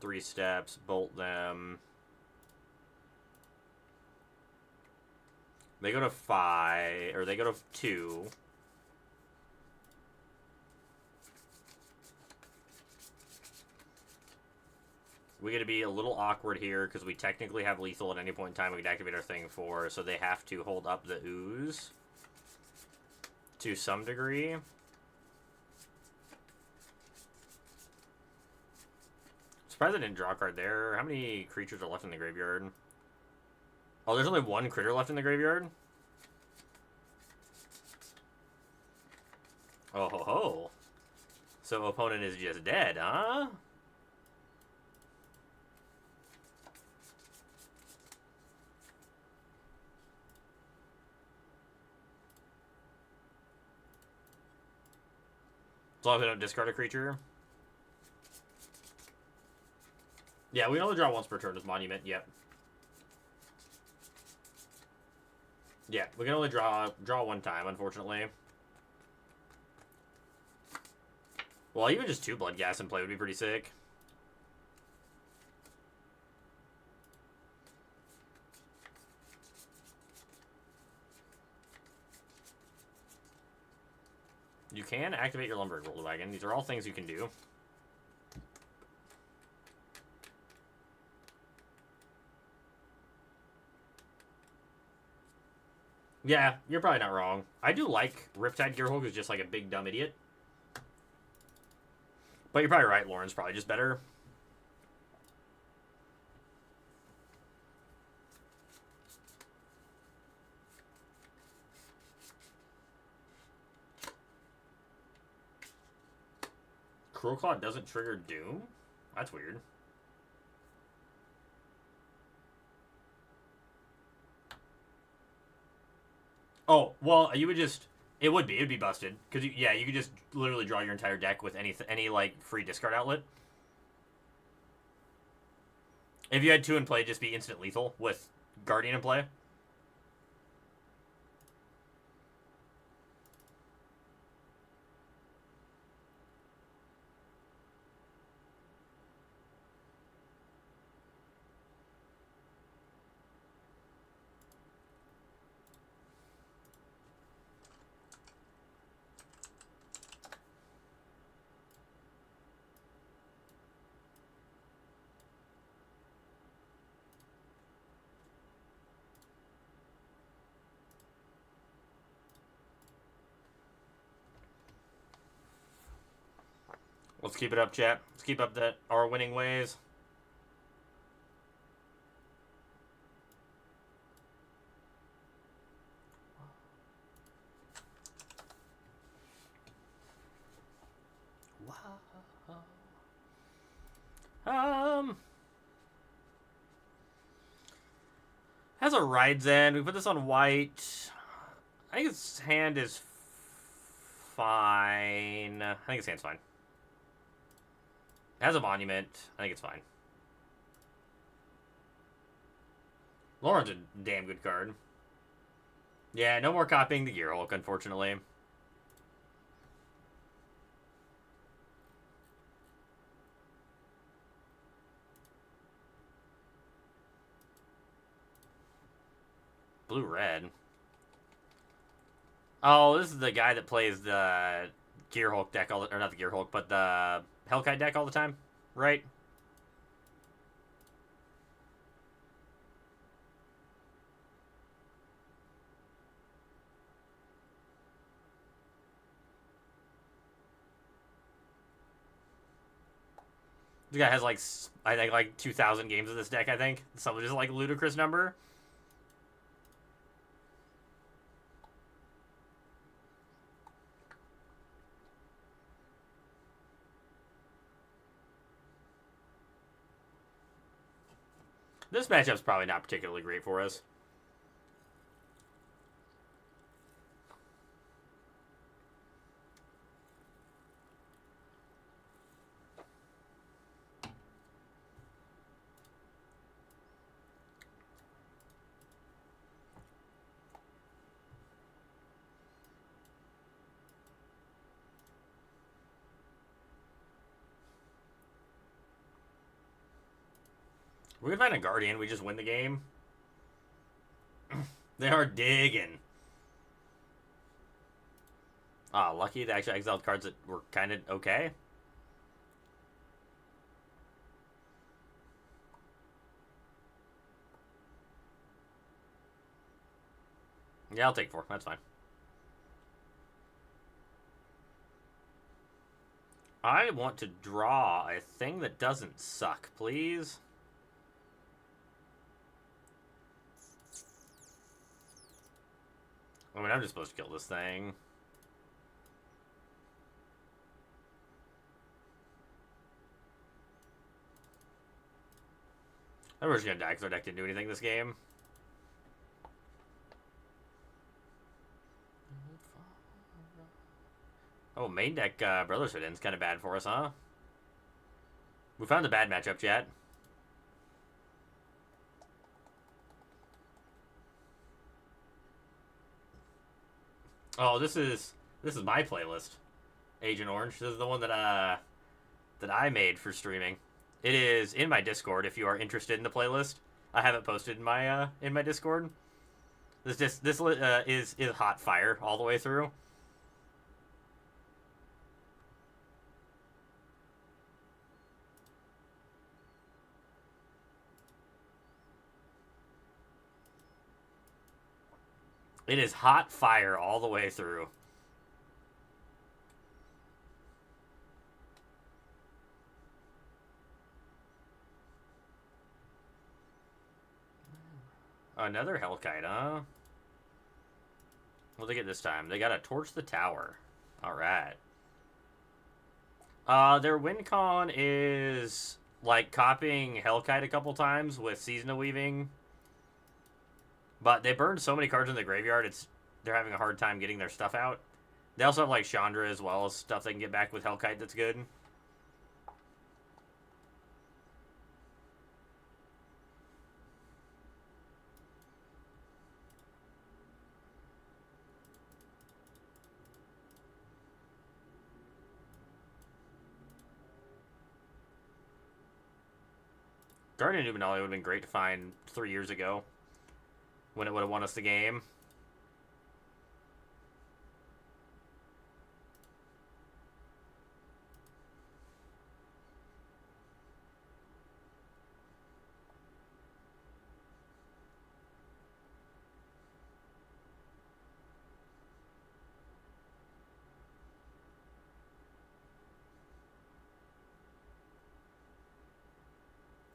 3 steps, bolt them. They go to 5, or they go to 2. We got to be a little awkward here because we technically have lethal at any point in time we can activate our thing for, so they have to hold up the ooze to some degree. Surprised I didn't draw a card there. How many creatures are left in the graveyard? Oh, there's only 1 critter left in the graveyard? Oh ho ho. So opponent is just dead, huh? As long as we don't discard a creature. Yeah, we only draw once per turn with Monument, yep. Yeah, we can only draw 1 time, unfortunately. Well, even just 2 Blood Gas in play would be pretty sick. You can activate your Lumberg Roll Wagon. These are all things you can do. Yeah, you're probably not wrong. I do like Riptide Gearhulk is just like a big dumb idiot. But you're probably right, Lauren's probably just better. Crowclaw doesn't trigger Doom? That's weird. Oh, well, you would just... It would be. It would be busted. Because, yeah, you could just literally draw your entire deck with any like, free discard outlet. If you had 2 in play, just be instant lethal with Guardian in play. Let's keep it up, chat. Let's keep up our winning ways. Has a Ride's End. We put this on white. I think its hand is fine. I think its hand's fine. It has a Monument. I think it's fine. Lauren's a damn good card. Yeah, no more copying the Gearhulk, unfortunately. Blue-red. Oh, this is the guy that plays the Gearhulk deck, or not the Gearhulk, but the Hellkite deck all the time, right? This guy has like, I think like 2,000 games of this deck, I think. Some just like a ludicrous number. This matchup's probably not particularly great for us. We can find a Guardian. We just win the game. They are digging. Ah, lucky they actually exiled cards that were kind of okay. Yeah, I'll take 4. That's fine. I want to draw a thing that doesn't suck, please. I mean, I'm just supposed to kill this thing. I'm just gonna die because our deck didn't do anything this game. Oh, main deck Brothers Hidden's kind of bad for us, huh? We found a bad matchup, chat. Oh, this is my playlist. Agent Orange. This is the one that I made for streaming. It is in my Discord if you are interested in the playlist. I have it posted in my Discord. This is hot fire all the way through. It is hot fire all the way through. Another Hellkite, huh? What'd they get this time? They got to torch the tower. Alright. Their win con is like copying Hellkite a couple times with Season of Weaving. But they burned so many cards in the graveyard, they're having a hard time getting their stuff out. They also have like Chandra as well as stuff they can get back with Hellkite that's good. Guardian Numenali would have been great to find 3 years ago when it would have won us the game.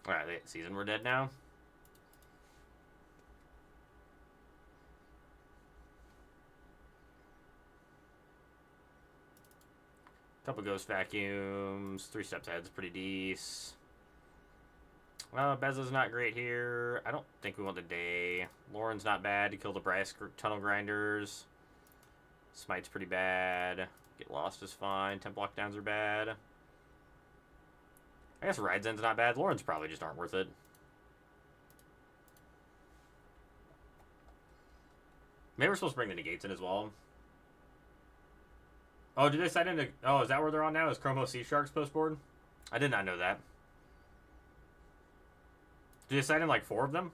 Alright, Season we're dead now. Couple Ghost Vacuums. 3 steps ahead's pretty decent. Beza's not great here. I don't think we want the day. Lauren's not bad to kill the Brass Tunnel Grinders. Smite's pretty bad. Get Lost is fine. Temp Lockdowns are bad. I guess Ride's End's not bad. Lauren's probably just aren't worth it. Maybe we're supposed to bring the Negates in as well. Oh, did they sign into... Oh, is that where they're on now? Is Chromo Sea Sharks postboard? I did not know that. Did they sign in like 4 of them?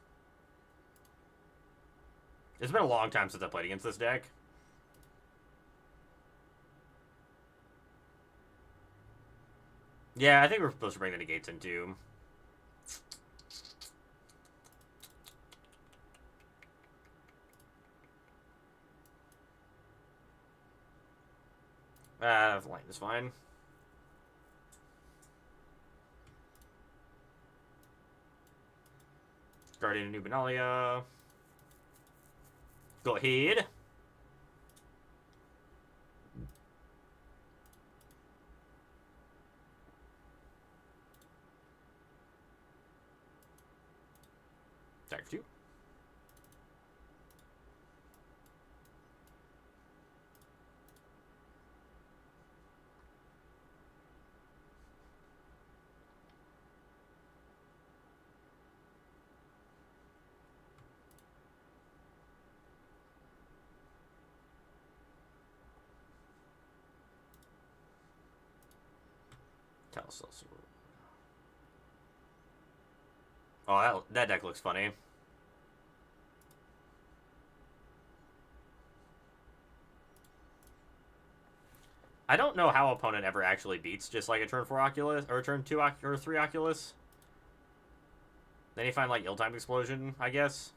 It's been a long time since I played against this deck. Yeah, I think we're supposed to bring the Negates in too. Light is fine. Guardian of Nubenalia. Go ahead. Attack for 2. Oh, that deck looks funny. I don't know how opponent ever actually beats just like a turn 4 Oculus, or a turn 2 or 3 Oculus. Then you find like ill-timed explosion, I guess.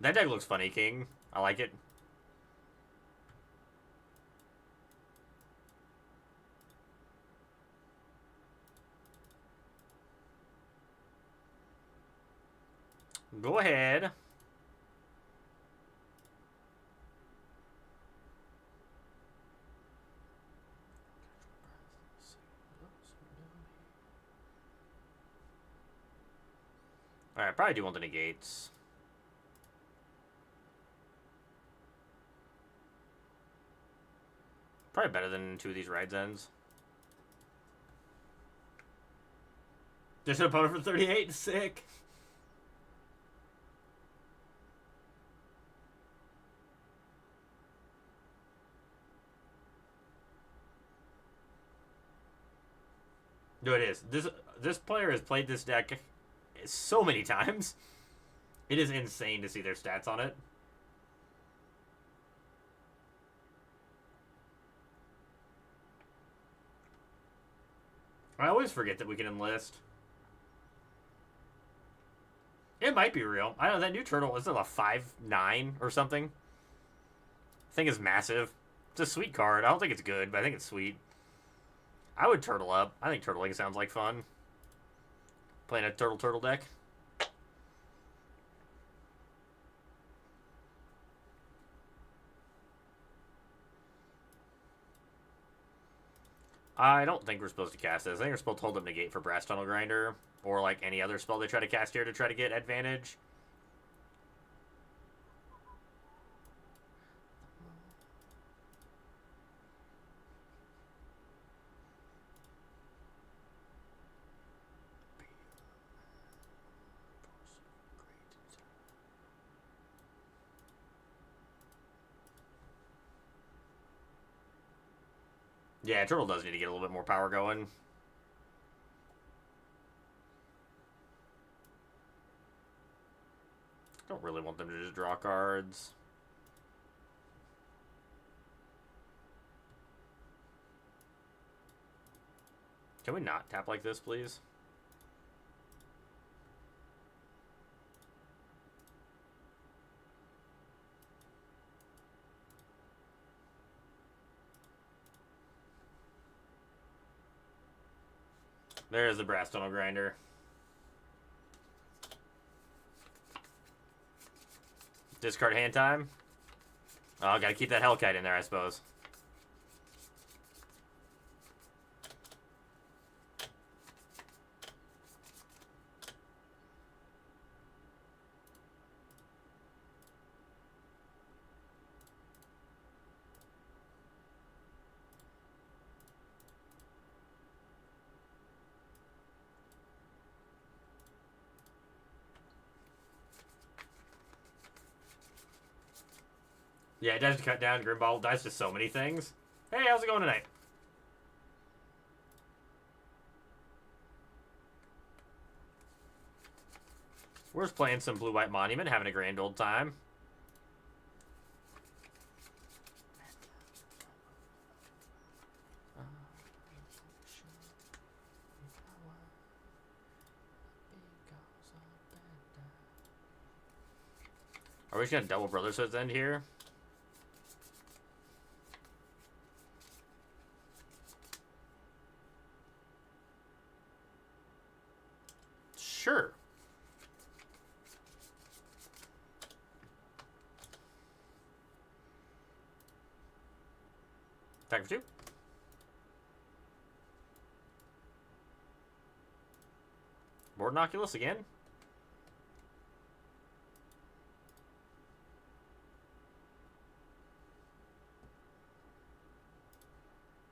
That deck looks funny, King. I like it. Go ahead. Alright, probably do want the negates. Probably better than 2 of these Rides Ends. Just an opponent for 38? Sick. No, it is. This player has played this deck so many times. It is insane to see their stats on it. I always forget that we can enlist. It might be real. I don't know, that new turtle, is it a 5/9 or something? Thing is massive. It's a sweet card. I don't think it's good, but I think it's sweet. I would turtle up. I think turtling sounds like fun. Playing a turtle deck. I don't think we're supposed to cast this. I think we're supposed to hold up negate for Brass Tunnel Grinder, or like any other spell they try to cast here to try to get advantage. Yeah, turtle does need to get a little bit more power going. Don't really want them to just draw cards. Can we not tap like this, please? There's the Brass Tunnel Grinder. Discard hand time. Oh, gotta keep that Hellkite in there, I suppose. Yeah, it does cut down. Grimball dies to so many things. Hey, how's it going tonight? We're just playing some Blue-White Monument, having a grand old time. Are we just gonna double Brotherhood's End here? Sure. Attack for 2. Board Oculus again?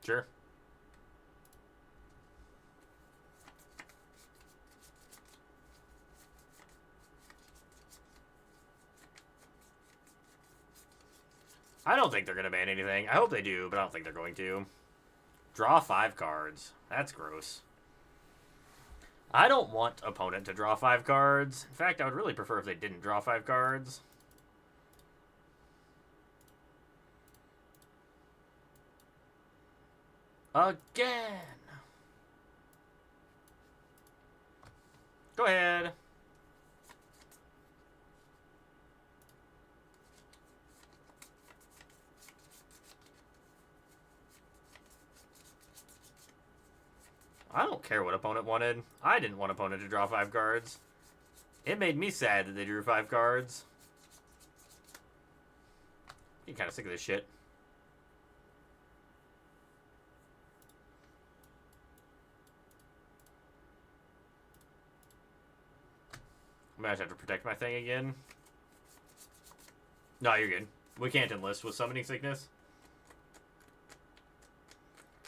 Sure. I don't think they're going to ban anything. I hope they do, but I don't think they're going to. Draw 5 cards. That's gross. I don't want opponent to draw 5 cards. In fact, I would really prefer if they didn't draw 5 cards. Again. Go ahead. I don't care what opponent wanted. I didn't want opponent to draw 5 cards. It made me sad that they drew 5 cards. I'm kind of sick of this shit. I might have to protect my thing again. No, you're good. We can't enlist with summoning sickness.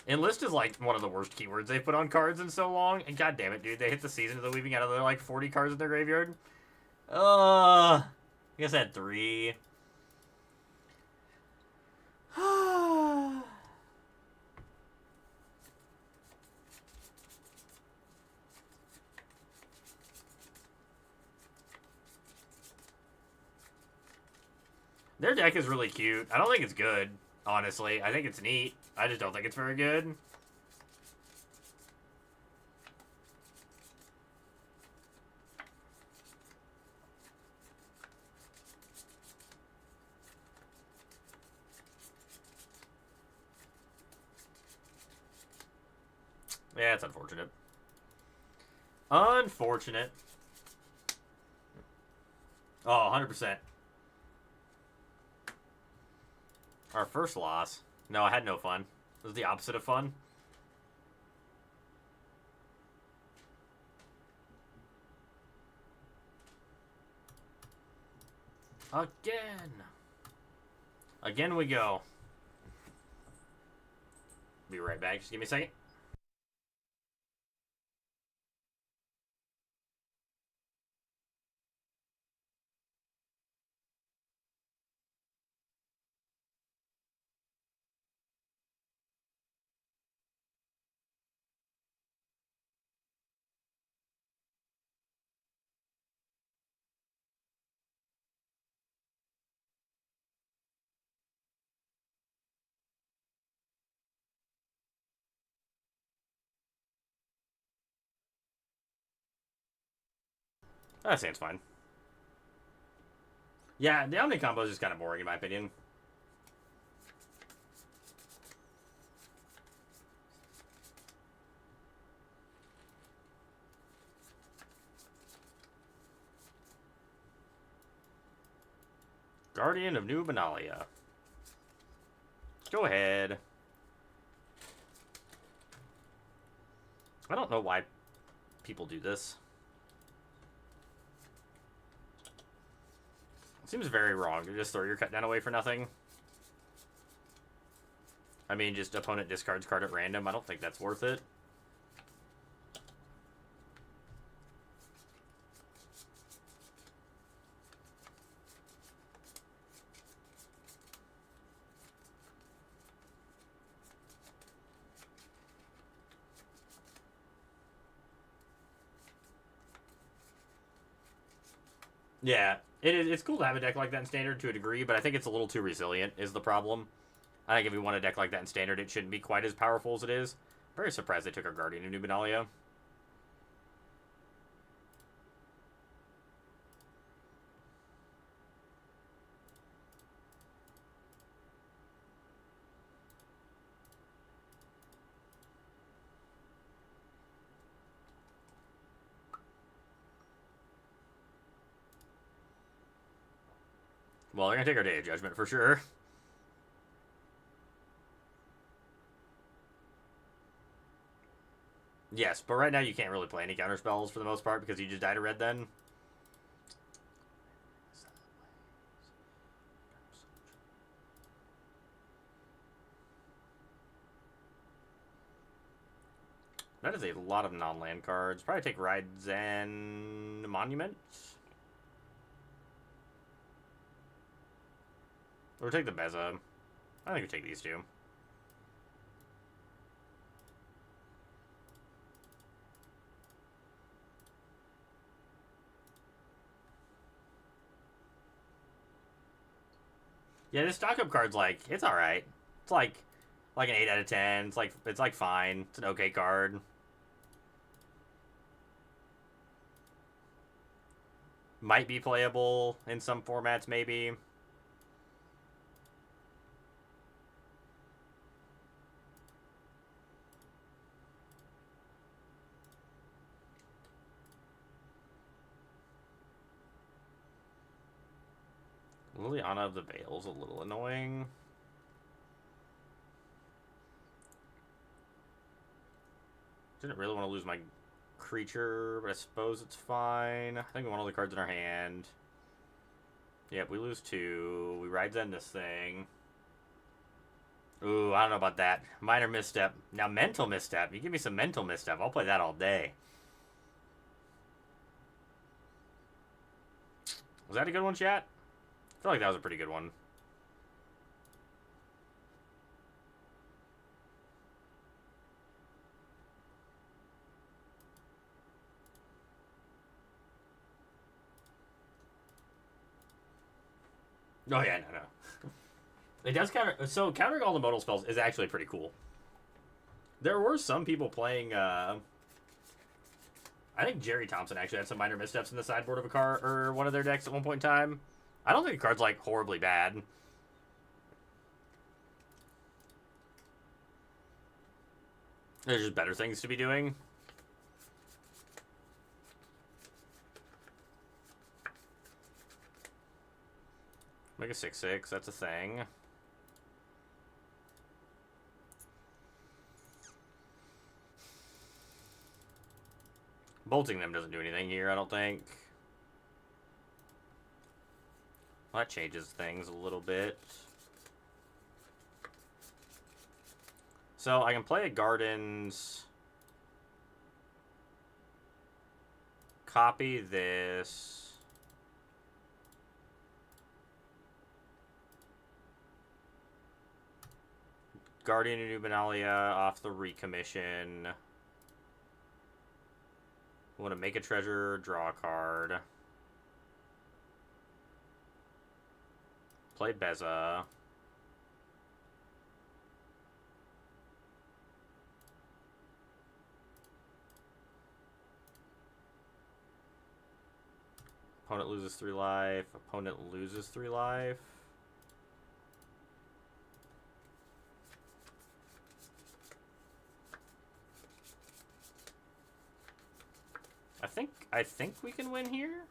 Enlist is like one of the worst keywords they've put on cards in so long. And god damn it, dude, they hit the season of the leaving out of their like 40 cards in their graveyard. I guess I had 3. Their deck is really cute. I don't think it's good, honestly. I think it's neat. I just don't think it's very good. Yeah, it's unfortunate. Unfortunate. Oh, 100%. Our first loss. No, I had no fun. It was the opposite of fun. Again. Again we go. Be right back. Just give me a second. That sounds fine. Yeah, the Omni combo is just kind of boring in my opinion. Guardian of New Benalia. Go ahead. I don't know why people do this. It seems very wrong to just throw your cut down away for nothing. I mean, just opponent discards card at random. I don't think that's worth it. Yeah, it's cool to have a deck like that in Standard to a degree, but I think it's a little too resilient is the problem. I think if we want a deck like that in Standard, it shouldn't be quite as powerful as it is. Very surprised they took our Guardian of New Benalia. Well, they're going to take our Day of Judgment for sure. Yes, but right now you can't really play any counter spells for the most part because you just died to red then. That is a lot of non-land cards. Probably take Ryzen Monument. Or take the Beza. I think we take these two. Yeah, this stock-up card's like, it's alright. It's like an 8 out of 10. It's like fine. It's an okay card. Might be playable in some formats, maybe. Liliana of the Veil's a little annoying. Didn't really want to lose my creature, but I suppose it's fine. I think we want all the cards in our hand. Yep, we lose 2. We ride Zen this thing. Ooh, I don't know about that. Minor misstep. Now, mental misstep. You give me some mental misstep. I'll play that all day. Was that a good one, chat? I feel like that was a pretty good one. Oh, yeah, no. It does counter... So, countering all the modal spells is actually pretty cool. There were some people playing... I think Jerry Thompson actually had some minor missteps in the sideboard of a card or one of their decks at one point in time. I don't think the card's, like, horribly bad. There's just better things to be doing. Make a 6/6. That's a thing. Bolting them doesn't do anything here, I don't think. Well, that changes things a little bit. So I can play a Gardens. Copy this. Guardian of Nubenalia off the recommission. Want to make a treasure, draw a card. Play Beza. Opponent loses 3 life. Opponent loses 3 life. I think we can win here.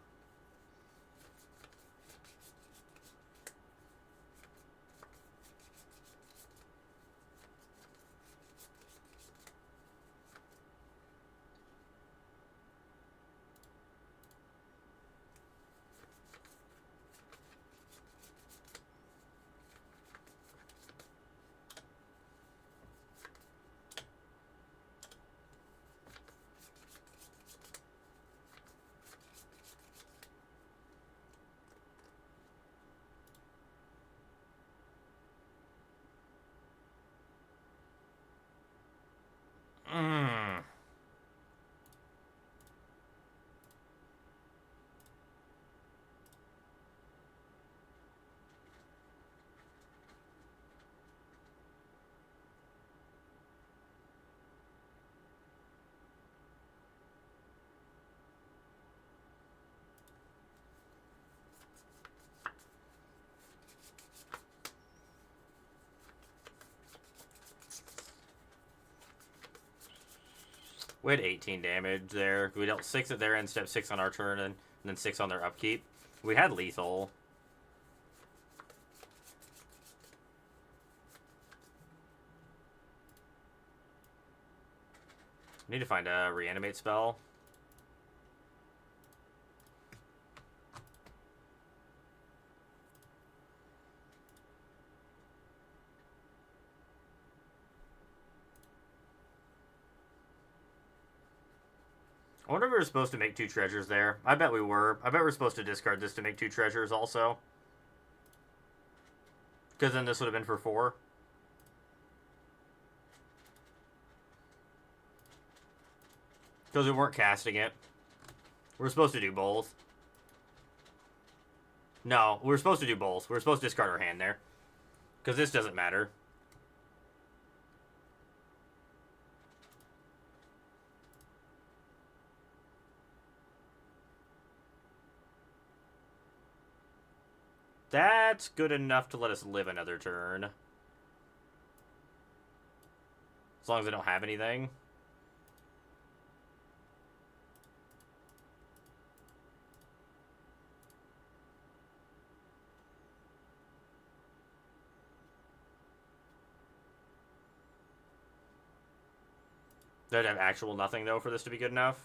We had 18 damage there. We dealt 6 at their end, step 6 on our turn, and then 6 on their upkeep. We had lethal. Need to find a reanimate spell. I wonder if we were supposed to make 2 treasures there. I bet we were. I bet we're supposed to discard this to make 2 treasures also. Because then this would have been for 4. Because we weren't casting it. We're supposed to do both. No, we're supposed to do both. We're supposed to discard our hand there. Because this doesn't matter. That's good enough to let us live another turn. As long as I don't have anything. Do I have actual nothing, though, for this to be good enough?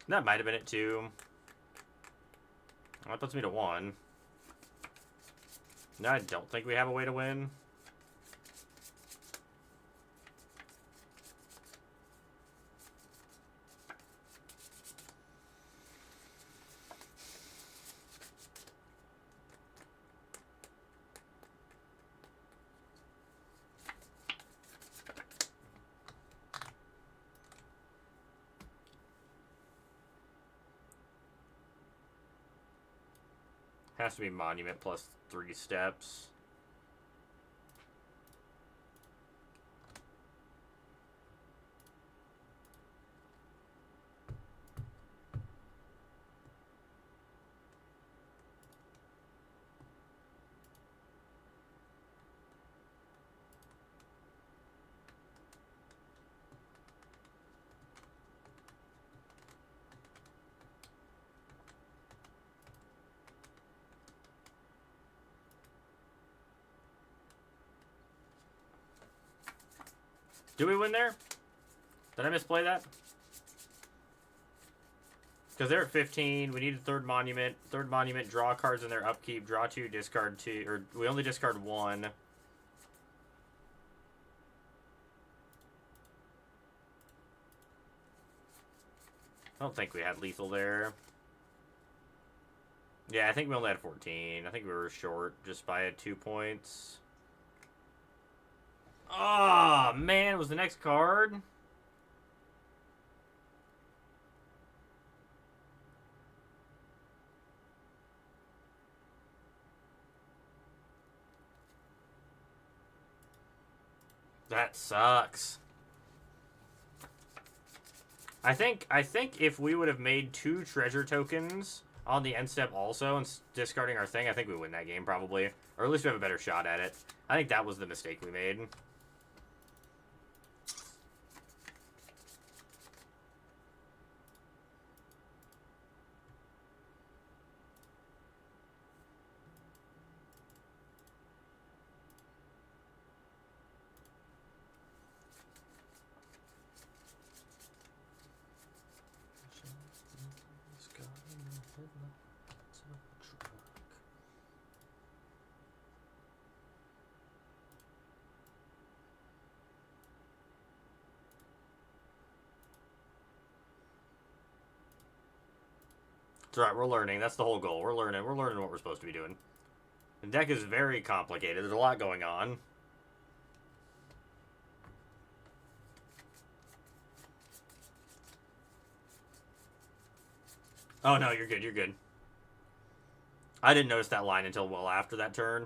That might have been it, too. That puts me to 1. No, I don't think we have a way to win. Has to be monument plus 3 steps. Do we win there? Did I misplay that? Because they're at 15. We need a third monument. Third monument, draw cards in their upkeep. Draw 2, discard 2. Or we only discard 1. I don't think we had lethal there. Yeah, I think we only had 14. I think we were short just by 2 points. Oh, man, was the next card? That sucks. I think if we would have made 2 treasure tokens on the end step also and discarding our thing, I think we win that game probably. Or at least we have a better shot at it. I think that was the mistake we made. It's alright, we're learning. That's the whole goal. We're learning. We're learning what we're supposed to be doing. The deck is very complicated. There's a lot going on. Oh, no, you're good. You're good. I didn't notice that line until well after that turn.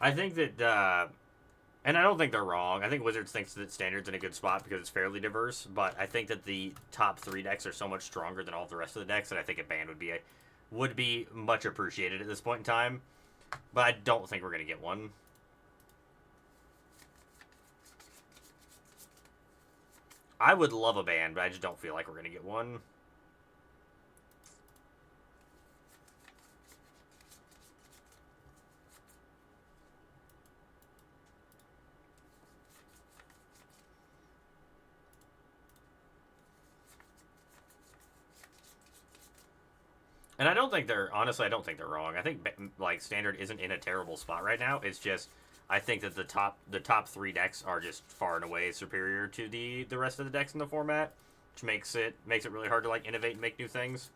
I think that, and I don't think they're wrong. I think Wizards thinks that Standard's in a good spot because it's fairly diverse, but I think that the top 3 decks are so much stronger than all the rest of the decks that I think a ban would be much appreciated at this point in time. But I don't think we're going to get one. I would love a ban, but I just don't feel like we're going to get one. And I don't think they're, honestly, I don't think they're wrong. I think like Standard isn't in a terrible spot right now. It's just I think that the top 3 decks are just far and away superior to the rest of the decks in the format, which makes it really hard to like innovate and make new things.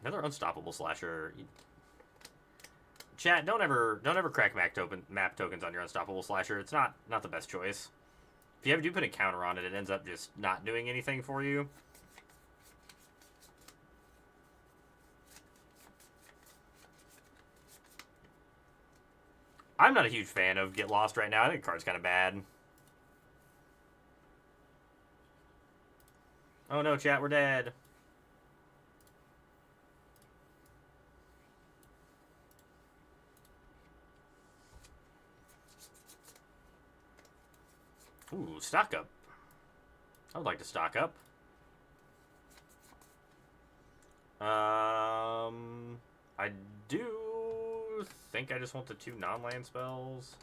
Another unstoppable slasher. Chat, don't ever crack map tokens on your unstoppable slasher. It's not the best choice. If you do put a counter on it, it ends up just not doing anything for you. I'm not a huge fan of Get Lost right now. I think the card's kind of bad. Oh no, chat, we're dead. Ooh, stock up. I would like to stock up. I do think I just want the 2 non-land spells.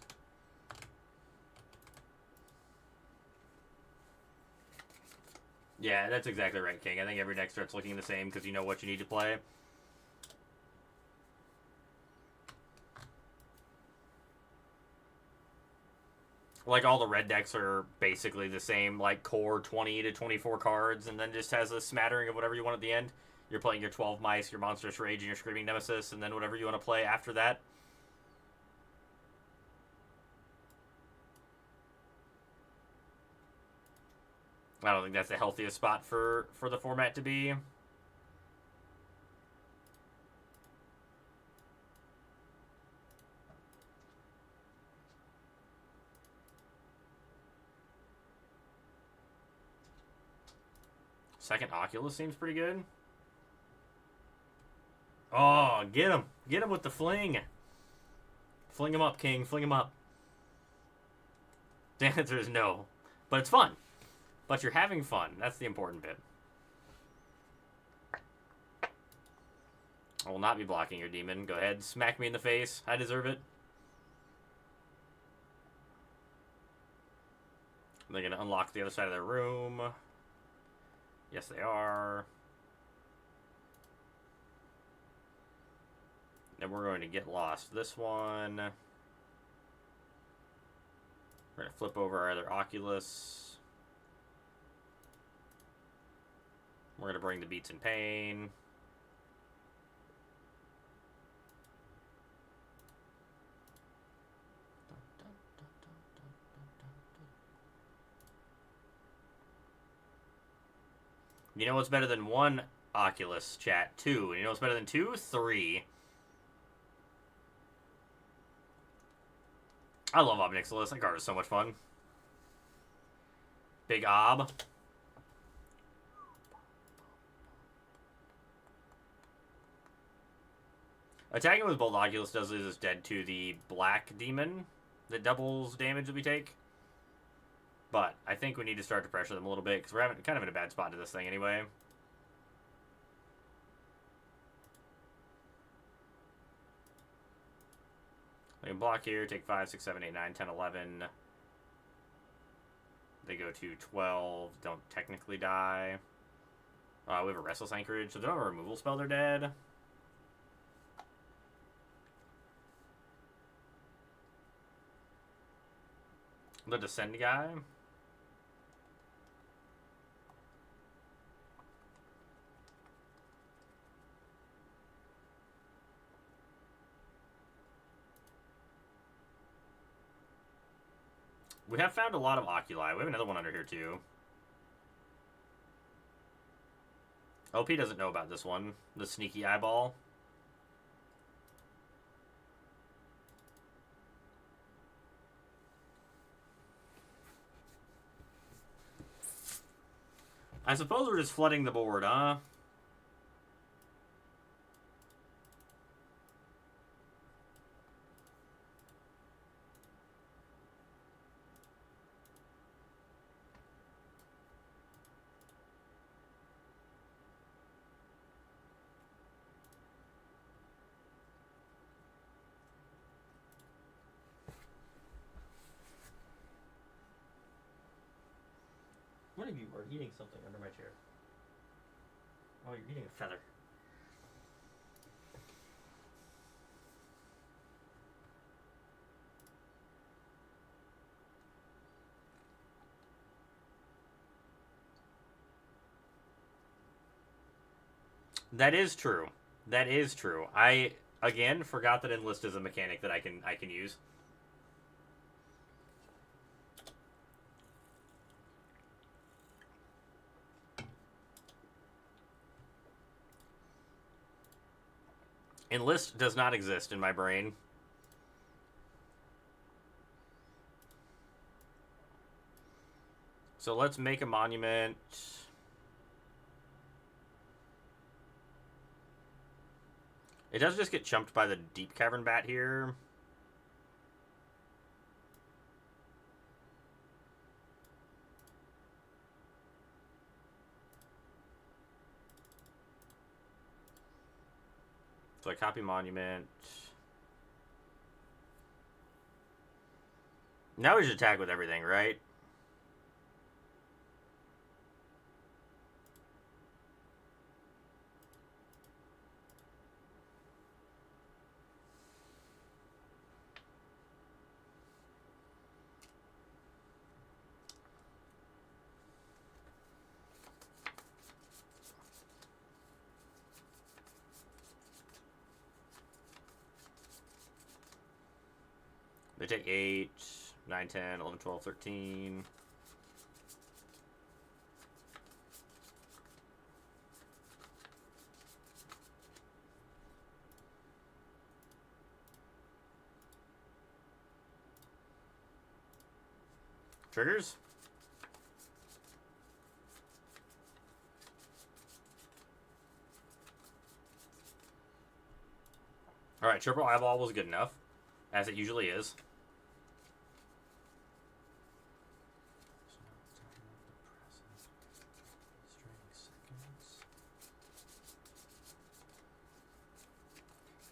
Yeah, that's exactly right, King. I think every deck starts looking the same because you know what you need to play. Like, all the red decks are basically the same, like, core 20 to 24 cards, and then just has a smattering of whatever you want at the end. You're playing your 12 Mice, your Monstrous Rage, and your Screaming Nemesis, and then whatever you want to play after that. I don't think that's the healthiest spot for the format to be. Second Oculus seems pretty good. Oh, get him. Get him with the fling. Fling him up, King. Fling him up. The answer is no. But it's fun. But you're having fun. That's the important bit. I will not be blocking your demon. Go ahead. Smack me in the face. I deserve it. They're going to unlock the other side of their room. Yes, they are. Then we're going to get lost this one. We're going to flip over our other Oculus. We're going to bring the Beats in Pain. You know what's better than 1 Oculus, chat? 2. And you know what's better than 2? 3. I love Ob Nixilis. That card is so much fun. Big Ob. Attacking with both Oculus does lose us dead to the black demon that doubles damage that we take. But I think we need to start to pressure them a little bit because we're kind of in a bad spot to this thing anyway. They can block here, take 5, 6, 7, 8, 9, 10, 11. They go to 12, don't technically die. We have a Restless Anchorage, so they don't have a removal spell, they're dead. The Descend guy. We have found a lot of oculi. We have another one under here, too. OP doesn't know about this one. The sneaky eyeball. I suppose we're just flooding the board, huh? One of you are eating something under my chair. Oh, you're eating a feather. That is true. That is true. I again forgot that enlist is a mechanic that I can use. Enlist does not exist in my brain. So let's make a monument. It does just get chumped by the deep cavern bat here. So I copy monument. Now we just attack with everything, right? They take 8, 9, 10, 11, 12, 13. Triggers? Alright, triple eyeball was good enough, as it usually is.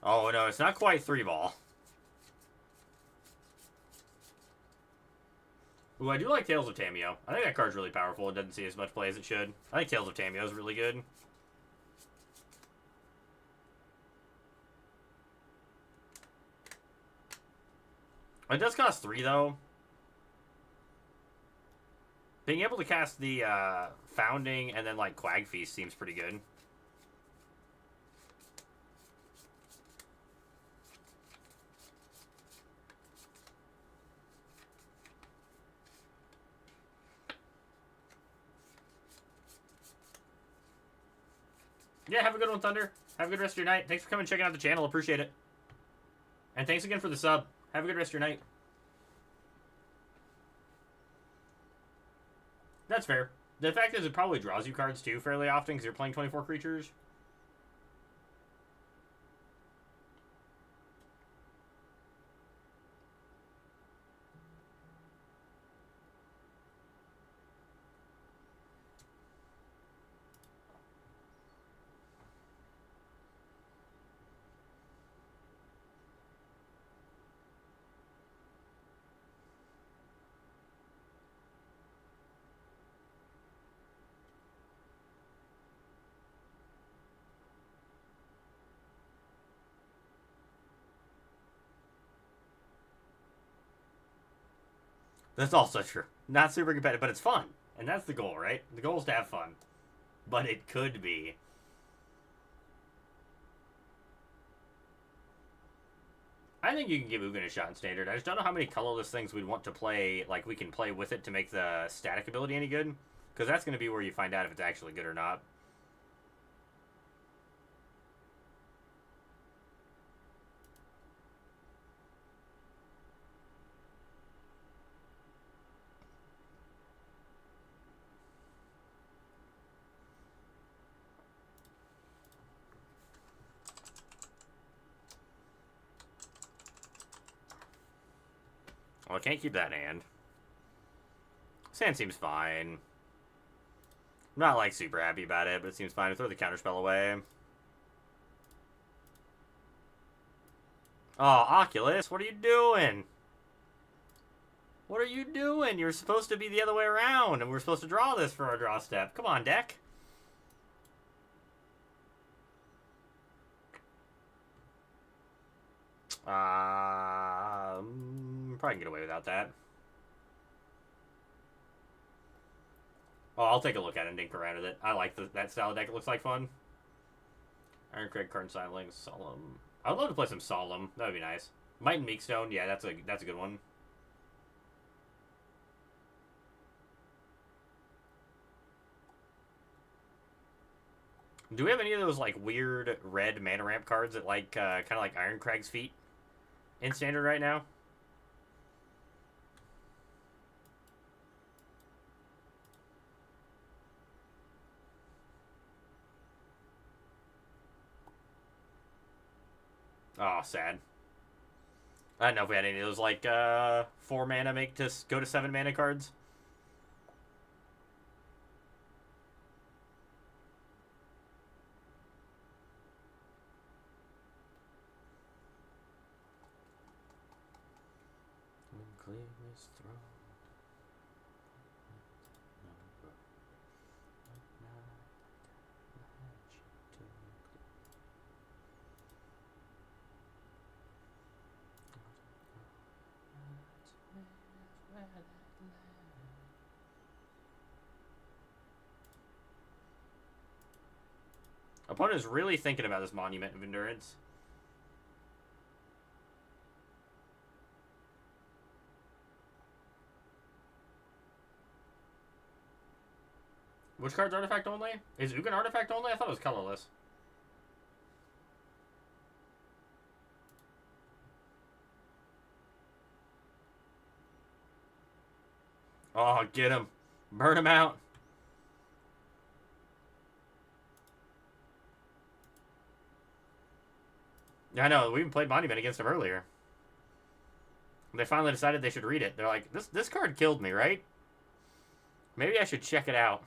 Oh no, it's not quite 3-ball. Ooh, I do like Tales of Tameo. I think that card's really powerful. It doesn't see as much play as it should. I think Tales of Tameo is really good. It does cost 3, though. Being able to cast the Founding and then, like, Quag Feast seems pretty good. Yeah, have a good one, Thunder. Have a good rest of your night. Thanks for coming and checking out the channel. Appreciate it. And thanks again for the sub. Have a good rest of your night. That's fair. The fact is it probably draws you cards, too, fairly often, because you're playing 24 creatures. That's also true. Not super competitive, but it's fun. And that's the goal, right? The goal is to have fun. But it could be. I think you can give Ugin a shot in Standard. I just don't know how many colorless things we'd want to play, like, we can play with it to make the static ability any good. Because that's going to be where you find out if it's actually good or not. Well, I can't keep that in hand. Sand seems fine. I'm not, like, super happy about it, but it seems fine. I throw the counterspell away. Oh, Oculus, what are you doing? What are you doing? You're supposed to be the other way around, and we're supposed to draw this for our draw step. Come on, deck. Probably can get away without that. Oh, I'll take a look at it and dink around with it. I like that style of deck. It looks like fun. Iron Craig, Karn Silence, Solemn. I would love to play some Solemn. That would be nice. Might and Meekstone. Yeah, that's a good one. Do we have any of those, like, weird red mana ramp cards that, like, kind of like Iron Crag's Feet in Standard right now? Oh, sad. I don't know if we had any of those, like, 4 mana make to go to 7 mana cards. Opponent is really thinking about this Monument of Endurance. Which card's artifact only? Is Ugin artifact only? I thought it was colorless. Oh, get him. Burn him out. Yeah, I know. We even played Monument against him earlier. They finally decided they should read it. They're like, this card killed me, right? Maybe I should check it out.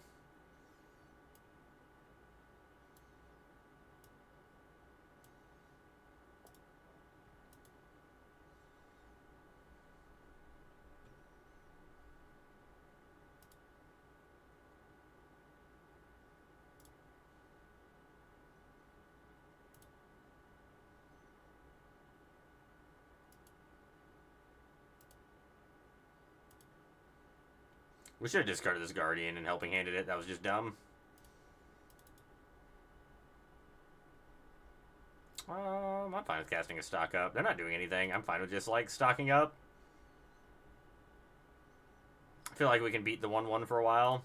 We should have discarded this Guardian and helping handed it. That was just dumb. I'm fine with casting a stock up. They're not doing anything. I'm fine with just, like, stocking up. I feel like we can beat the 1-1 for a while.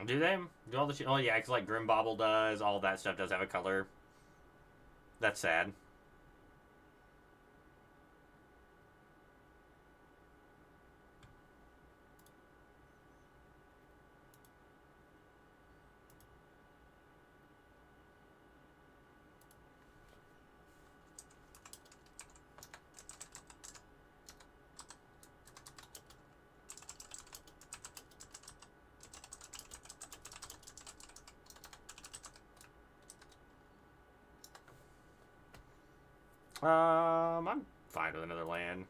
Do they? Do all the shit? Oh, yeah, because, like, Grimbauble does. All of that stuff does have a color. That's sad. I'm fine with another land.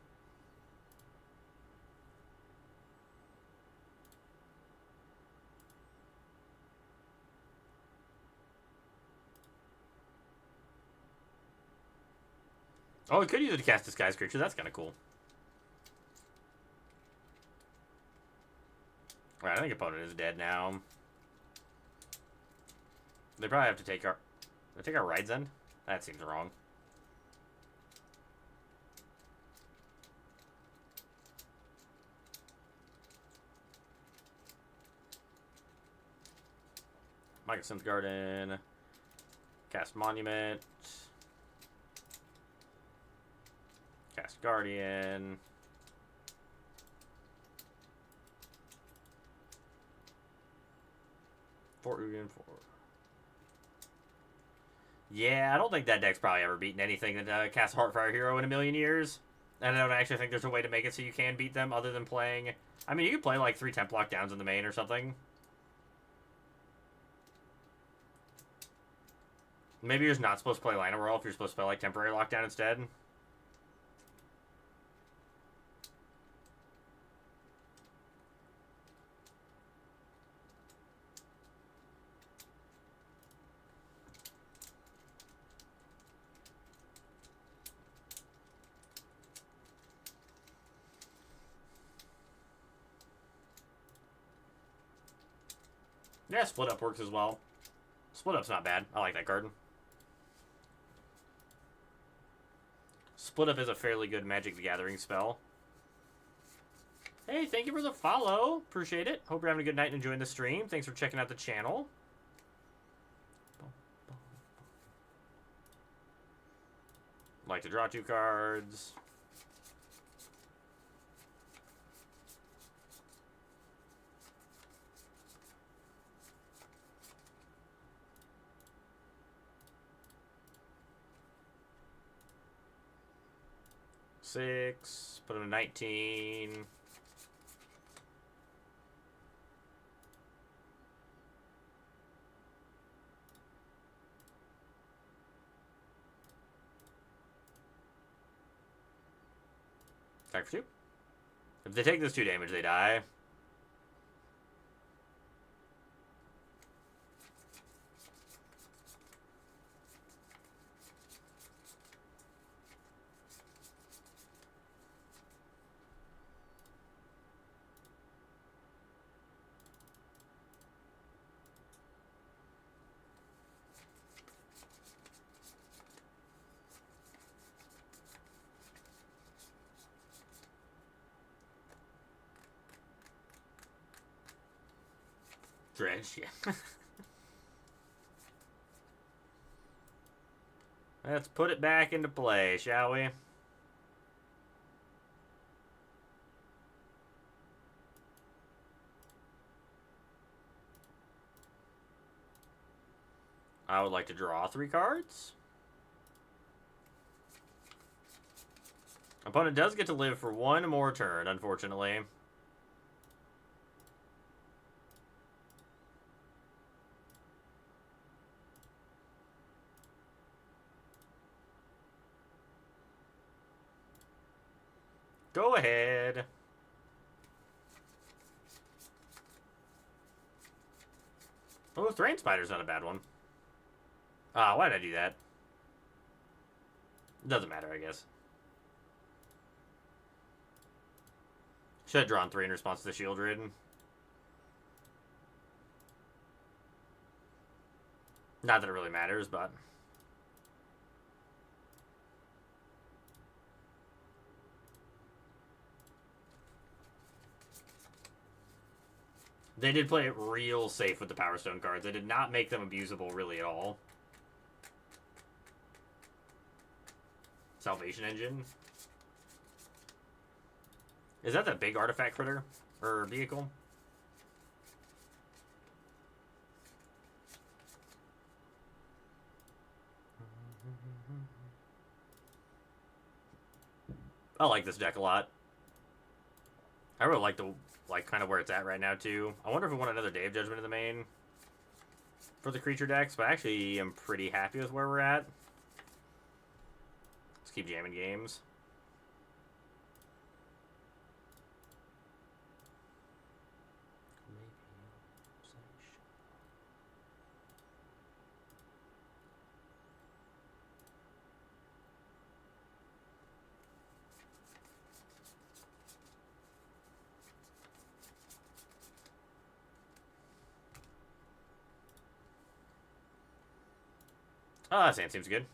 Oh, we could use it to cast Disguise Creature. That's kind of cool. Alright, I think opponent is dead now. They probably have to take our... They take our Ride's End? That seems wrong. Microsynth Garden. Cast Monument. Cast Guardian. Fort Ugin, 4. Yeah, I don't think that deck's probably ever beaten anything that casts Heartfire Hero in a million years. And I don't actually think there's a way to make it so you can beat them other than playing... I mean, you can play like 3 Temp Lockdowns in the main or something. Maybe you're just not supposed to play Lina Royal if you're supposed to play like Temporary Lockdown instead. Yeah, Split Up works as well. Split Up's not bad. I like that card. Split Up is a fairly good Magic the Gathering spell. Hey, thank you for the follow. Appreciate it. Hope you're having a good night and enjoying the stream. Thanks for checking out the channel. Like to draw 2 cards. Six. Put him in 19. Attack for 2. If they take this 2 damage, they die. Dredge, yeah. Let's put it back into play, shall we? I would like to draw 3 cards. Opponent does get to live for 1 more turn, unfortunately. Go ahead. Oh, Thrain Spider's not a bad one. Ah, why did I do that? Doesn't matter, I guess. Should have drawn 3 in response to the Shield Rid. Not that it really matters, but... They did play it real safe with the Power Stone cards. They did not make them abusable really at all. Salvation Engine. Is that the big artifact critter? Or vehicle? I like this deck a lot. I really like the kind of where it's at right now too. I wonder if we want another Day of Judgment in the main for the creature decks, but actually I'm pretty happy with where we're at. Let's keep jamming games. Sand seems good.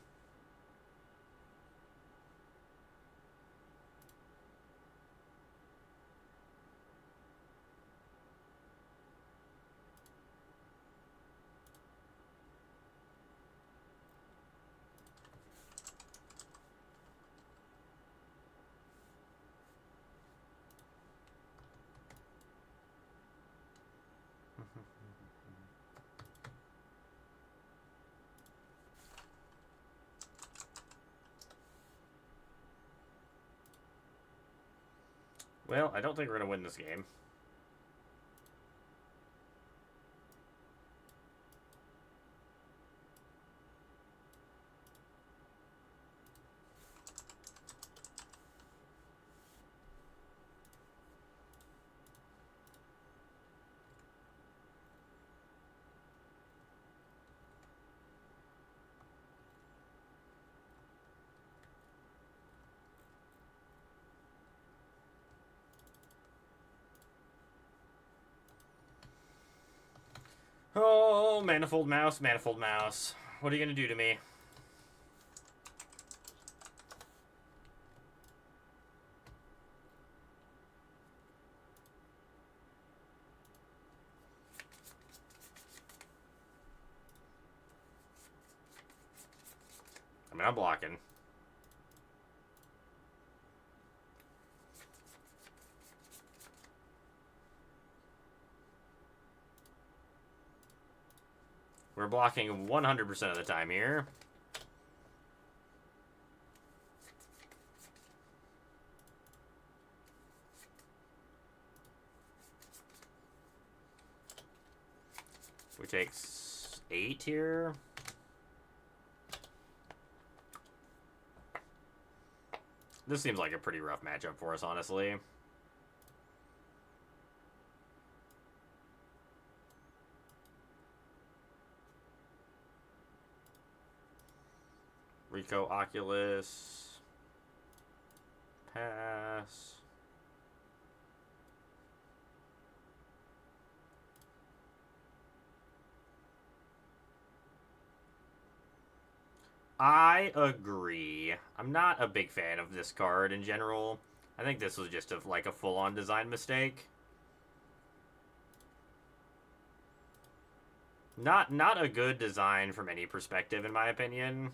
Well, I don't think we're going to win this game. Oh, Manifold Mouse, Manifold Mouse. What are you going to do to me? I mean, I'm blocking. We're blocking 100% of the time here. We take 8 here. This seems like a pretty rough matchup for us, honestly. Rico Oculus. Pass. I agree. I'm not a big fan of this card in general. I think this was just like a full-on design mistake. Not a good design from any perspective, in my opinion.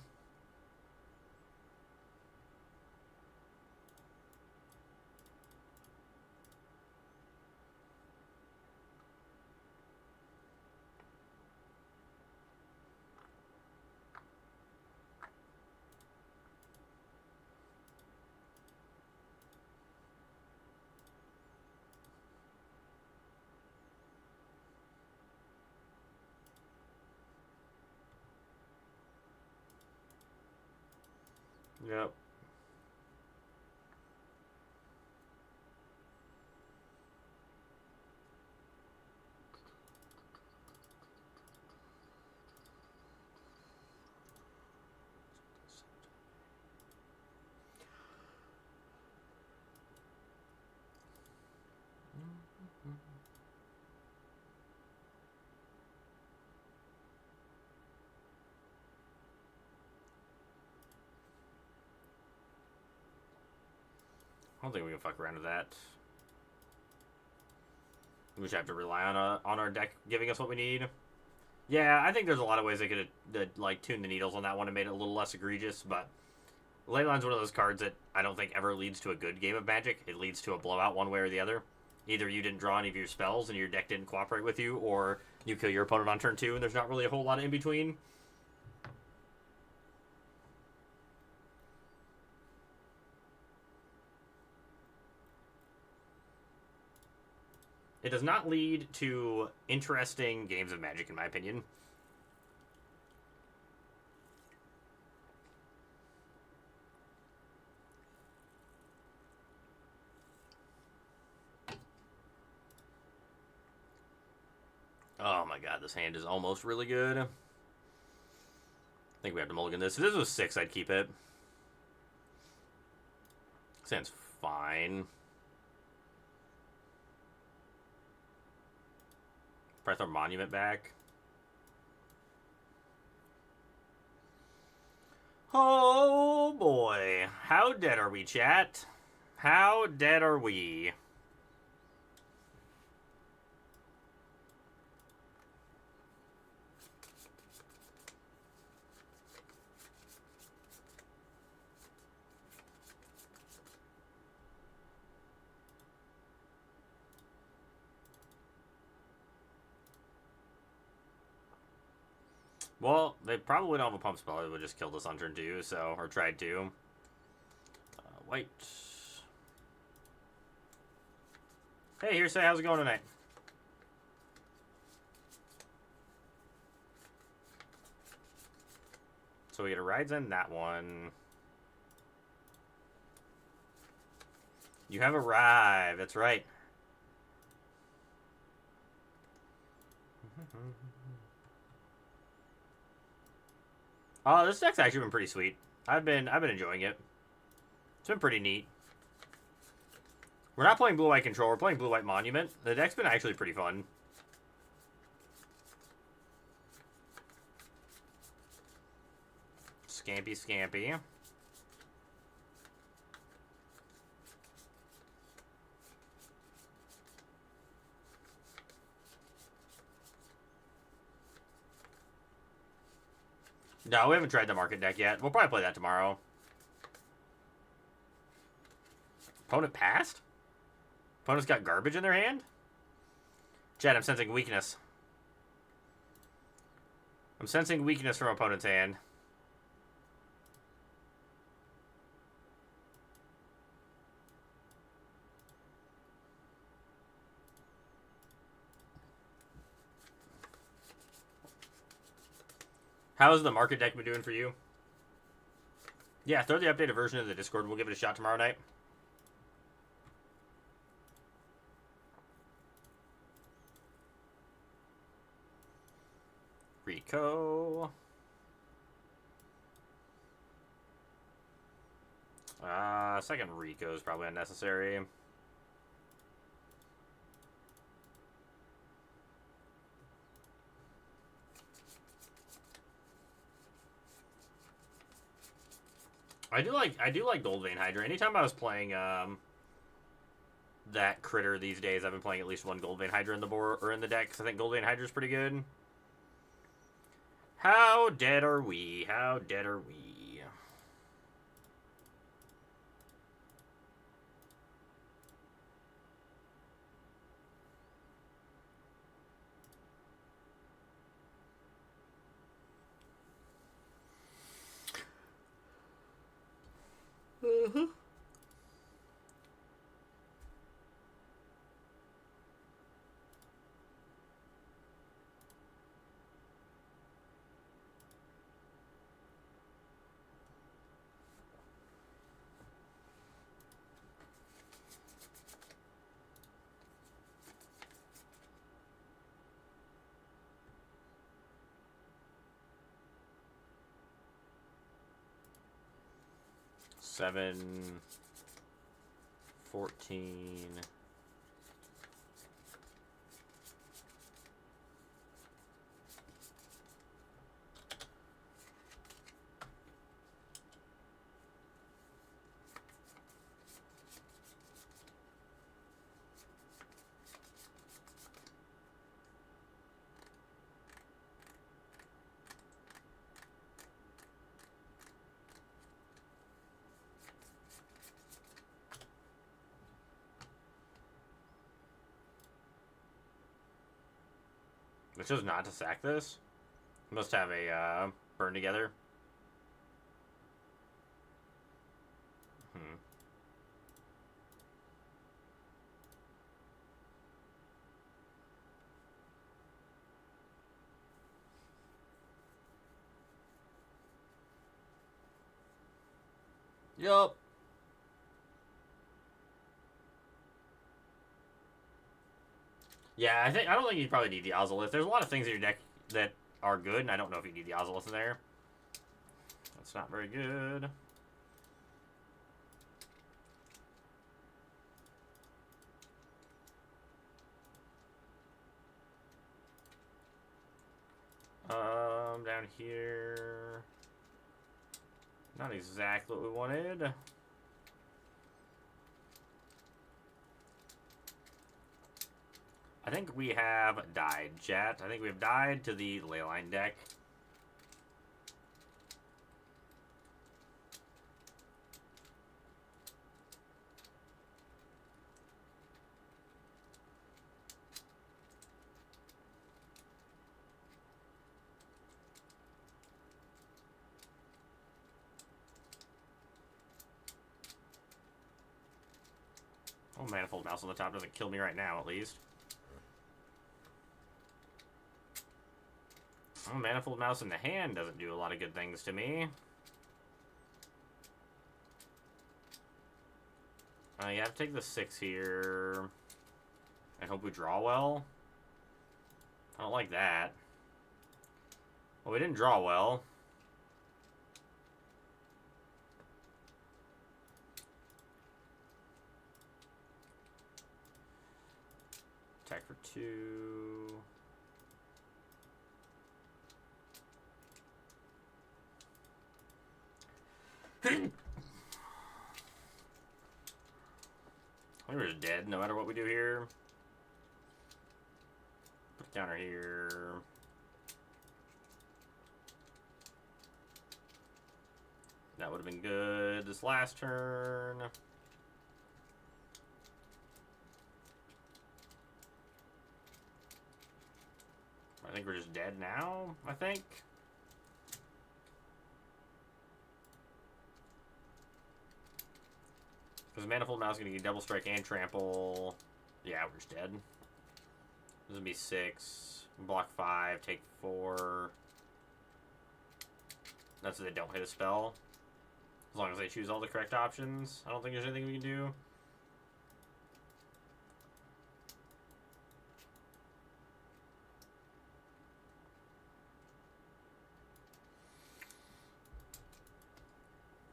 Yep. I don't think we can fuck around with that. We just have to rely on our deck giving us what we need. Yeah, I think there's a lot of ways they could have like tuned the needles on that one and made it a little less egregious, but Leyline's one of those cards that I don't think ever leads to a good game of Magic. It leads to a blowout one way or the other. Either you didn't draw any of your spells and your deck didn't cooperate with you, or you kill your opponent on turn 2 and there's not really a whole lot in between. It does not lead to interesting games of Magic, in my opinion. Oh my god, this hand is almost really good. I think we have to mulligan this. If this was 6, I'd keep it. This hand's fine. Probably throw Monument back. Oh boy. How dead are we, chat? How dead are we? Well, they probably don't have a pump spell. It would just killed us on turn 2, so, or tried to. White. Hey, Hearsay, how's it going tonight? So we get a rides in that one. You have arrived. That's right. Oh, this deck's actually been pretty sweet. I've been enjoying it. It's been pretty neat. We're not playing Blue-White Control. We're playing Blue-White Monument. The deck's been actually pretty fun. Scampy, Scampy. No, we haven't tried the market deck yet. We'll probably play that tomorrow. Opponent passed? Opponent's got garbage in their hand? Chad, I'm sensing weakness. I'm sensing weakness from opponent's hand. How's the market deck been doing for you? Yeah, throw the updated version of the Discord. We'll give it a shot tomorrow night. Rico. Second Rico is probably unnecessary. I do like Gold Vein Hydra. Anytime I was playing that critter these days, I've been playing at least one Gold Vein Hydra in the board or in the deck because I think Gold Vein Hydra is pretty good. How dead are we? How dead are we? Mm-hmm. Seven, 14. It chose not to sack this. Must have a burn together. Yup. Yeah, I don't think you probably need the Ozolith. There's a lot of things in your deck that are good, and I don't know if you need the Ozolith in there. That's not very good. Down here. Not exactly what we wanted. I think we have died, chat. I think we've died to the Leyline deck. Oh, Manifold Mouse on the top doesn't kill me right now, at least. Oh, Manifold Mouse in the hand doesn't do a lot of good things to me. You have to take the 6 here. And hope we draw well. I don't like that. Well, we didn't draw well. Attack for 2. I think we're just dead no matter what we do here. Put a counter here. That would have been good this last turn. I think we're just dead now, I think. Because Manifold Mouse is going to get double strike and trample. Yeah, we're just dead. This would be 6. Block 5, take 4. That's if they don't hit a spell. As long as they choose all the correct options. I don't think there's anything we can do.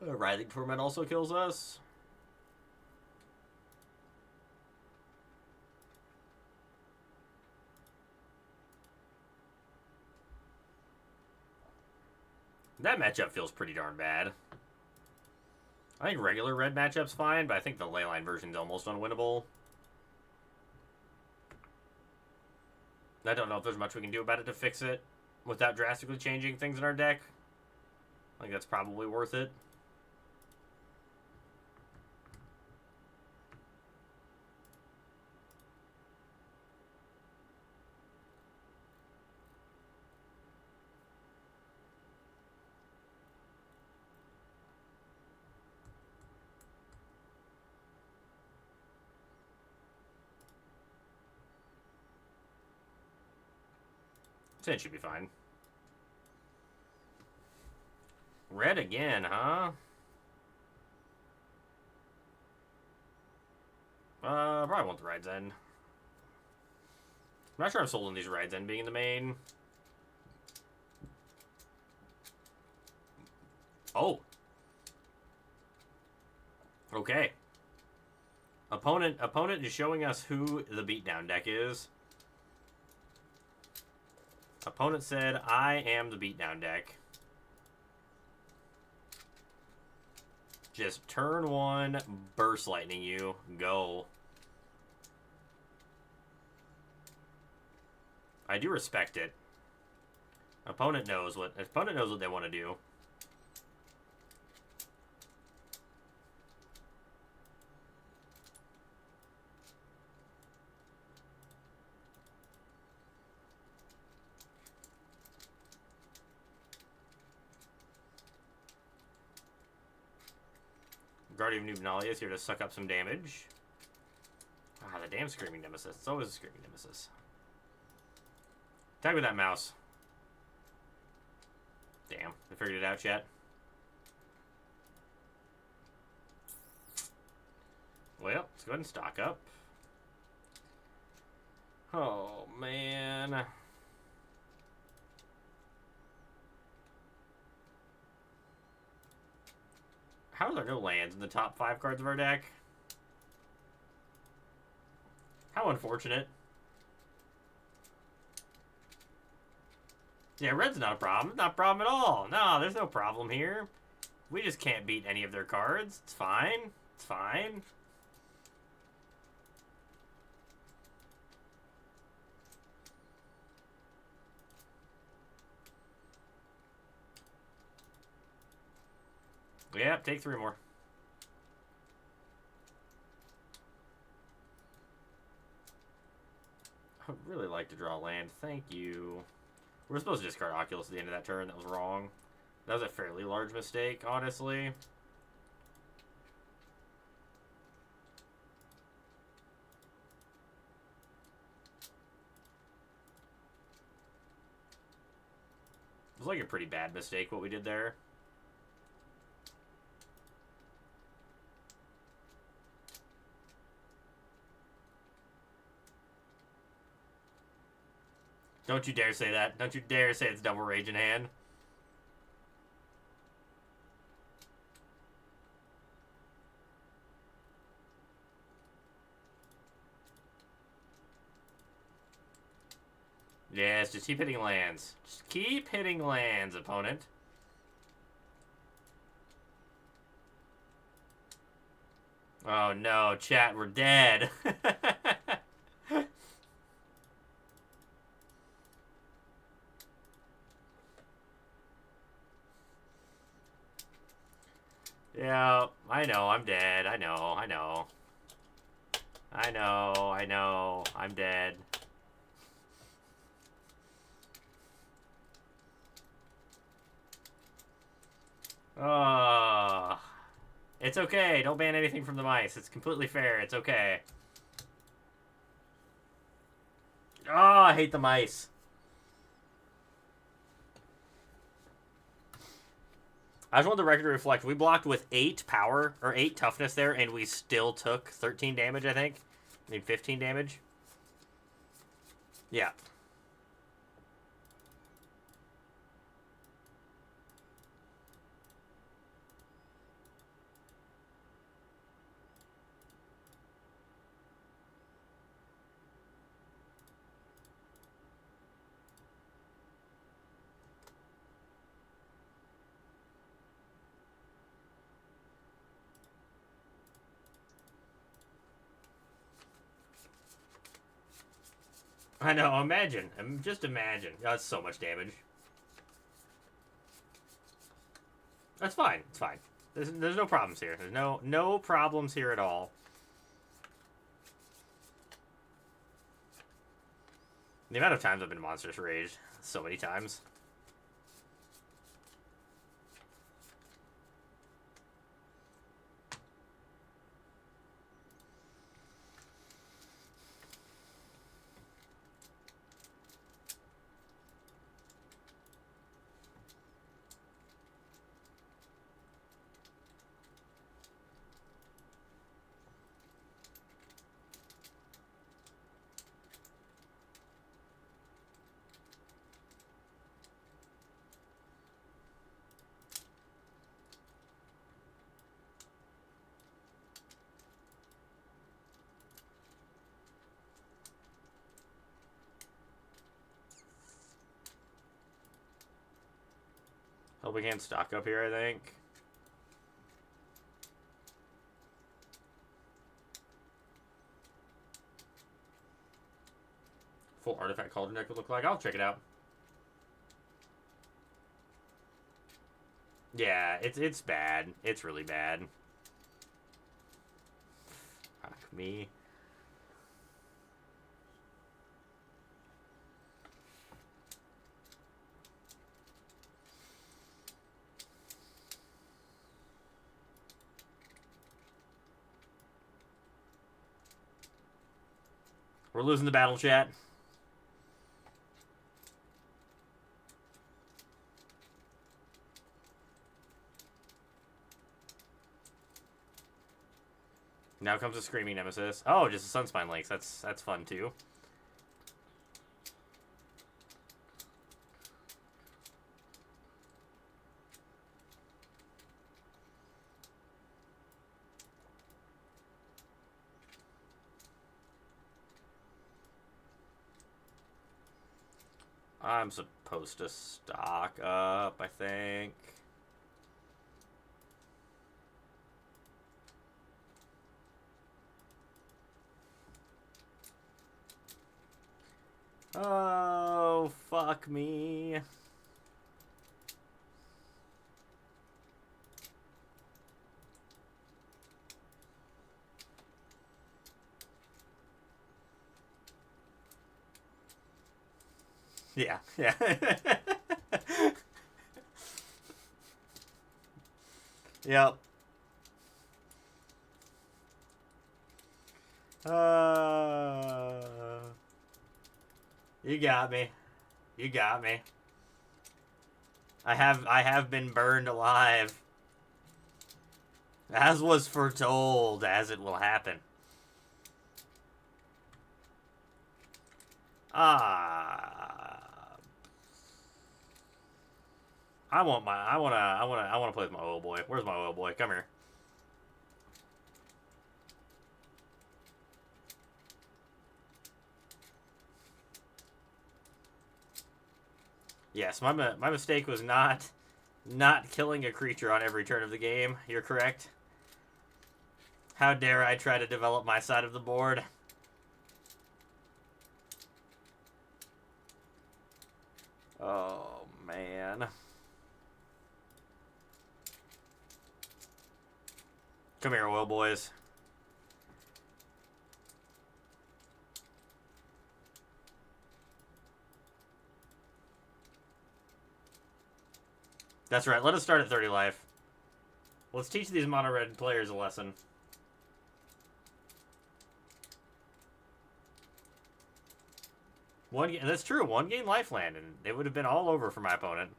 Writhing Torment also kills us. That matchup feels pretty darn bad. I think regular red matchup's fine, but I think the Leyline version's almost unwinnable. I don't know if there's much we can do about it to fix it without drastically changing things in our deck. I think that's probably worth it. It should be fine. Red again, huh? Probably want the Ride's End. I'm not sure I'm sold on these Ride's End being in the main. Oh. Okay. Opponent is showing us who the beatdown deck is. Opponent said, I am the beatdown deck. Just turn 1, burst lightning you, go. I do respect it. Opponent knows what they want to do. Guardian of Nubenalia is here to suck up some damage. Ah, the damn Screaming Nemesis. It's always a Screaming Nemesis. Attack with that mouse. Damn, I figured it out yet. Well, let's go ahead and stock up. Oh, man. How are there no lands in the top 5 cards of our deck? How unfortunate. Yeah, red's not a problem. Not a problem at all. No, there's no problem here. We just can't beat any of their cards. It's fine. It's fine. Yeah, take 3 more. I would really like to draw land. Thank you. We're supposed to discard Oculus at the end of that turn. That was wrong. That was a fairly large mistake, honestly. It was like a pretty bad mistake what we did there. Don't you dare say that. Don't you dare say it's double rage in hand. Yes, just keep hitting lands. Just keep hitting lands, opponent. Oh no, chat, we're dead. Yeah, I know, I'm dead. I know, I know. I know, I know, I'm dead. Oh, it's okay. Don't ban anything from the mice. It's completely fair. It's okay. Oh, I hate the mice. I just want the record to reflect. We blocked with 8 power, or 8 toughness there, and we still took 13 damage, I think. I mean, 15 damage. Yeah. I know, imagine. Just imagine. That's so much damage. That's fine. It's fine. There's no problems here. There's no problems here at all. The amount of times I've been Monstrous Rage. So many times. Hope we can't stock up here, I think. Full artifact cauldron deck would look like. I'll check it out. Yeah, it's bad. It's really bad. Fuck me. We're losing the battle, chat. Now comes a Screaming Nemesis. Oh, just a Sunspine Lakes. That's fun, too. I'm supposed to stock up, I think. Oh, fuck me. Yeah, yeah. Yep. You got me. You got me. I have been burned alive. As was foretold, as it will happen. Ah. I wanna play with my oil boy. Where's my oil boy? Come here. Yes, my mistake was not killing a creature on every turn of the game. You're correct. How dare I try to develop my side of the board? Oh man. Come here, oil boys. That's right. Let us start at 30 life. Let's teach these mono red players a lesson. That's true. One gain lifeland, and it would have been all over for my opponent.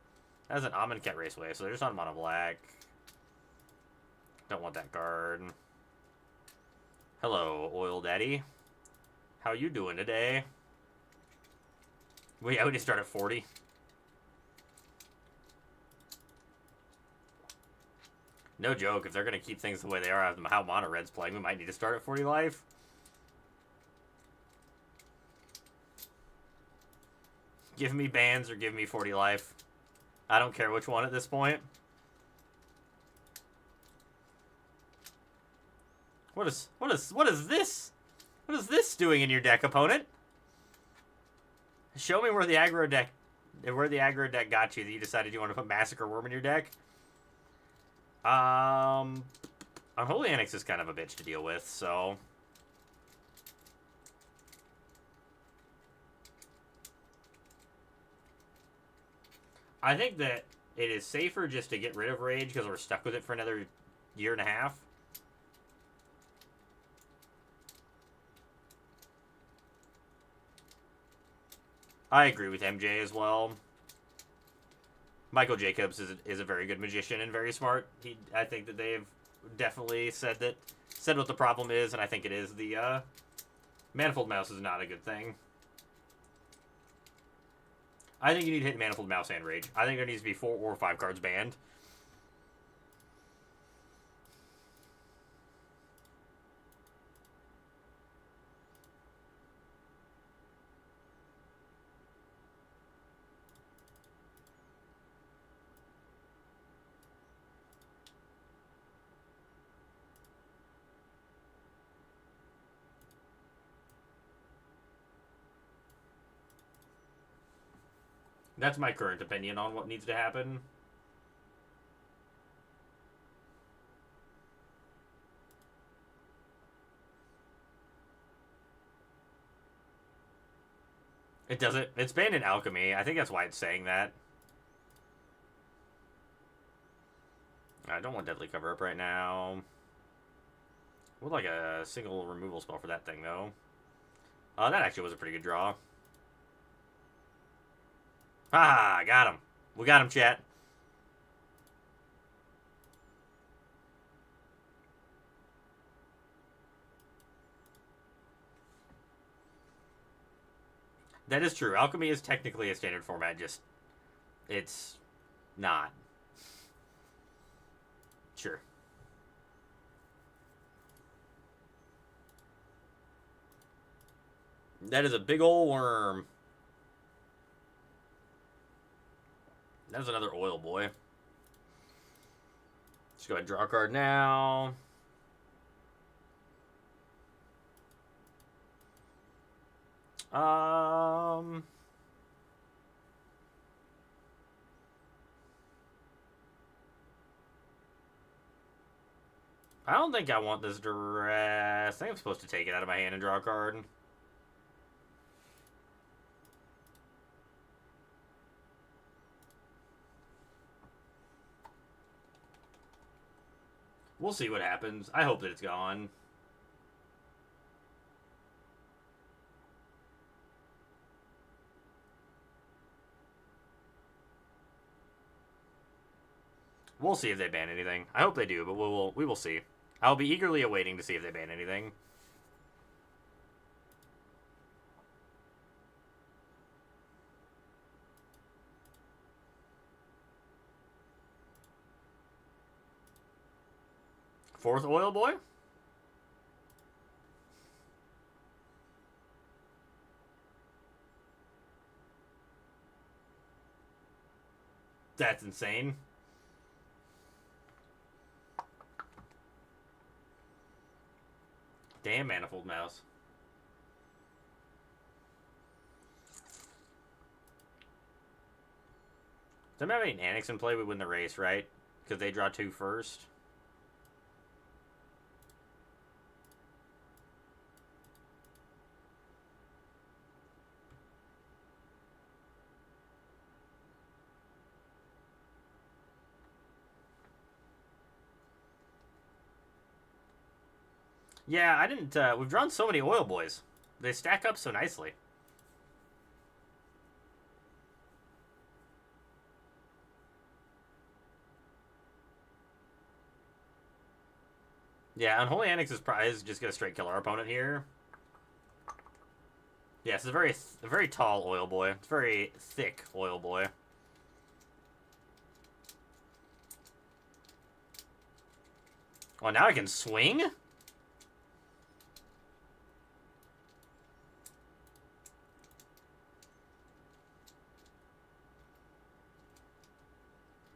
That's an Amonkhet Raceway, so they're just on mono black. Don't want that card. Hello, Oil Daddy. How you doing today? We need to start at 40. No joke, if they're going to keep things the way they are, how mono red's playing, we might need to start at 40 life. Give me bans or give me 40 life. I don't care which one at this point. What is this? What is this doing in your deck, opponent? Show me where the aggro deck got you that you decided you want to put Massacre Worm in your deck. Unholy Annex is kind of a bitch to deal with, so I think that it is safer just to get rid of Rage because we're stuck with it for another year and a half. I agree with MJ as well. Michael Jacobs is a very good magician and very smart. I think that they've definitely said what the problem is, and I think it is the Manifold Mouse is not a good thing. I think you need to hit Manifold Mouse and Rage. I think there needs to be 4 or 5 cards banned. That's my current opinion on what needs to happen. It doesn't. It's banned in Alchemy. I think that's why it's saying that. I don't want Deadly Cover Up right now. Would like a single removal spell for that thing, though. That actually was a pretty good draw. Ah, got him. We got him, chat. That is true. Alchemy is technically a standard format, just it's not. Sure. That is a big old worm. That's another oil boy. Let's go ahead and draw a card now. Um, I don't think I want this dress. I think I'm supposed to take it out of my hand and draw a card. We'll see what happens. I hope that it's gone. We'll see if they ban anything. I hope they do, but we will see. I'll be eagerly awaiting to see if they ban anything. Fourth oil boy? That's insane. Damn Manifold Mouse. Doesn't have any Annex in play, we win the race, right? Because they draw 2 first. Yeah, I didn't. We've drawn so many oil boys. They stack up so nicely. Yeah, Unholy Annex is probably just gonna straight kill our opponent here. Yeah, it's a very tall oil boy. It's a very thick oil boy. Oh, now I can swing?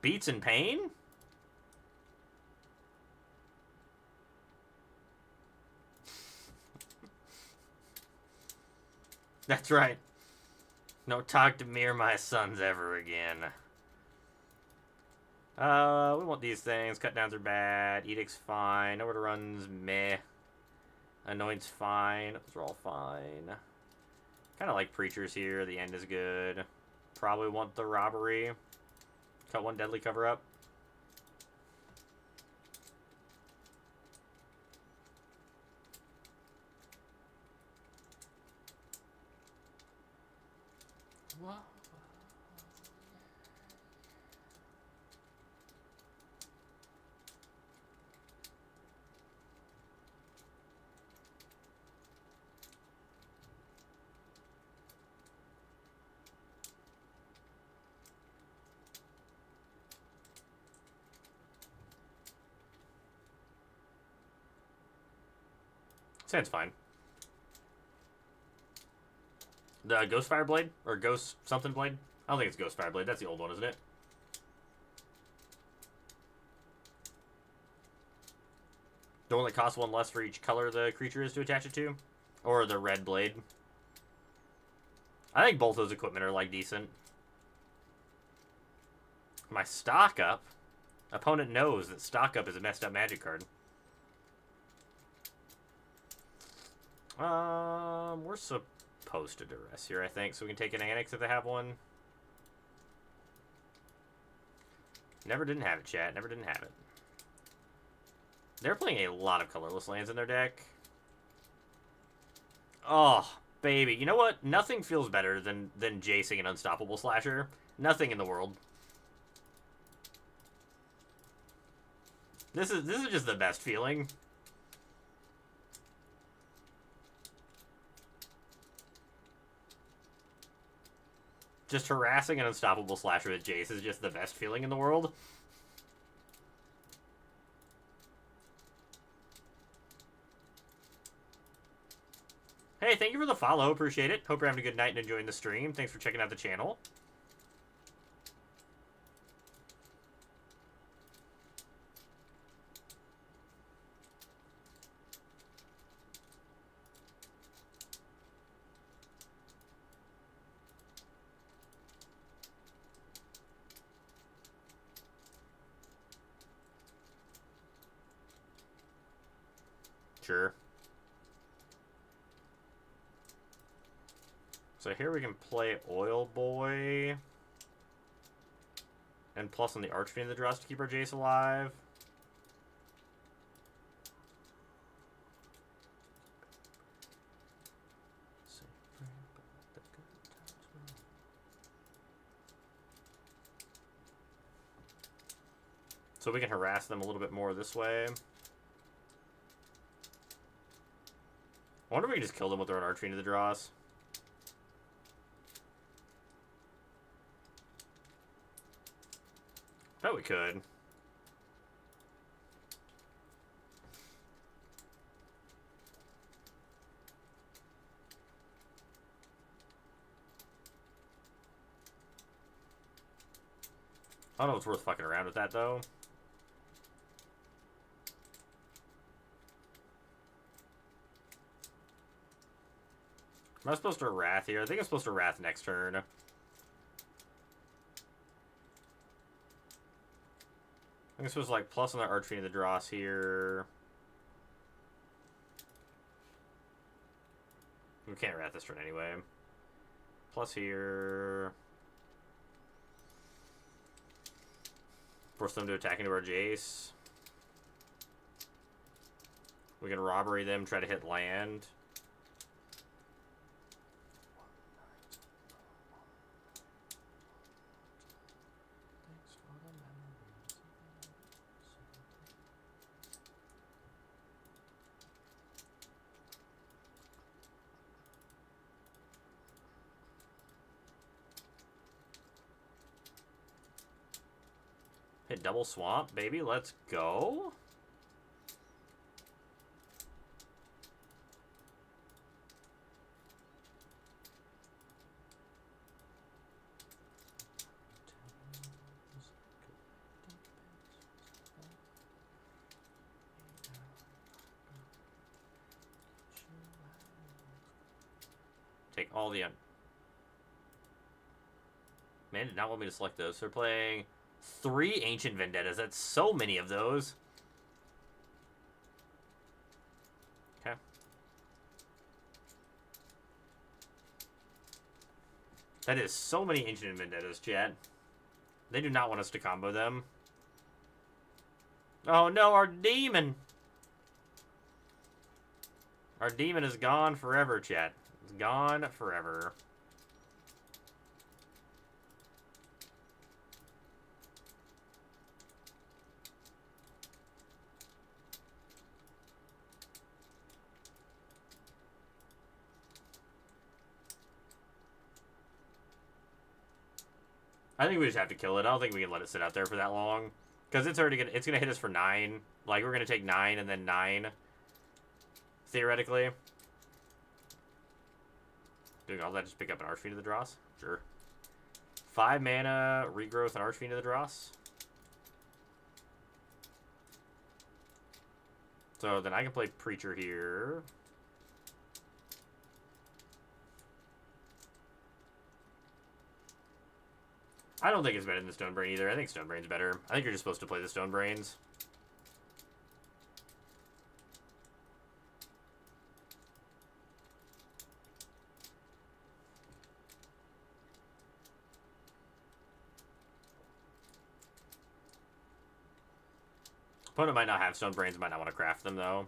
Beats in pain? That's right. Don't talk to me or my sons ever again. We want these things. Cut downs are bad. Edict's fine. Nowhere to run's meh. Anoint's fine. Those are all fine. Kind of like Preachers here. The end is good. Probably want the robbery. Cut one deadly cover up. What? Sounds fine. The Ghost Fire Blade? Or Ghost something blade? I don't think it's Ghost Fire Blade. That's the old one, isn't it? The one that costs 1 less for each color the creature is to attach it to? Or the red blade? I think both those equipment are, like, decent. My stock up? Opponent knows that stock up is a messed up magic card. We're supposed to duress here, I think, so we can take an Annex if they have one. Never didn't have it, chat. Never didn't have it. They're playing a lot of colorless lands in their deck. Oh, baby. You know what? Nothing feels better than Jacing an Unstoppable Slasher. Nothing in the world. This is just the best feeling. Just harassing an Unstoppable Slasher with Jace is just the best feeling in the world. Hey, thank you for the follow. Appreciate it. Hope you're having a good night and enjoying the stream. Thanks for checking out the channel. Butcher. So here we can play Oil Boy. And plus on the Archfiend of the Dross to keep our Jace alive. So we can harass them a little bit more this way. I wonder if we can just kill them with our Archfiend of the Dross. Bet we could. I don't know if it's worth fucking around with that, though. Am I supposed to Wrath here? I think I'm supposed to Wrath next turn. I think I'm supposed to, like, plus on the Archfiend of the Dross here. We can't Wrath this turn anyway. Plus here. Force them to attack into our Jace. We can Robbery them, try to hit land. Hit double swamp, baby. Let's go. Take all the... Man did not want me to select those. So they're playing 3 Ancient Vendettas. That's so many of those. Okay. That is so many Ancient Vendettas, chat. They do not want us to combo them. Oh no, our demon! Our demon is gone forever, chat. It's gone forever. I think we just have to kill it. I don't think we can let it sit out there for that long. Because it's already gonna hit us for 9. Like, we're gonna take 9 and then 9. Theoretically. Doing all that, just pick up an Archfiend of the Dross? Sure. 5 mana, regrowth, and Archfiend of the Dross. So then I can play Preacher here. I don't think it's better than the Stonebrain either. I think Stonebrain's better. I think you're just supposed to play the Stonebrains. Opponent might not have Stonebrains, might not want to craft them though.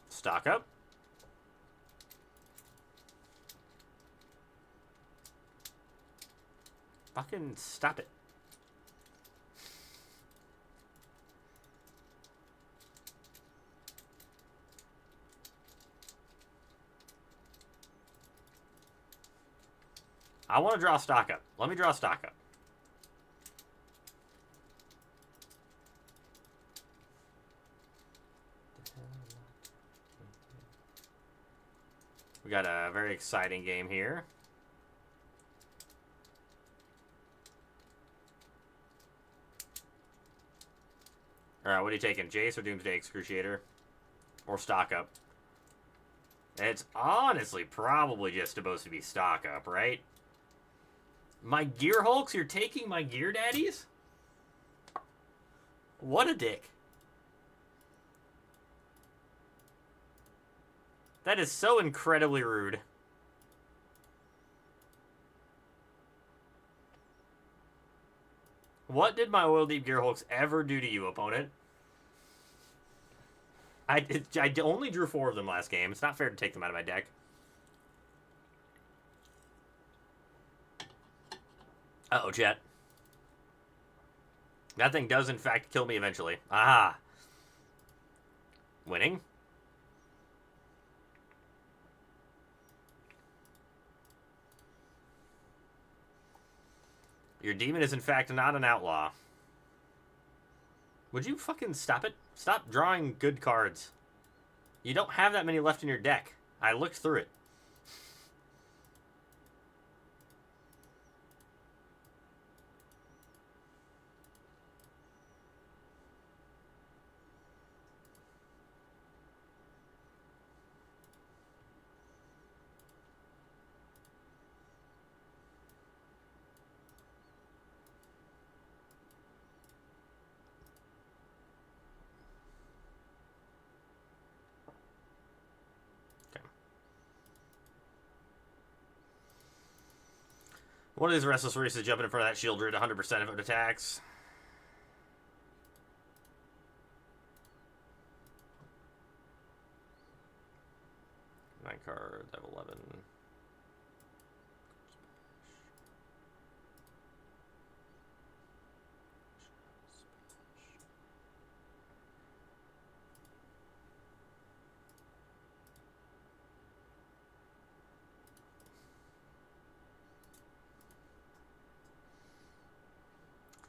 Stock up. Fucking stop it. I want to draw stock up. Let me draw stock up. We got a very exciting game here. Alright, what are you taking? Jace or Doomsday Excruciator? Or stock up. It's honestly probably just supposed to be stock up, right? My Gear Hulks? You're taking my Gear Daddies? What a dick. That is so incredibly rude. What did my Oil Deep Gear Hulks ever do to you, opponent? I only drew 4 of them last game. It's not fair to take them out of my deck. Uh-oh, chat. That thing does, in fact, kill me eventually. Ah. Winning. Your demon is, in fact, not an outlaw. Would you fucking stop it? Stop drawing good cards. You don't have that many left in your deck. I looked through it. One of these Restless Reefs is jumping in front of that Shield Druid 100% if it attacks. Nine card, I have 11.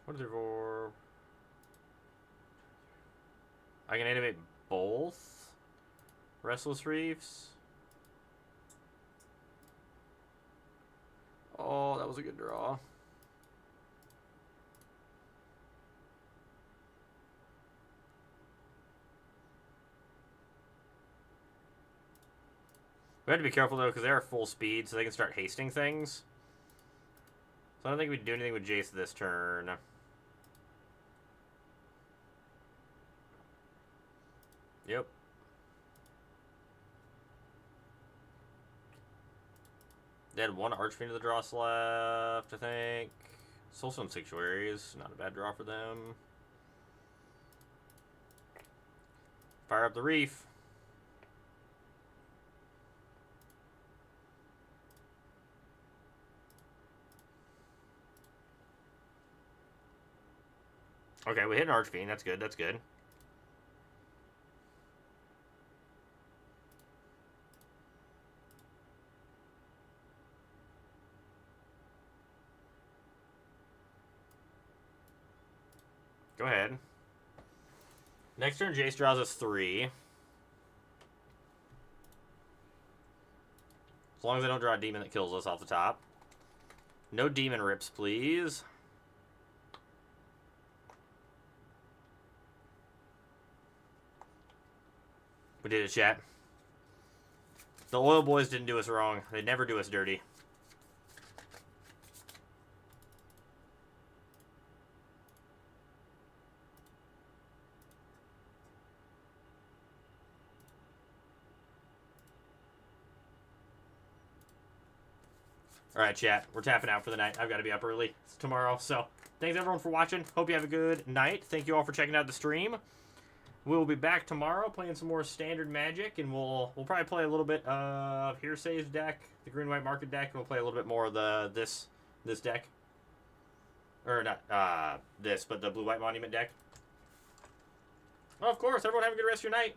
What is it for? I can animate both Restless Reefs. Oh, that was a good draw. We have to be careful though, because they're full speed, so they can start hasting things. So I don't think we'd do anything with Jace this turn. Yep. They had 1 Archfiend to the draw left, I think. Soulstone Sanctuaries, not a bad draw for them. Fire up the Reef. Okay, we hit an Archfiend. That's good, that's good. Go ahead. Next turn, Jace draws us 3. As long as I don't draw a demon that kills us off the top. No demon rips, please. We did it, chat. The Oil Boys didn't do us wrong. They never do us dirty. Alright, chat. We're tapping out for the night. I've got to be up early tomorrow. So, thanks everyone for watching. Hope you have a good night. Thank you all for checking out the stream. We'll be back tomorrow playing some more standard Magic, and we'll probably play a little bit of Hearsay's deck, the green-white market deck, and we'll play a little bit more of the this deck. Or not this, but the blue-white monument deck. Well, of course, everyone have a good rest of your night.